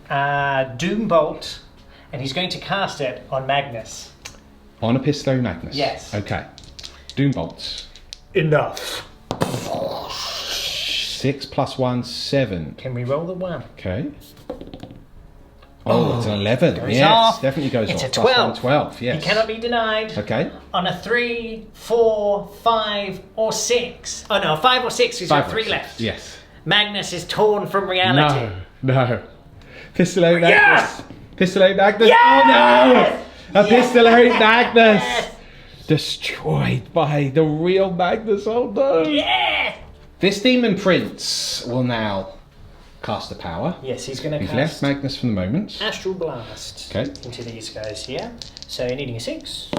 Speaker 2: Doom Bolt, and he's going to cast it on Magnus.
Speaker 3: on Epistolary Magnus.
Speaker 2: Yes.
Speaker 3: Okay. Doom bolts.
Speaker 2: Enough.
Speaker 3: 6 + 1, 7.
Speaker 2: Can we roll the 1?
Speaker 3: Okay. Oh, it's an 11.
Speaker 2: Goes
Speaker 3: Yes,
Speaker 2: off.
Speaker 3: definitely goes
Speaker 2: It's
Speaker 3: off.
Speaker 2: a 12.
Speaker 3: +1, 12. Yes.
Speaker 2: He cannot be denied.
Speaker 3: Okay.
Speaker 2: On a 3, 4, 5, or 6. Oh no, 5 or 6 because you have 3 left.
Speaker 3: Yes.
Speaker 2: Magnus is torn from reality.
Speaker 3: No. Pistolary Magnus.
Speaker 2: Yes!
Speaker 3: Pistolary Magnus.
Speaker 2: Yes!
Speaker 3: Oh no! A Pistolary Magnus.
Speaker 2: Yes!
Speaker 3: Destroyed by the real Magnus. Oh no!
Speaker 2: Yes!
Speaker 3: This Demon Prince will now cast the power.
Speaker 2: Yes, he's going to
Speaker 3: We've
Speaker 2: cast
Speaker 3: left Magnus for the moment.
Speaker 2: Astral Blast into these guys here. So needing a 6.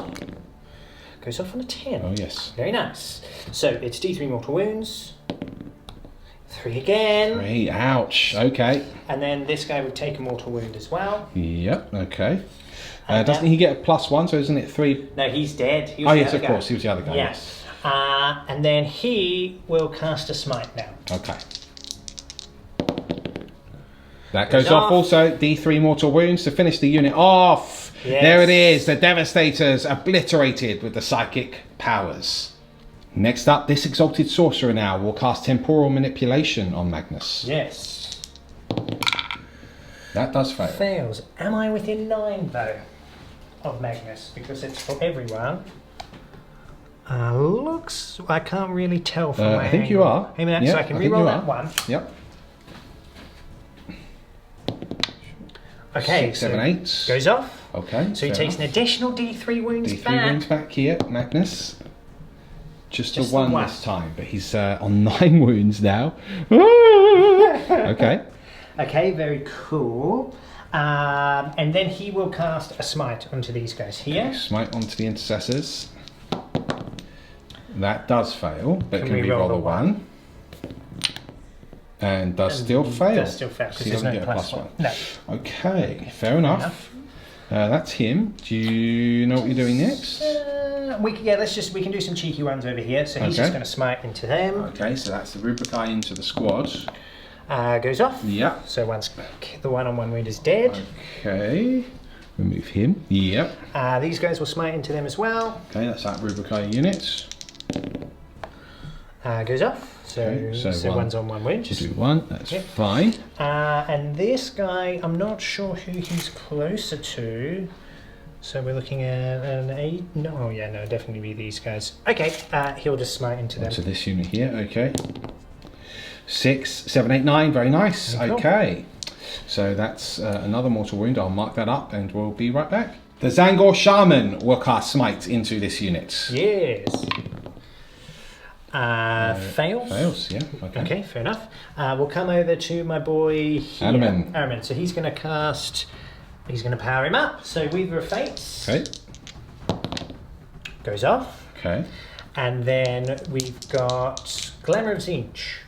Speaker 2: Goes off on a 10.
Speaker 3: Oh yes.
Speaker 2: Very nice. So it's D3 mortal wounds. 3 again.
Speaker 3: 3. Ouch. Okay.
Speaker 2: And then this guy would take a mortal wound as well.
Speaker 3: Yep. Okay. Doesn't he get a +1? So isn't it 3?
Speaker 2: No, he was the
Speaker 3: yes,
Speaker 2: other
Speaker 3: of
Speaker 2: guy.
Speaker 3: course. He was the other guy.
Speaker 2: Yeah.
Speaker 3: Yes.
Speaker 2: And then he will cast a smite now.
Speaker 3: Okay. That goes off also. D3 mortal wounds to finish the unit off.
Speaker 2: Yes.
Speaker 3: There it is. The Devastator's obliterated with the psychic powers. Next up, this Exalted Sorcerer now will cast Temporal Manipulation on Magnus.
Speaker 2: Yes.
Speaker 3: That does fail.
Speaker 2: Fails. Am I within 9 though of Magnus? Because it's for everyone. Looks. I can't really tell from my
Speaker 3: I think you are.
Speaker 2: Hey, man,
Speaker 3: Yep,
Speaker 2: so I can
Speaker 3: I think
Speaker 2: reroll
Speaker 3: you
Speaker 2: that
Speaker 3: are.
Speaker 2: one.
Speaker 3: Yep.
Speaker 2: Okay.
Speaker 3: 6, 7, 8.
Speaker 2: Goes off.
Speaker 3: Okay.
Speaker 2: So he takes an additional D3 wounds
Speaker 3: D3
Speaker 2: back.
Speaker 3: wounds back here, Magnus. Just the
Speaker 2: the
Speaker 3: one
Speaker 2: one.
Speaker 3: this time, but he's on 9 wounds now. Okay.
Speaker 2: Okay, very cool. And then he will cast a smite onto these guys here.
Speaker 3: Smite onto the intercessors. That does fail, but can we roll
Speaker 2: the
Speaker 3: a 1? And does still fail.
Speaker 2: Does still fail
Speaker 3: So
Speaker 2: because
Speaker 3: he
Speaker 2: there's
Speaker 3: doesn't
Speaker 2: no
Speaker 3: get a
Speaker 2: +1.
Speaker 3: +1.
Speaker 2: No.
Speaker 3: Okay, fair enough. That's him. Do you know what you're doing next?
Speaker 2: We can do some cheeky ones over here. So he's just going to smite into them.
Speaker 3: Okay, so that's the Rubricae into the squad.
Speaker 2: Goes off.
Speaker 3: Yeah.
Speaker 2: So the one on 1 wound is dead.
Speaker 3: Okay. Remove him. Yep.
Speaker 2: These guys will smite into them as well.
Speaker 3: Okay, that's that Rubricae unit.
Speaker 2: Goes off. So one's on 1 wound.
Speaker 3: Just do 1. That's fine.
Speaker 2: And this guy, I'm not sure who he's closer to. So we're looking at an 8. No, yeah, no, definitely be these guys. Okay, he'll just smite into them.
Speaker 3: To this unit here. Okay. 6, 7, 8, 9. Very nice. Okay. So that's another mortal wound. I'll mark that up and we'll be right back. The Zangor Shaman will cast Smite into this unit.
Speaker 2: Yes. Fails.
Speaker 3: Fails, yeah.
Speaker 2: Okay, fair enough. We'll come over to my boy here.
Speaker 3: Araman.
Speaker 2: So he's going to power him up. So Weaver of Fates.
Speaker 3: Okay.
Speaker 2: Goes off.
Speaker 3: Okay.
Speaker 2: And then we've got Glamour of Siege.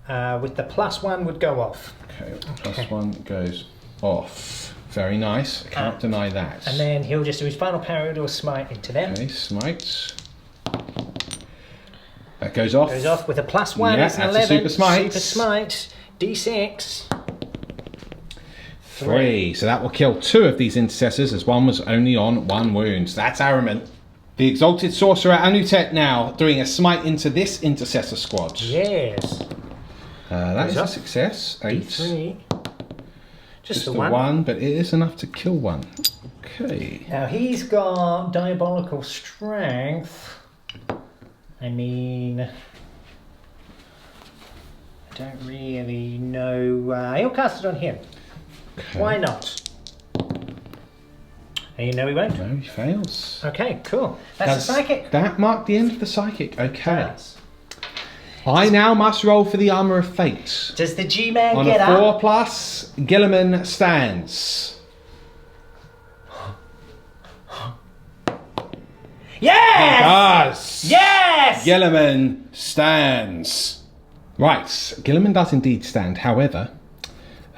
Speaker 2: With the +1 would go off.
Speaker 3: Okay, +1 goes off. Very nice. I can't deny that.
Speaker 2: And then he'll just do his final power to smite into them.
Speaker 3: Okay, smite. That goes off.
Speaker 2: Goes off with a +1.
Speaker 3: Yeah,
Speaker 2: it's an
Speaker 3: that's a
Speaker 2: 11.
Speaker 3: super smite.
Speaker 2: Super smite. D6.
Speaker 3: 3. So that will kill 2 of these intercessors, as one was only on 1 wound. That's Araman. The Exalted Sorcerer Anutet now doing a smite into this Intercessor Squad.
Speaker 2: Yes.
Speaker 3: That is a success. 8.
Speaker 2: 3. Just the
Speaker 3: the 1, but it is enough to kill 1. Okay.
Speaker 2: Now he's got Diabolical Strength. I mean, I don't really know. He'll cast it on him.
Speaker 3: Okay.
Speaker 2: Why not? And you know he won't.
Speaker 3: No, he fails.
Speaker 2: Okay, cool. That's the psychic.
Speaker 3: That marked the end of the psychic. Okay. I now must roll for the Armour of Fate.
Speaker 2: Does the G-Man
Speaker 3: On
Speaker 2: get
Speaker 3: a 4+,
Speaker 2: up?
Speaker 3: Gilliman stands.
Speaker 2: Yes!
Speaker 3: He does!
Speaker 2: Yes!
Speaker 3: Gilliman stands. Right, Gilliman does indeed stand. However,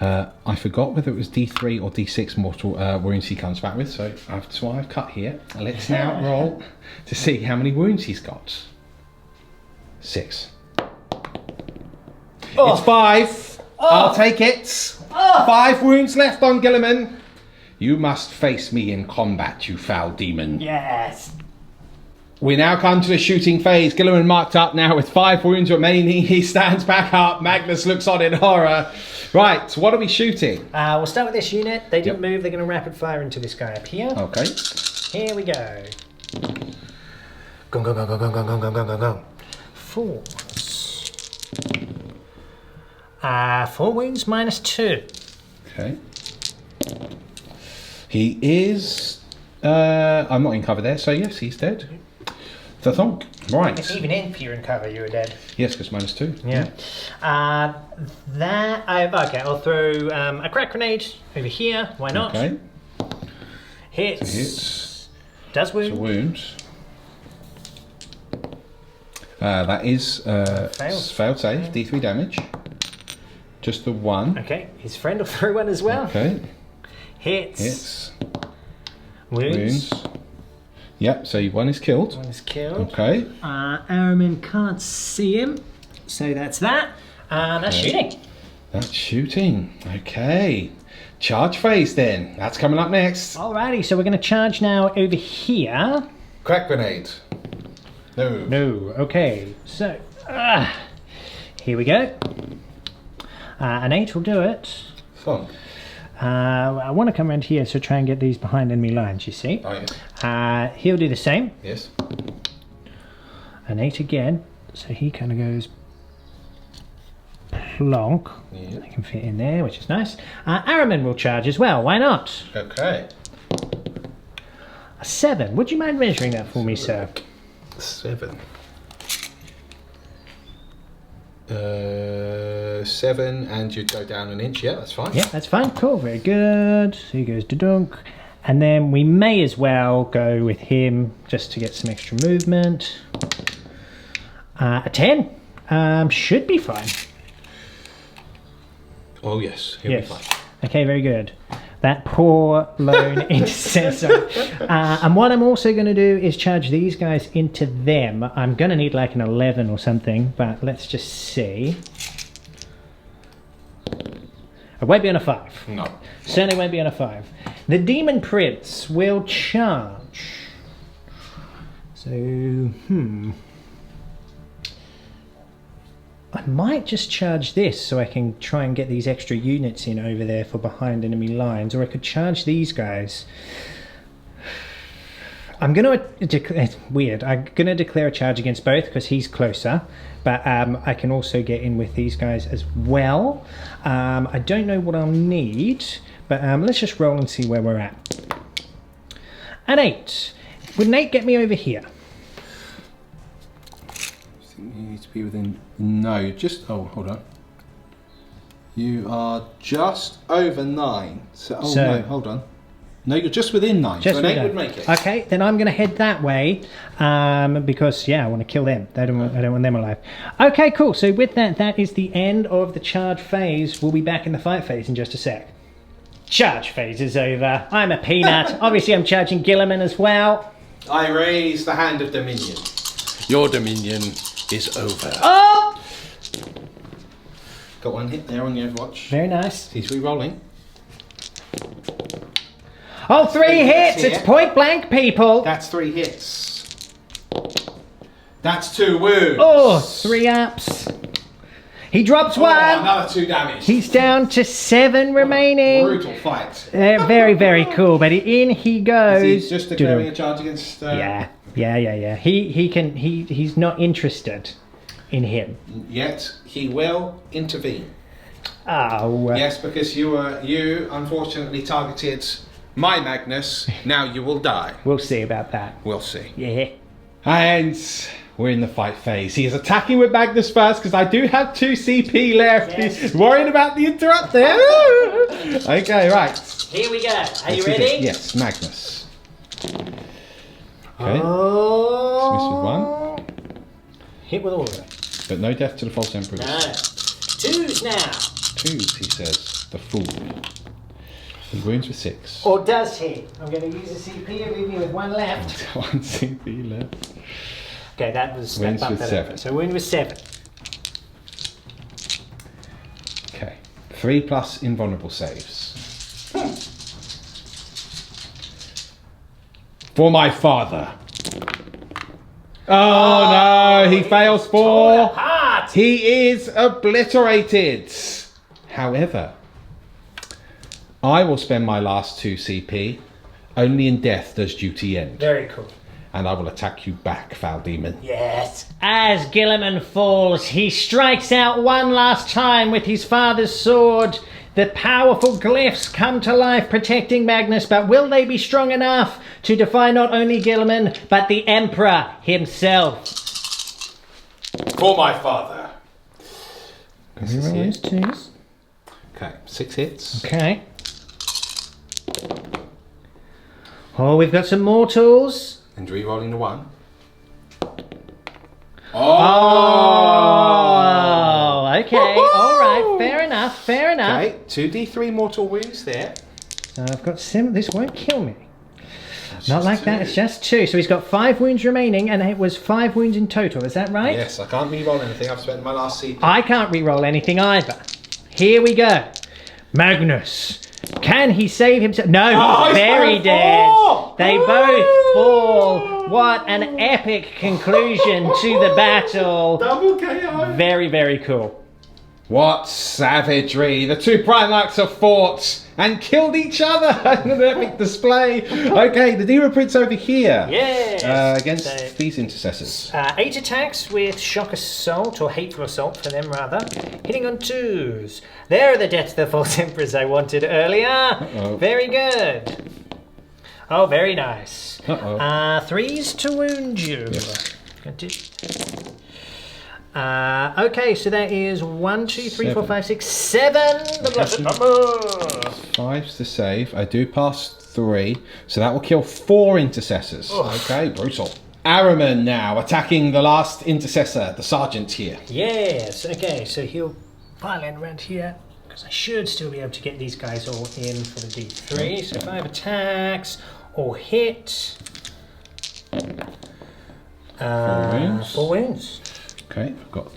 Speaker 3: I forgot whether it was D3 or D6 mortal wounds he comes back with, so that's why I've cut here. Let's now roll to see how many wounds he's got. 6.
Speaker 2: Oh.
Speaker 3: It's 5.
Speaker 2: Oh.
Speaker 3: I'll take it.
Speaker 2: Oh.
Speaker 3: 5 wounds left on Gilliman. You must face me in combat, you foul demon.
Speaker 2: Yes.
Speaker 3: We now come to the shooting phase. Gilliman marked up now with 5 wounds remaining. He stands back up. Magnus looks on in horror. Right, what are we shooting?
Speaker 2: We'll start with this unit. They didn't move. They're going to rapid fire into this guy up here.
Speaker 3: Okay.
Speaker 2: Here we go. Go, go, go, go, go, go, go, go, go, go, go. 4s. 4 wounds minus 2.
Speaker 3: Okay. He is... I'm not in cover there, so yes, he's dead. The thonk. Right.
Speaker 2: If even if you're in cover, you're dead.
Speaker 3: Yes, because minus 2.
Speaker 2: Yeah. Okay, I'll throw a crack grenade over here. Why not?
Speaker 3: Okay.
Speaker 2: Hits.
Speaker 3: So hits.
Speaker 2: Does wound.
Speaker 3: So wound. That is failed save. D3 damage. Just the 1.
Speaker 2: Okay. His friend will throw 1 as well.
Speaker 3: Okay.
Speaker 2: Hits.
Speaker 3: Wounds. Yep, so 1 is killed.
Speaker 2: 1 is killed.
Speaker 3: Okay.
Speaker 2: Aramin can't see him, so that's that. That's shooting.
Speaker 3: That's shooting. Okay. Charge phase then. That's coming up next.
Speaker 2: Alrighty, so we're going to charge now over here.
Speaker 1: Crack grenade. No.
Speaker 2: No. Okay. So here we go. An 8 will do it.
Speaker 1: Thonk.
Speaker 2: I want to come around here to try and get these behind enemy lines, you see.
Speaker 1: Oh, yeah.
Speaker 2: He'll do the same.
Speaker 1: Yes.
Speaker 2: An 8 again. So he kind of goes plonk.
Speaker 1: Yeah.
Speaker 2: I can fit in there, which is nice. Aramin will charge as well. Why not?
Speaker 1: Okay.
Speaker 2: A 7. Would you mind measuring that for me, sir?
Speaker 1: 7. 7, and you'd go down an inch. Yeah, that's fine.
Speaker 2: Yeah, that's fine. Cool. Very good. So he goes to dunk. And then we may as well go with him just to get some extra movement. A 10 should be fine.
Speaker 1: Oh yes, he'll be fine.
Speaker 2: Okay, very good. That poor lone intercessor. And what I'm also going to do is charge these guys into them. I'm going to need like an 11 or something, but let's just see. I won't be on a 5.
Speaker 1: No.
Speaker 2: Certainly won't be on a 5. The Demon Prince will charge. So, I might just charge this so I can try and get these extra units in over there for behind enemy lines, or I could charge these guys. I'm going to it's weird. I'm going to declare a charge against both because he's closer, but I can also get in with these guys as well. I don't know what I'll need, but let's just roll and see where we're at. An 8. Would an 8 get me over here?
Speaker 3: You need to be within... No, you're just... Oh, hold on. You are just over 9. So no, hold on. No, you're just within 9.
Speaker 2: Just
Speaker 3: so an 8 would make it.
Speaker 2: Okay, then I'm going to head that way because, yeah, I want to kill them. I don't want them alive. Okay, cool. So with that, that is the end of the charge phase. We'll be back in the fight phase in just a sec. Charge phase is over. I'm a peanut. Obviously, I'm charging Gilliman as well.
Speaker 1: I raise the hand of Dominion. Your Dominion is over.
Speaker 2: Oh!
Speaker 1: Got 1 hit there on the Overwatch.
Speaker 2: Very nice.
Speaker 1: He's re-rolling.
Speaker 2: Oh, 3 hits! It's point blank, people.
Speaker 1: That's 3 hits. That's 2 wounds.
Speaker 2: Oh, 3 ups. He drops 1.
Speaker 1: Another 2 damage.
Speaker 2: He's down to 7 remaining.
Speaker 1: Brutal fight.
Speaker 2: Very, very cool. But in he goes.
Speaker 1: He's just declaring a charge against...
Speaker 2: Yeah. He's not interested in him.
Speaker 1: Yet he will intervene.
Speaker 2: Oh.
Speaker 1: Yes, because you unfortunately targeted my Magnus. Now you will die.
Speaker 2: We'll see about that.
Speaker 1: We'll see.
Speaker 2: Yeah.
Speaker 3: And we're in the fight phase. He is attacking with Magnus first because I do have 2 CP left.
Speaker 2: Yes.
Speaker 3: He's worrying about the interrupt there. Okay, right.
Speaker 2: Here we go. Are you ready?
Speaker 3: Yes, Magnus. Okay.
Speaker 2: Oh.
Speaker 3: Dismiss with 1.
Speaker 2: Hit with all of it.
Speaker 3: But no death to the false emperors.
Speaker 2: No. 2s now.
Speaker 3: 2s, he says. The fool. He wounds with 6.
Speaker 2: Or does he? I'm going to use a CP and leave me with 1 left.
Speaker 3: 1 CP left.
Speaker 2: Okay, that was...
Speaker 3: Wounds with 7.
Speaker 2: So wound with 7.
Speaker 3: Okay. 3 plus invulnerable saves. For my father. Oh no, he fails 4. He is obliterated. However, I will spend my last 2 CP. Only in death does duty end.
Speaker 2: Very cool.
Speaker 3: and I will attack you back, foul demon.
Speaker 2: Yes. As Gilliman falls, he strikes out one last time with his father's sword. The powerful glyphs come to life, protecting Magnus, but will they be strong enough to defy not only Gilliman, but the Emperor himself?
Speaker 3: For my father.
Speaker 2: Twos.
Speaker 3: Okay, 6 hits.
Speaker 2: Okay. Oh, we've got some mortals.
Speaker 3: And re-rolling the 1.
Speaker 2: Oh, okay. All right. Fair enough. Fair enough.
Speaker 3: Okay, 2d3 mortal wounds there.
Speaker 2: So I've got this won't kill me. Not like that, it's just 2. So he's got 5 wounds remaining, and it was 5 wounds in total, is that right?
Speaker 3: Yes, I can't re-roll anything. I've spent my last CP.
Speaker 2: I can't re-roll anything either. Here we go. Magnus. Can he save himself? No, very dead. They both fall. What an epic conclusion to the battle.
Speaker 3: Double KO.
Speaker 2: Very, very cool.
Speaker 3: What savagery! The 2 Primarchs have fought and killed each other in an epic display. Okay, the Demon Prince over here.
Speaker 2: Yes.
Speaker 3: Against these intercessors.
Speaker 2: 8 attacks with Shock Assault, or Hateful Assault for them rather. Hitting on 2s. There are the Death of the False Emperors I wanted earlier.
Speaker 3: Uh-oh.
Speaker 2: Very good. Oh, very nice.
Speaker 3: Uh-oh.
Speaker 2: 3s to wound you.
Speaker 3: Yes.
Speaker 2: Okay, so that is 1, 2, 3, 4, 5, 6, 7. The blessed number.
Speaker 3: 5's to save. I do pass 3, so that will kill 4 intercessors. Okay, brutal. Ahriman now attacking the last intercessor, the sergeant here.
Speaker 2: Yes. Okay, so he'll pile in around here because I should still be able to get these guys all in for the D3. So 5 attacks or hit.
Speaker 3: 4 wounds.
Speaker 2: 4 wounds.
Speaker 3: Okay, I've got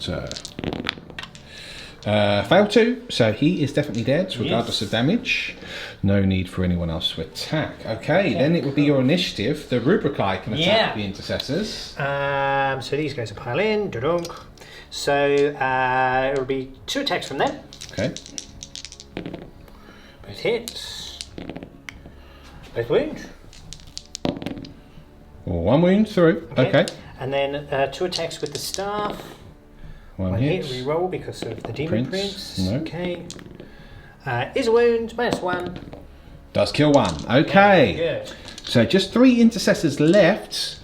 Speaker 3: failed 2, so he is definitely dead, regardless of damage. No need for anyone else to attack. Okay, then it would be your initiative. The Rubricae can attack the intercessors.
Speaker 2: So these guys will pile in. Da-dunk. So it will be 2 attacks from them.
Speaker 3: Okay.
Speaker 2: Both hits. Both wounds.
Speaker 3: Or 1 wound through. Okay.
Speaker 2: And then 2 attacks with the staff.
Speaker 3: 1
Speaker 2: hit,
Speaker 3: hit.
Speaker 2: re-roll because of the Demon Prince.
Speaker 3: No.
Speaker 2: Okay. Is a wound, -1.
Speaker 3: Does kill 1. Okay.
Speaker 2: Good.
Speaker 3: So just 3 intercessors left.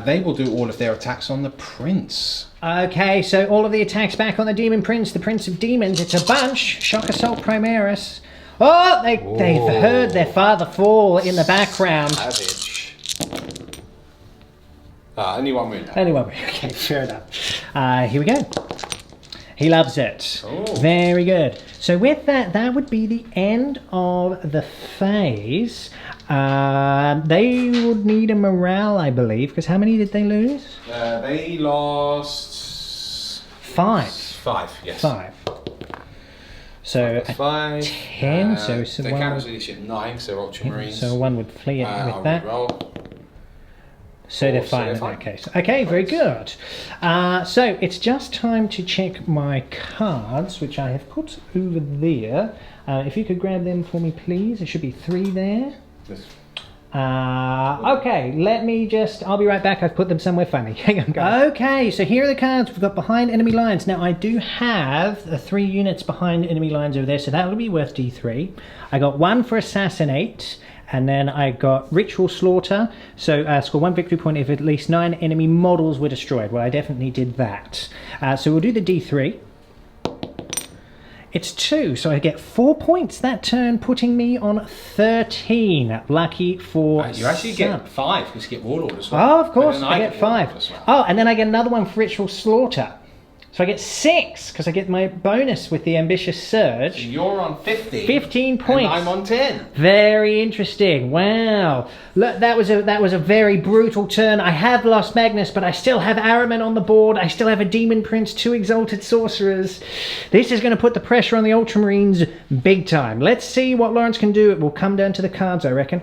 Speaker 3: They will do all of their attacks on the Prince.
Speaker 2: Okay, so all of the attacks back on the Demon Prince, the Prince of Demons. It's a bunch. Shock Assault Primaris. Oh, they've heard their father fall in the background.
Speaker 3: Savage. Only 1 wound.
Speaker 2: Only 1 wound. Okay, fair enough. Here we go. He loves it.
Speaker 3: Oh.
Speaker 2: Very good. So with that, that would be the end of the phase. They would need a morale, I believe, because how many did they lose?
Speaker 3: They lost
Speaker 2: 5.
Speaker 3: 5, yes.
Speaker 2: 5. So
Speaker 3: 5.
Speaker 2: 10. So
Speaker 3: they
Speaker 2: one
Speaker 3: count as
Speaker 2: would,
Speaker 3: leadership 9, so Ultramarines.
Speaker 2: so 1 would flee it with
Speaker 3: I'll
Speaker 2: that.
Speaker 3: roll.
Speaker 2: So they're fine in that case. Okay, very good. So it's just time to check my cards, which I have put over there. If you could grab them for me, please. There should be 3 there.
Speaker 3: Yes.
Speaker 2: Okay, let me just... I'll be right back. I've put them somewhere funny. Hang on, guys. Okay, so here are the cards we've got behind enemy lines. Now, I do have 3 units behind enemy lines over there, so that will be worth D3. I got 1 for Assassinate. And then I got Ritual Slaughter, so score 1 victory point if at least 9 enemy models were destroyed. Well, I definitely did that. So we'll do the D3. It's 2, so I get 4 points that turn, putting me on 13. Lucky for
Speaker 3: You actually get 5 because you get Warlord as well.
Speaker 2: Oh, of course, I get 5.
Speaker 3: Well.
Speaker 2: Oh, and then I get another one for Ritual Slaughter. So I get 6 because I get my bonus with the Ambitious Surge.
Speaker 3: So you're on 15.
Speaker 2: 15 points.
Speaker 3: And I'm on 10.
Speaker 2: Very interesting. Wow. Look, that was a very brutal turn. I have lost Magnus, but I still have Ahriman on the board. I still have a Demon Prince, 2 Exalted Sorcerers. This is going to put the pressure on the Ultramarines big time. Let's see what Lawrence can do. It will come down to the cards, I reckon.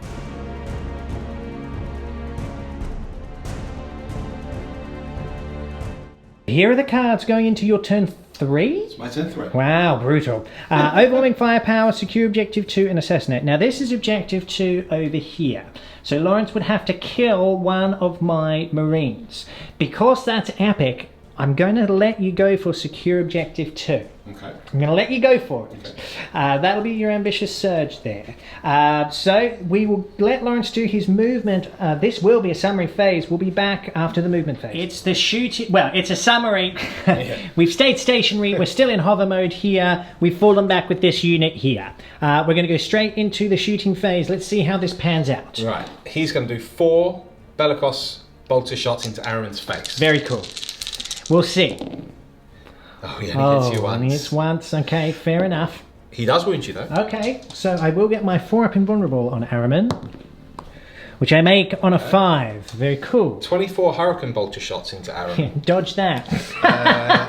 Speaker 2: Here are the cards going into your turn 3?
Speaker 1: It's my turn 3.
Speaker 2: Wow, brutal. Overwhelming firepower, secure objective 2 and assassinate. Now this is objective 2 over here. So Lawrence would have to kill one of my Marines. Because that's epic, I'm going to let you go for secure objective 2.
Speaker 1: Okay.
Speaker 2: I'm going to let you go for it.
Speaker 1: Okay.
Speaker 2: That'll be your ambitious surge there. So we will let Lawrence do his movement. This will be a summary phase. We'll be back after the movement phase. It's the shooting. Well, it's a summary. We've stayed stationary. We're still in hover mode here. We've fallen back with this unit here. We're going to go straight into the shooting phase. Let's see how this pans out.
Speaker 1: Right. He's going to do 4 Bellicos bolter shots into Aaron's face.
Speaker 2: Very cool. We'll see.
Speaker 1: Oh, he only hits you once.
Speaker 2: Only hits once. Okay, fair enough.
Speaker 1: He does wound you, though.
Speaker 2: Okay, so I will get my 4 up invulnerable on Araman, which I make on a 5. Very cool.
Speaker 1: 24 Hurricane bolter shots into Aaron.
Speaker 2: Dodge that.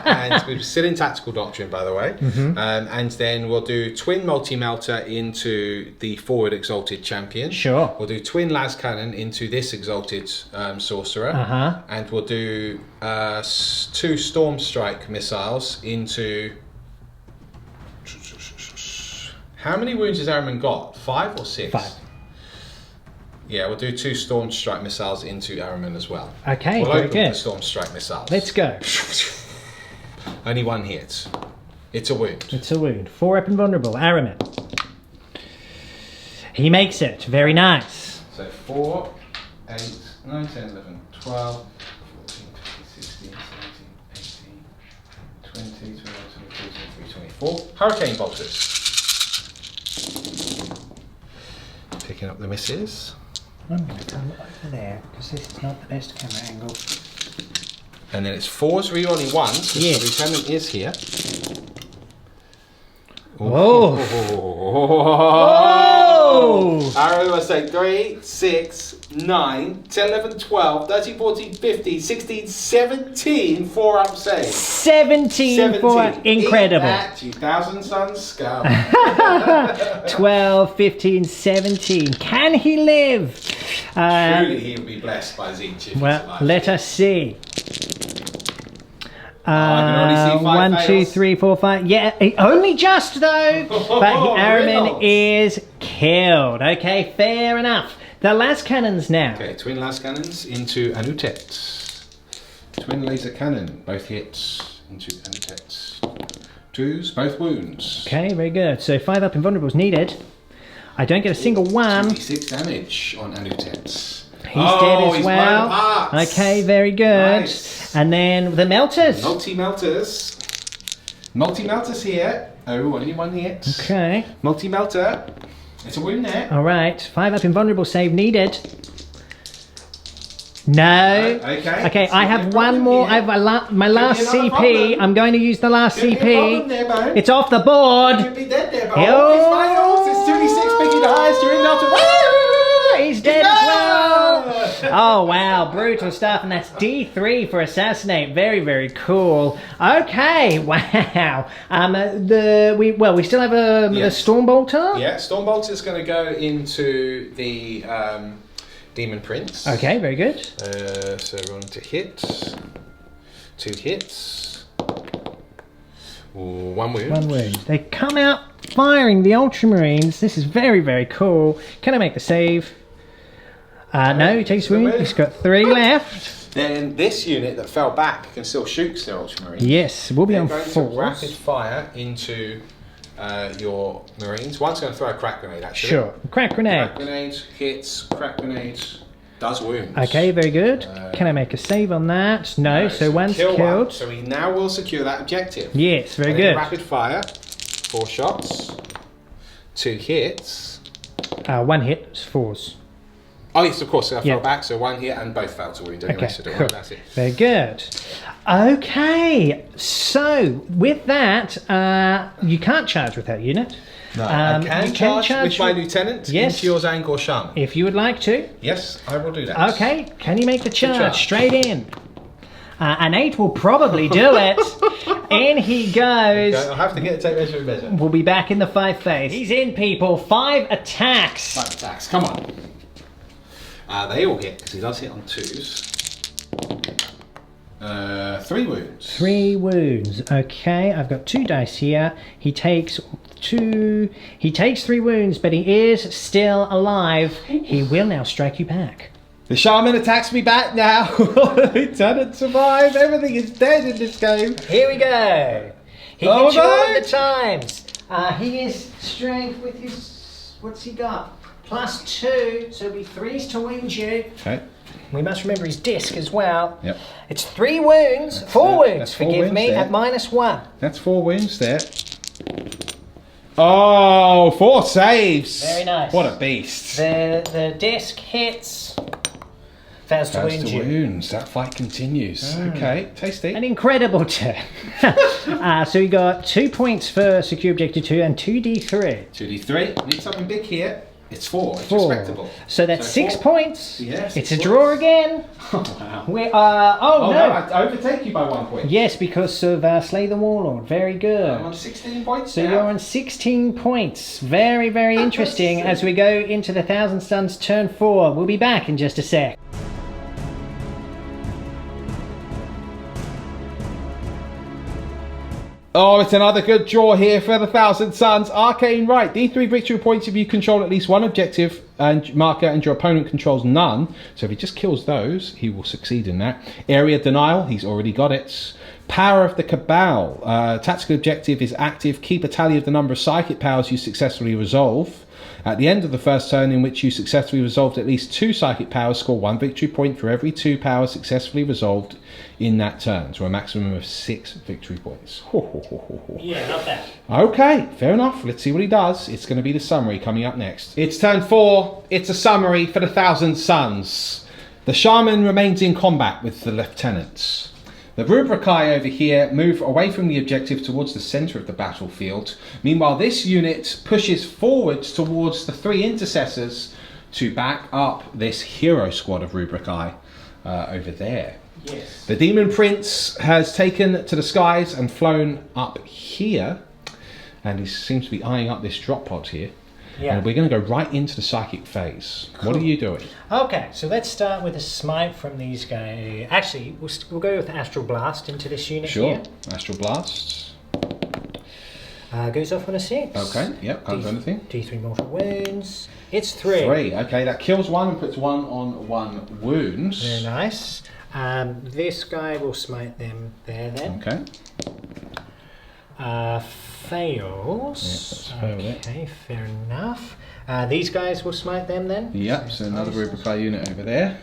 Speaker 1: And we're still in Tactical Doctrine, by the way. And then we'll do twin multi-melter into the forward Exalted Champion.
Speaker 2: Sure.
Speaker 1: We'll do twin las cannon into this Exalted Sorcerer. And we'll do 2 Storm Strike missiles into... How many wounds has Araman got? 5 or 6?
Speaker 2: 5. Yeah,
Speaker 1: we'll do 2 Storm Strike missiles into Araman as well.
Speaker 2: Okay,
Speaker 1: we'll
Speaker 2: very
Speaker 1: open
Speaker 2: good.
Speaker 1: The Storm Strike missiles.
Speaker 2: Let's go.
Speaker 1: Only 1 hit. It's a wound.
Speaker 2: It's a wound. 4 up invulnerable. Araman. He makes it. Very nice.
Speaker 1: So 4, 8, 9, 10, 11, 12, 14, 15, 16, 17, 18, 20, 21, 22, 23, 24. Hurricane bolters. Picking up the misses.
Speaker 2: I'm going to come over there because this is not the best camera angle.
Speaker 1: And then it's 4s re-rolling 1s because the lieutenant is here.
Speaker 2: Whoa!
Speaker 1: Whoa! Arrow, I say 3, 6, 9, 10, 11, 12, 13, 14, 15, 16, 17 4-up saves.
Speaker 2: 17 for incredible.
Speaker 1: Eat that, 2,000 Suns scum.
Speaker 2: 12, 15, 17. Can he live?
Speaker 1: Truly he will be blessed by Zeech.
Speaker 2: Well, let us see.
Speaker 1: I can only see 5
Speaker 2: 1, 2, 3, 4, 5. Yeah, only just though. But Araman is killed. Okay, fair enough. The las cannons now.
Speaker 1: Okay, twin las cannons into Anutet. Twin laser cannon, both hits into Anutet. 2s, both wounds.
Speaker 2: Okay, very good. So 5 up invulnerables needed. I don't get a single one.
Speaker 1: 2d6 damage on Anutet.
Speaker 2: He's dead as well. Okay, very good.
Speaker 1: Nice.
Speaker 2: And then the melters.
Speaker 1: Multi-melters. Multi-melters here. Oh, only 1 hit.
Speaker 2: Okay.
Speaker 1: Multi-melter. It's a wound there.
Speaker 2: All right. 5 up invulnerable save needed. No.
Speaker 1: Okay.
Speaker 2: Okay, I have one more. I have my last CP. I'm going to use the last CP.
Speaker 1: There,
Speaker 2: it's off the board.
Speaker 1: Could be dead there, oh, it's finals. It's 2d6 picking the highest during melter.
Speaker 2: He's dead as well. Oh wow, brutal stuff, and that's D3 for assassinate. Very, very cool. Okay, wow. We still have a storm bolter.
Speaker 1: Yeah, storm bolter is going to go into the Demon Prince.
Speaker 2: Okay, very good.
Speaker 1: So we're on to hit. 2 hits. 1 wound.
Speaker 2: 1 wound. They come out firing the Ultramarines. This is very, very cool. Can I make the save? No, he takes wound. He's got 3 left.
Speaker 1: Then this unit that fell back can still shoot their Ultramarines.
Speaker 2: Yes, we'll be on
Speaker 1: going
Speaker 2: 4.
Speaker 1: to rapid fire into your Marines. One's going to throw a crack grenade, actually.
Speaker 2: Sure. Crack grenade.
Speaker 1: Crack grenade hits. Crack grenade does wounds.
Speaker 2: Okay, very good. Can I make a save on that? No, so one's killed.
Speaker 1: One. So he now will secure that objective.
Speaker 2: Yes, very good.
Speaker 1: Rapid fire. 4 shots. 2 hits.
Speaker 2: 1 hit. It's 4s.
Speaker 1: Oh yes, of course. So I fell back, so 1 hit and both fell to wound anyway.
Speaker 2: Okay,
Speaker 1: So don't
Speaker 2: cool.
Speaker 1: worry about it.
Speaker 2: Very good. Okay, so with that, you can't charge with that unit.
Speaker 1: No, I
Speaker 2: you
Speaker 1: can charge with my lieutenant into your Zangor Shaman.
Speaker 2: If you would like to.
Speaker 1: Yes, I will do that.
Speaker 2: Okay, can you make the charge? Straight in. An 8 will probably do it. In he goes.
Speaker 1: Okay, I'll have to take measure of measure.
Speaker 2: We'll be back in the 5 phase. He's in, people. 5 attacks.
Speaker 1: 5 attacks, come on. They all hit, because he does hit on 2s. 3 wounds.
Speaker 2: 3 wounds. Okay, I've got 2 dice here. He takes 3 wounds, but he is still alive. He will now strike you back.
Speaker 3: The shaman attacks me back now. Lieutenant survived. Everything is dead in this game.
Speaker 2: Here we go. He hits you all the times. He is strength with his... What's he got? +2, so it'll be 3s to wound you.
Speaker 3: Okay.
Speaker 2: We must remember his disc as well.
Speaker 3: Yep.
Speaker 2: It's 3 wounds. 4 wounds, forgive me, at -1.
Speaker 3: That's 4 wounds there. Oh, 4 saves.
Speaker 2: Very nice.
Speaker 3: What a beast.
Speaker 2: The disc hits. Fails to wound you.
Speaker 3: Wounds. That fight continues. Okay, tasty.
Speaker 2: An incredible turn. So you got 2 points for secure objective 2 and 2d3.
Speaker 3: 2d3. Need something big here. It's 4. It's respectable.
Speaker 2: So that's 6
Speaker 3: 4
Speaker 2: points.
Speaker 3: Yes.
Speaker 2: It's a draw again.
Speaker 3: Oh, wow.
Speaker 2: Oh, no.
Speaker 3: I overtake you by 1 point.
Speaker 2: Yes, because of Slay the Warlord. Very good.
Speaker 3: I'm on 16 points
Speaker 2: So
Speaker 3: now.
Speaker 2: you're on 16 points. Very, very interesting as we go into the Thousand Suns turn 4. We'll be back in just a sec.
Speaker 3: Oh, it's another good draw here for the Thousand Suns. Arcane Right. D3 victory points if you control at least 1 objective and marker and your opponent controls none. So if he just kills those, he will succeed in that. Area Denial, he's already got it. Power of the Cabal. Tactical objective is active. Keep a tally of the number of psychic powers you successfully resolve. At the end of the first turn in which you successfully resolved at least 2 psychic powers, score 1 victory point for every 2 powers successfully resolved in that turn, so a maximum of 6 victory points.
Speaker 2: Yeah, not bad.
Speaker 3: Okay, fair enough. Let's see what he does. It's going to be the summary coming up next. It's turn 4. It's a summary for the Thousand Suns. The shaman remains in combat with the lieutenants. The Rubricae over here move away from the objective towards the centre of the battlefield. Meanwhile, this unit pushes forwards towards the 3 intercessors to back up this hero squad of Rubricae over there.
Speaker 2: Yes.
Speaker 3: The Demon Prince has taken to the skies and flown up here, and he seems to be eyeing up this drop pod here.
Speaker 2: Yeah.
Speaker 3: And we're going to go right into the psychic phase. Cool. What are you doing?
Speaker 2: Okay, so let's start with a smite from these guys. Actually, we'll go with Astral Blast into this unit
Speaker 3: Sure.
Speaker 2: here.
Speaker 3: Astral Blasts.
Speaker 2: Goes off on a 6.
Speaker 3: Okay, yep, can't do anything.
Speaker 2: D3 mortal wounds. It's 3.
Speaker 3: 3, okay, that kills 1 and puts 1 on 1 wounds.
Speaker 2: Very nice. This guy will smite them there then.
Speaker 3: Okay.
Speaker 2: Fails.
Speaker 3: Yeah,
Speaker 2: okay, fair enough. These guys will smite them then.
Speaker 3: Yep, so another Rubricae unit over there.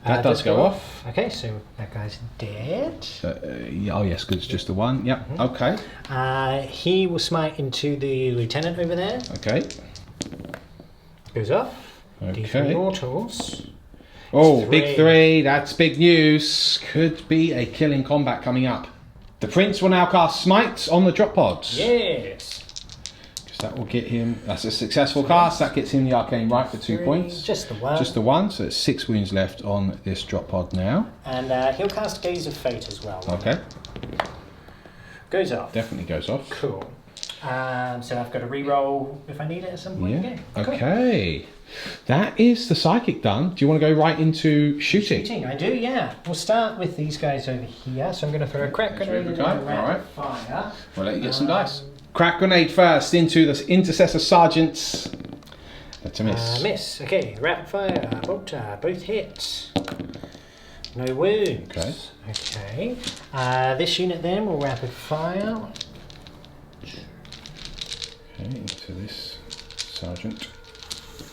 Speaker 3: That does go off.
Speaker 2: Okay, so that guy's dead.
Speaker 3: Oh yes, because it's just the 1. Yep, okay.
Speaker 2: He will smite into the lieutenant over there.
Speaker 3: Okay.
Speaker 2: Goes off.
Speaker 3: Okay.
Speaker 2: D3 mortals.
Speaker 3: Oh, big 3. That's big news. Could be a killing combat coming up. The Prince will now cast Smite on the drop pods.
Speaker 2: Yes.
Speaker 3: Because that will get him... That's a successful cast. That gets him the Arcane Right for 2 points.
Speaker 2: Just the 1.
Speaker 3: Just the 1. So it's 6 wounds left on this drop pod now.
Speaker 2: And he'll cast Gaze of Fate as well.
Speaker 3: Okay.
Speaker 2: Goes off.
Speaker 3: Definitely goes off.
Speaker 2: Cool. So I've got to re-roll if I need it at some point again. Cool.
Speaker 3: Okay. That is the psychic done. Do you want to go right into shooting?
Speaker 2: I do, yeah. We'll start with these guys over here. So I'm going to throw a crack grenade into rapid fire.
Speaker 3: We'll let you get some dice. Crack grenade first into the Intercessor Sergeants. That's a miss.
Speaker 2: Miss. Okay, rapid fire. Both hits. No wounds.
Speaker 3: Okay.
Speaker 2: Okay. This unit then will rapid fire.
Speaker 3: Okay, into this Sergeant.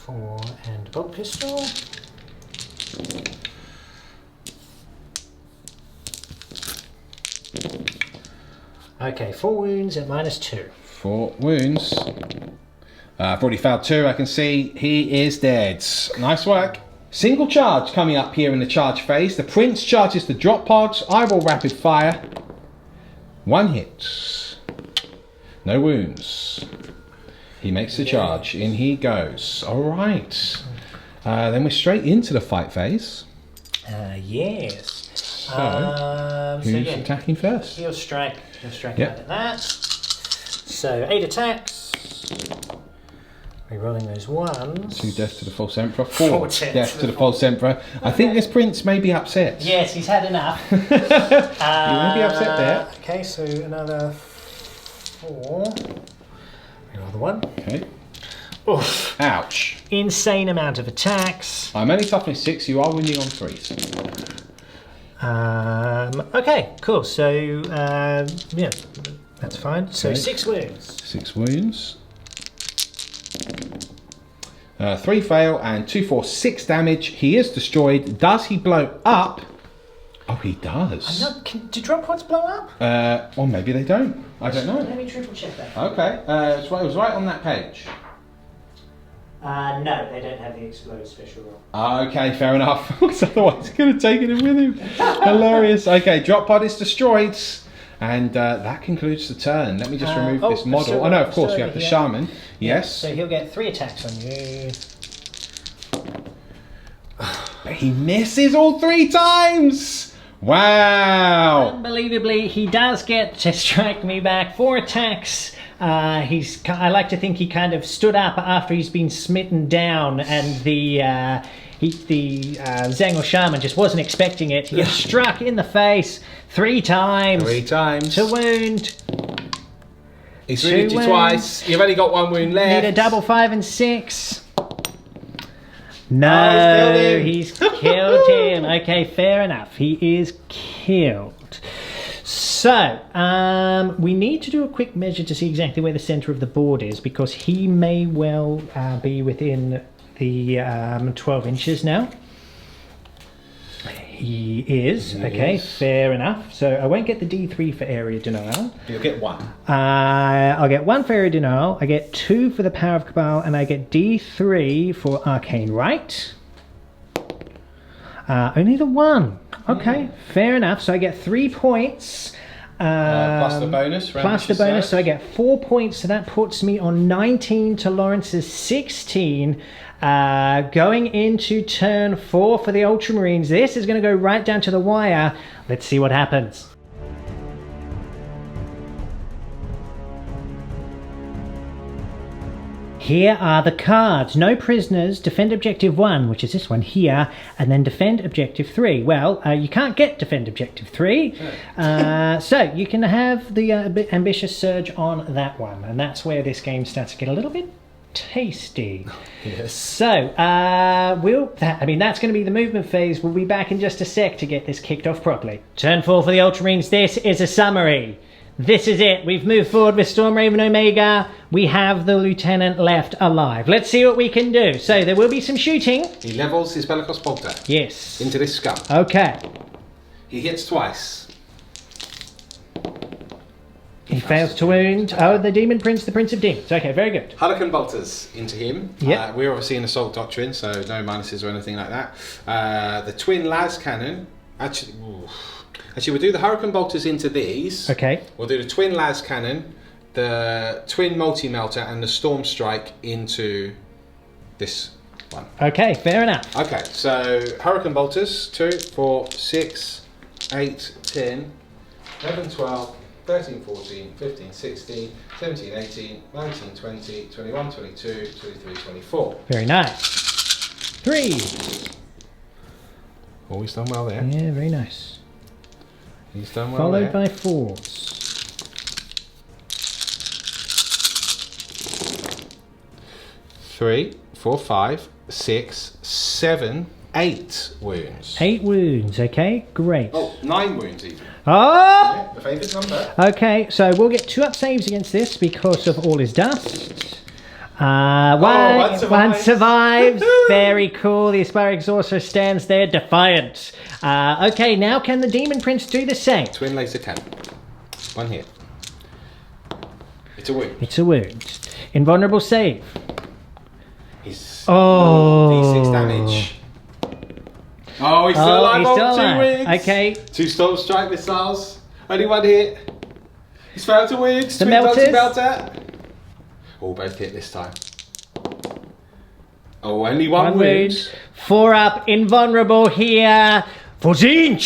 Speaker 2: 4 and bolt pistol. Okay, 4 wounds at -2.
Speaker 3: 4 wounds. I've already fouled 2. I can see he is dead. Nice work. Single charge coming up here in the charge phase. The Prince charges the drop pods. I will rapid fire. 1 hit. No wounds. He makes the charge. In he goes. All right. Then we're straight into the fight phase.
Speaker 2: Yes.
Speaker 3: So, who's attacking first?
Speaker 2: He'll strike. Out at that. So 8 attacks. Rerolling those ones.
Speaker 3: 2 deaths to the false emperor. 4 deaths to the false emperor. I think this prince may be upset.
Speaker 2: Yes, he's had enough.
Speaker 3: He may be upset there.
Speaker 2: Okay, so another 4. Another 1.
Speaker 3: Okay.
Speaker 2: Oof.
Speaker 3: Ouch.
Speaker 2: Insane amount of attacks.
Speaker 3: I'm only toughness 6. You are winning on 3s.
Speaker 2: Okay, cool. So, yeah, that's fine. So,
Speaker 3: Okay.
Speaker 2: 6 wounds.
Speaker 3: 6 wounds. 3 fail and 2 for 6 damage. He is destroyed. Does he blow up? Oh, he does.
Speaker 2: Do drop pods blow up?
Speaker 3: Or maybe they don't. I don't know.
Speaker 2: Let me triple check that.
Speaker 3: Okay, it was right on that page.
Speaker 2: No, they don't have the explode special roll.
Speaker 3: Okay, fair enough. Because otherwise, he could have taken it with him. Hilarious. Okay, drop pod is destroyed. And that concludes the turn. Let me just remove this model. Oh no, of course, we have the shaman. Yes.
Speaker 2: So he'll get 3 attacks on you.
Speaker 3: He misses all 3 times! Wow!
Speaker 2: Unbelievably, he does get to strike me back. 4 attacks. I like to think he kind of stood up after he's been smitten down, and the Zeng or Shaman just wasn't expecting it. He gets struck in the face 3 times.
Speaker 3: 3 times.
Speaker 2: To wound.
Speaker 3: He's wounded you twice. You've only got 1 wound left.
Speaker 2: Need a double 5 and 6. No, he's killed him. Okay, fair enough. He is killed. So, we need to do a quick measure to see exactly where the centre of the board is, because he may well be within the 12 inches now. He is. Okay, fair enough. So I won't get the D3 for area denial.
Speaker 1: You'll get 1.
Speaker 2: I'll get 1 for area denial. I get 2 for the power of Cabal, and I get D3 for arcane right. Only the 1. Okay, fair enough. So I get 3 points.
Speaker 3: Plus the bonus.
Speaker 2: Plus the bonus, so I get 4 points. So that puts me on 19 to Lawrence's 16. Going into turn 4 for the Ultramarines. This is going to go right down to the wire. Let's see what happens. Here are the cards. No prisoners, defend objective 1, which is this one here, and then defend objective 3. Well, you can't get defend objective 3, so you can have the ambitious surge on that one, and that's where this game starts to get a little bit tasty.
Speaker 1: Yes.
Speaker 2: So, that's going to be the movement phase. We'll be back in just a sec to get this kicked off properly. Turn 4 for the Ultramarines. This is a summary. This is it. We've moved forward with Stormraven Omega. We have the Lieutenant left alive. Let's see what we can do. So there will be some shooting.
Speaker 1: He levels his Bellicos bolter.
Speaker 2: Yes.
Speaker 1: Into this scum.
Speaker 2: Okay.
Speaker 1: He hits twice.
Speaker 2: He fails to wound. Oh, the Demon Prince, the Prince of Demons. Okay, very good.
Speaker 1: Hurricane bolters into him.
Speaker 2: Yep.
Speaker 1: We're obviously in Assault Doctrine, so no minuses or anything like that. The twin las cannon. Actually, we'll do the Hurricane bolters into these.
Speaker 2: Okay.
Speaker 1: We'll do the twin las cannon, the twin multi-melter, and the storm strike into this one.
Speaker 2: Okay, fair enough.
Speaker 1: Okay, so Hurricane bolters 2, 4, 6, 8, 10, 11, 12, 13, 14, 15, 16, 17, 18, 19, 20, 21, 22, 23, 24.
Speaker 2: Very nice. 3.
Speaker 1: Always done well there.
Speaker 2: Yeah, very nice.
Speaker 1: He's done well
Speaker 2: Followed
Speaker 1: there.
Speaker 2: by 4s.
Speaker 1: 3, 4, 5, 6, 7, 8 wounds.
Speaker 2: 8 wounds, okay, great.
Speaker 1: Oh, 9 wounds even.
Speaker 2: Oh!
Speaker 1: Yeah, the favoured number.
Speaker 2: Okay, so we'll get 2 up saves against this because of all his dust. One survives. Very cool. The Aspiring Sorcerer stands there defiant. Okay, now can the Demon Prince do the same?
Speaker 1: Twin laser cannon. 1 hit. It's a wound.
Speaker 2: It's a wound. Invulnerable save.
Speaker 1: He's
Speaker 2: D6
Speaker 1: damage. Oh, he's still alive.
Speaker 2: He's still
Speaker 1: 2
Speaker 2: alive.
Speaker 1: wounds.
Speaker 2: Okay.
Speaker 1: 2 storm strike missiles. Only 1 hit. He's failed to wound.
Speaker 2: The melters.
Speaker 1: Melter. Oh, both hit this time. Oh, only 1 wound.
Speaker 2: 4 up. Invulnerable here. 14.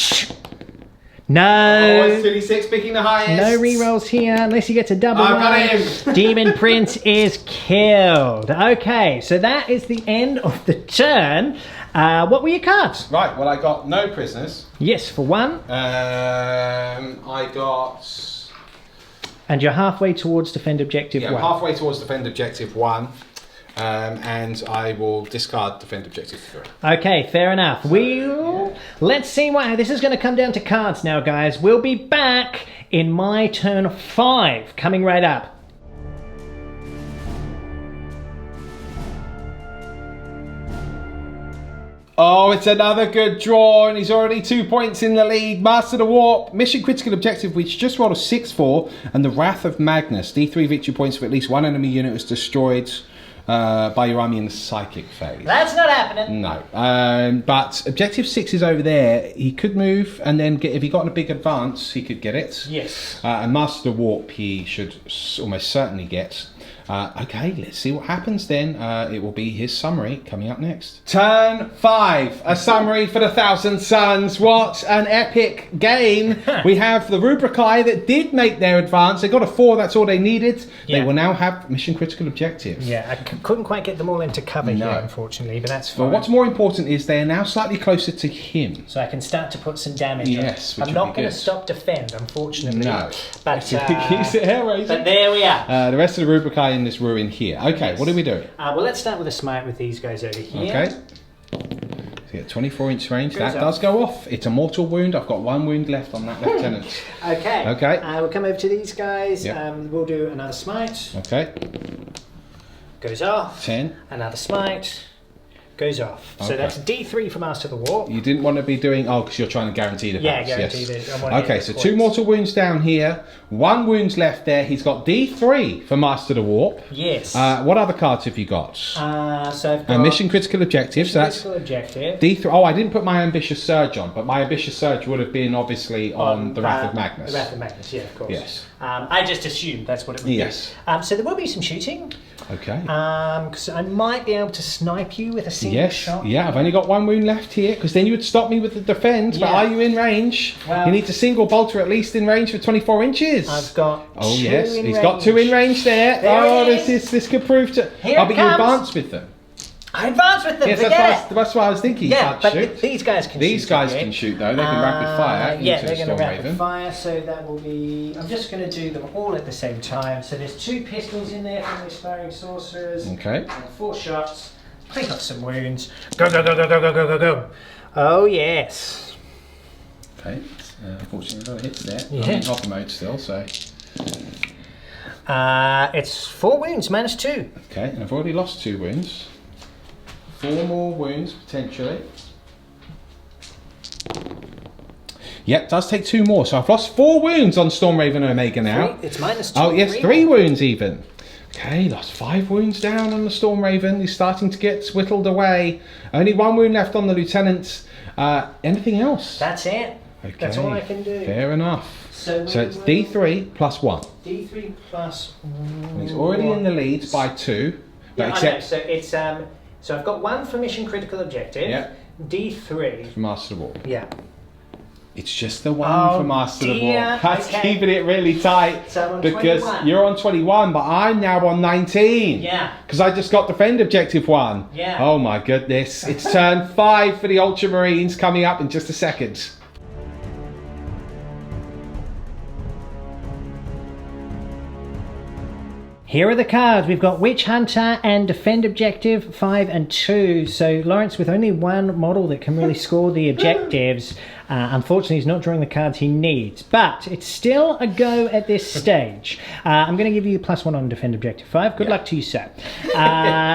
Speaker 2: No.
Speaker 1: Oh, it's 36 picking the highest.
Speaker 2: No rerolls here unless he gets a double.
Speaker 1: I've got him.
Speaker 2: Demon Prince is killed. Okay, so that is the end of the turn. What were your cards?
Speaker 1: Right, well, I got no prisoners.
Speaker 2: Yes, for one.
Speaker 1: I got...
Speaker 2: And you're halfway towards defend objective
Speaker 1: Yeah,
Speaker 2: one.
Speaker 1: halfway towards defend objective 1. And I will discard defend objective 3.
Speaker 2: Okay, fair enough. Let's see what... This is going to come down to cards now, guys. We'll be back in my turn 5, coming right up.
Speaker 3: Oh, it's another good draw, and he's already 2 points in the lead. Master the Warp, mission critical objective, which just rolled a 6-4, and the Wrath of Magnus. D3 victory points for at least one enemy unit was destroyed by your army in the psychic phase.
Speaker 2: That's not happening.
Speaker 3: No, but objective 6 is over there. He could move, and then if he got in a big advance, he could get it.
Speaker 2: Yes.
Speaker 3: And Master the Warp, he should almost certainly get. Okay, let's see what happens then. It will be his summary coming up next. Turn 5, a summary for the Thousand Suns. What an epic game. We have the Rubricae that did make their advance. They got a 4, that's all they needed.
Speaker 2: Yeah.
Speaker 3: They will now have mission critical objectives.
Speaker 2: Yeah, I couldn't quite get them all into cover here, unfortunately, but that's fine.
Speaker 3: But what's more important is they are now slightly closer to him.
Speaker 2: So I can start to put some damage
Speaker 3: Yes,
Speaker 2: on.
Speaker 3: which
Speaker 2: I'm
Speaker 3: would
Speaker 2: not
Speaker 3: be
Speaker 2: going to
Speaker 3: good.
Speaker 2: stop defend, unfortunately.
Speaker 3: No.
Speaker 2: But,
Speaker 3: Keeps it hair-raising.
Speaker 2: but there we are.
Speaker 3: The rest of the Rubricae in this ruin here. Okay, what do we do?
Speaker 2: Well, let's start with a smite with these guys over here.
Speaker 3: Okay. So you get 24-inch range.
Speaker 2: Goes
Speaker 3: That
Speaker 2: up.
Speaker 3: does go off. It's a mortal wound. I've got 1 wound left on that lieutenant.
Speaker 2: Okay.
Speaker 3: Okay.
Speaker 2: We'll come over to these guys.
Speaker 3: Yep.
Speaker 2: We'll do another smite.
Speaker 3: Okay.
Speaker 2: Goes off.
Speaker 3: 10.
Speaker 2: Another smite. Goes off. So
Speaker 3: Okay.
Speaker 2: that's D3 for Master of the Warp.
Speaker 3: You didn't want to be doing... Oh, because you're trying to guarantee the
Speaker 2: Yeah,
Speaker 3: pass.
Speaker 2: guarantee
Speaker 3: Yes.
Speaker 2: that I wanna
Speaker 3: Okay,
Speaker 2: get
Speaker 3: so
Speaker 2: the
Speaker 3: 2
Speaker 2: points.
Speaker 3: mortal wounds down here. 1 wound's left there. He's got D3 for Master the Warp.
Speaker 2: Yes.
Speaker 3: What other cards have you got?
Speaker 2: So I've got
Speaker 3: Mission critical objective. So that's
Speaker 2: critical objective.
Speaker 3: D3. Oh, I didn't put my ambitious surge on, but my ambitious surge would have been obviously on the Wrath of Magnus.
Speaker 2: The Wrath of Magnus, yeah, of course.
Speaker 3: Yes.
Speaker 2: I just assumed that's what it would
Speaker 3: Yes.
Speaker 2: be. So there will be some shooting.
Speaker 3: Okay.
Speaker 2: Because I might be able to snipe you with a single
Speaker 3: Yes,
Speaker 2: shot.
Speaker 3: yeah, I've only got 1 wound left here, because then you would stop me with the defend, but
Speaker 2: Yeah.
Speaker 3: are you in range?
Speaker 2: Well-
Speaker 3: You need to single bolter at least in range for 24 inches.
Speaker 2: I've got
Speaker 3: Oh
Speaker 2: 2
Speaker 3: yes,
Speaker 2: in
Speaker 3: he's
Speaker 2: range.
Speaker 3: got 2 in range there.
Speaker 2: There
Speaker 3: Oh,
Speaker 2: it
Speaker 3: this could prove to...
Speaker 2: Here
Speaker 3: oh,
Speaker 2: it
Speaker 3: but you
Speaker 2: comes.
Speaker 3: advance with them.
Speaker 2: I advance with them,
Speaker 3: Yes,
Speaker 2: forget it.
Speaker 3: that's what I was thinking. You
Speaker 2: Yeah,
Speaker 3: can't
Speaker 2: but
Speaker 3: shoot.
Speaker 2: these guys can shoot.
Speaker 3: These guys
Speaker 2: okay?
Speaker 3: can shoot though, they can rapid fire
Speaker 2: Yeah,
Speaker 3: into
Speaker 2: they're
Speaker 3: the
Speaker 2: going to
Speaker 3: Storm
Speaker 2: rapid
Speaker 3: Raven.
Speaker 2: fire, so that will be... I'm just going to do them all at the same time. So there's 2 pistols in there from the Aspiring Sorcerers.
Speaker 3: Okay.
Speaker 2: And 4 shots. Pick up some wounds. Go, go, go, go, go, go, go, go, go. Oh, yes.
Speaker 3: Okay, unfortunately, a lot of hits there.
Speaker 2: Yeah.
Speaker 3: I'm in hover mode still, so...
Speaker 2: It's 4 wounds, -2.
Speaker 3: Okay, and I've already lost 2 wounds. 4 more wounds, potentially. Yep, does take 2 more. So I've lost 4 wounds on Stormraven Omega now.
Speaker 2: It's -2.
Speaker 3: Oh, yes, 3 wounds even. Okay, lost 5 wounds down on the Stormraven. He's starting to get whittled away. Only 1 wound left on the Lieutenant. Anything else?
Speaker 2: That's it.
Speaker 3: Okay,
Speaker 2: That's all I can do.
Speaker 3: Fair enough.
Speaker 2: So
Speaker 3: it's D3 plus 1.
Speaker 2: D3 plus 1.
Speaker 3: He's already in the lead by 2. But
Speaker 2: Yeah, I know.
Speaker 3: except
Speaker 2: So it's so I've got 1 for mission critical objective.
Speaker 3: Yeah.
Speaker 2: D3.
Speaker 3: for Master of War.
Speaker 2: Yeah.
Speaker 3: It's just the 1
Speaker 2: Oh,
Speaker 3: for Master of
Speaker 2: dear.
Speaker 3: War. That's
Speaker 2: Okay.
Speaker 3: keeping it really tight.
Speaker 2: So I'm on
Speaker 3: because
Speaker 2: 21.
Speaker 3: you're on 21, but I'm now on 19.
Speaker 2: Yeah.
Speaker 3: Because I just got defend objective 1.
Speaker 2: Yeah.
Speaker 3: Oh my goodness. It's turn 5 for the Ultramarines coming up in just a second.
Speaker 2: Here are the cards. We've got Witch Hunter and Defend Objective 5 and 2. So Lawrence, with only 1 model that can really score the objectives, unfortunately he's not drawing the cards he needs. But it's still a go at this stage. I'm going to give you +1 on Defend Objective 5. Good luck to you, sir.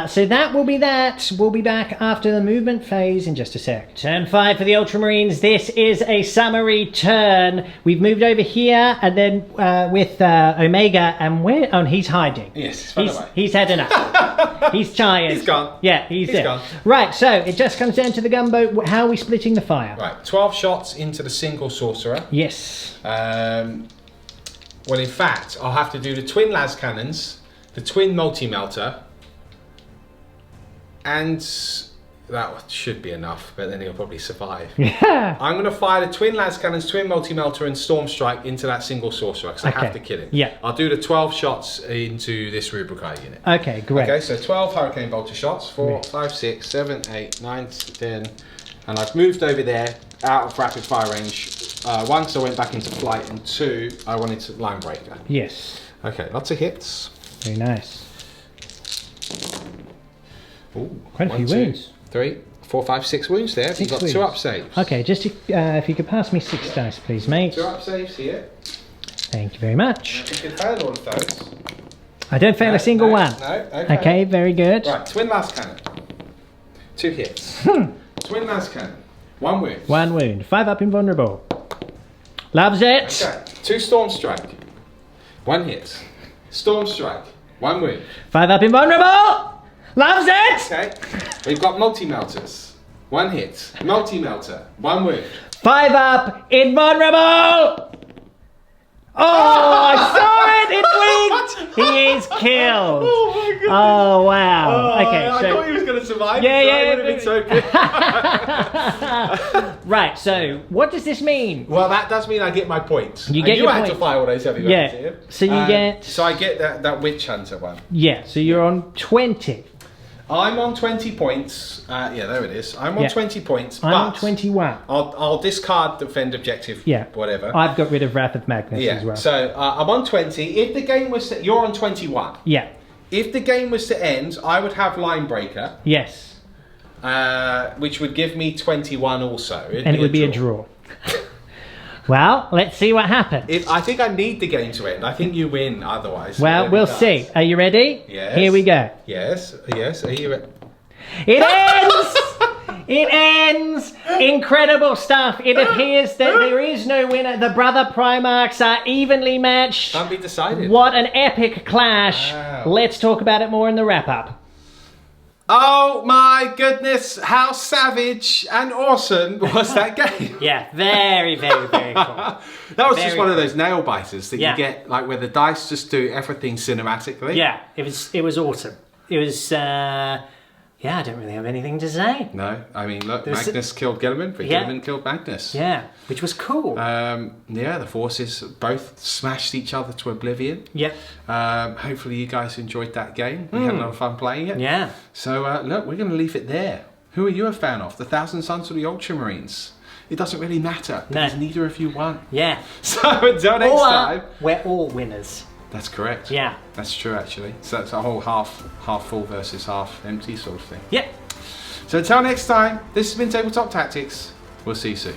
Speaker 2: So that will be that. We'll be back after the movement phase in just a sec. Turn 5 for the Ultramarines. This is a summary turn. We've moved over here and then with Omega, and where? Oh, and he's hiding.
Speaker 3: Yes, it's fun away.
Speaker 2: He's had enough. He's tired.
Speaker 1: He's gone.
Speaker 2: Yeah, he's there.
Speaker 1: gone.
Speaker 2: Right, so it just comes down to the gunboat. How are we splitting the fire?
Speaker 1: Right, 12 shots into the single sorcerer.
Speaker 2: Yes.
Speaker 1: Well, in fact, I'll have to do the twin las cannons, the twin multi-melter, and that should be enough, but then he'll probably survive.
Speaker 2: Yeah.
Speaker 1: I'm going to fire the twin las cannons, twin multi-melter, and storm strike into that single sorcerer because I have to kill him.
Speaker 2: Yeah.
Speaker 1: I'll do the 12 shots into this Rubrikai unit.
Speaker 2: Okay, great.
Speaker 1: Okay, so 12 hurricane bolter shots. 4, 5, 6, 7, 8, 9, 10, and I've moved over there out of rapid fire range. 1, because I went back into flight, and 2, I wanted to line breaker.
Speaker 2: Yes.
Speaker 1: Okay, lots of hits.
Speaker 2: Very nice.
Speaker 1: Ooh,
Speaker 2: Quite a few
Speaker 1: 1, 2,
Speaker 2: wounds.
Speaker 1: 3, 4, 5, 6 wounds there. You've got 2 up saves.
Speaker 2: Okay, just if you could pass me 6 dice, please, mate.
Speaker 1: 2 up saves here.
Speaker 2: Thank you very much.
Speaker 1: You can fail all of those.
Speaker 2: I don't fail a single one.
Speaker 1: No,
Speaker 2: Okay, very good.
Speaker 1: Right, twin las cannon. 2 hits. Twin las cannon. 1 wound.
Speaker 2: 1 wound. 5 up invulnerable. Loves it.
Speaker 1: Okay, 2 storm strike. 1 hit. Storm strike. 1 wound.
Speaker 2: 5 up invulnerable. Loves it.
Speaker 1: Okay, we've got multi-melters. 1 hit. Multi-melter. 1 wound.
Speaker 2: 5 up invulnerable. Oh, I saw it. It blinked. He is killed.
Speaker 1: Oh my goodness.
Speaker 2: Oh wow. Okay,
Speaker 1: I
Speaker 2: so
Speaker 1: thought he was going to survive.
Speaker 2: Yeah,
Speaker 1: so
Speaker 2: yeah,
Speaker 1: it would have been so good.
Speaker 2: right. So what does this mean?
Speaker 1: Well, that does mean I get my points.
Speaker 2: You get your
Speaker 1: had to
Speaker 2: point.
Speaker 1: fire all those heavy weapons here.
Speaker 2: So you get.
Speaker 1: So I get that witch hunter one.
Speaker 2: Yeah. So you're on 20.
Speaker 1: I'm on 20 points. Yeah, there it is. I'm on 20 points.
Speaker 2: I'm on
Speaker 1: but
Speaker 2: 21.
Speaker 1: I'll discard defend objective.
Speaker 2: Yeah.
Speaker 1: Whatever.
Speaker 2: I've got rid of Wrath of Magnus as well.
Speaker 1: So I'm on 20. If the game was to, you're on 21.
Speaker 2: Yeah.
Speaker 1: If the game was to end, I would have line breaker.
Speaker 2: Yes.
Speaker 1: Which would give me 21 also.
Speaker 2: And it would be a draw. Well, let's see what happens.
Speaker 1: I think I need the game to end. I think you win otherwise.
Speaker 2: Well, we'll see. Are you ready?
Speaker 1: Yes.
Speaker 2: Here we go.
Speaker 1: Yes. Are you ready?
Speaker 2: It ends! It ends! Incredible stuff. It appears that there is no winner. The brother Primarchs are evenly matched.
Speaker 1: Can't be decided.
Speaker 2: What an epic clash.
Speaker 1: Wow.
Speaker 2: Let's talk about it more in the wrap-up.
Speaker 1: Oh my goodness, how savage and awesome was that game?
Speaker 2: Yeah, very, very, very cool.
Speaker 1: That was just one of those nail biters that
Speaker 2: Yeah.
Speaker 1: you get, like where the dice just do everything cinematically.
Speaker 2: Yeah, it was awesome. It was, yeah, I don't really have anything to say.
Speaker 1: No, I mean, look, Magnus killed Gilliman, but Gilliman killed Magnus.
Speaker 2: Yeah, which was cool.
Speaker 1: Yeah, the forces both smashed each other to oblivion.
Speaker 2: Yep.
Speaker 1: Hopefully you guys enjoyed that game. We had a lot of fun playing it.
Speaker 2: Yeah.
Speaker 1: So, look, we're going to leave it there. Who are you a fan of? The Thousand Sons or the Ultramarines? It doesn't really matter, because neither of you won.
Speaker 2: Yeah.
Speaker 1: So until next time.
Speaker 2: We're all winners.
Speaker 1: That's correct.
Speaker 2: Yeah.
Speaker 1: That's true, actually. So it's a whole half full versus half empty sort of thing.
Speaker 2: Yep.
Speaker 1: So until next time, this has been Tabletop Tactics. We'll see you soon.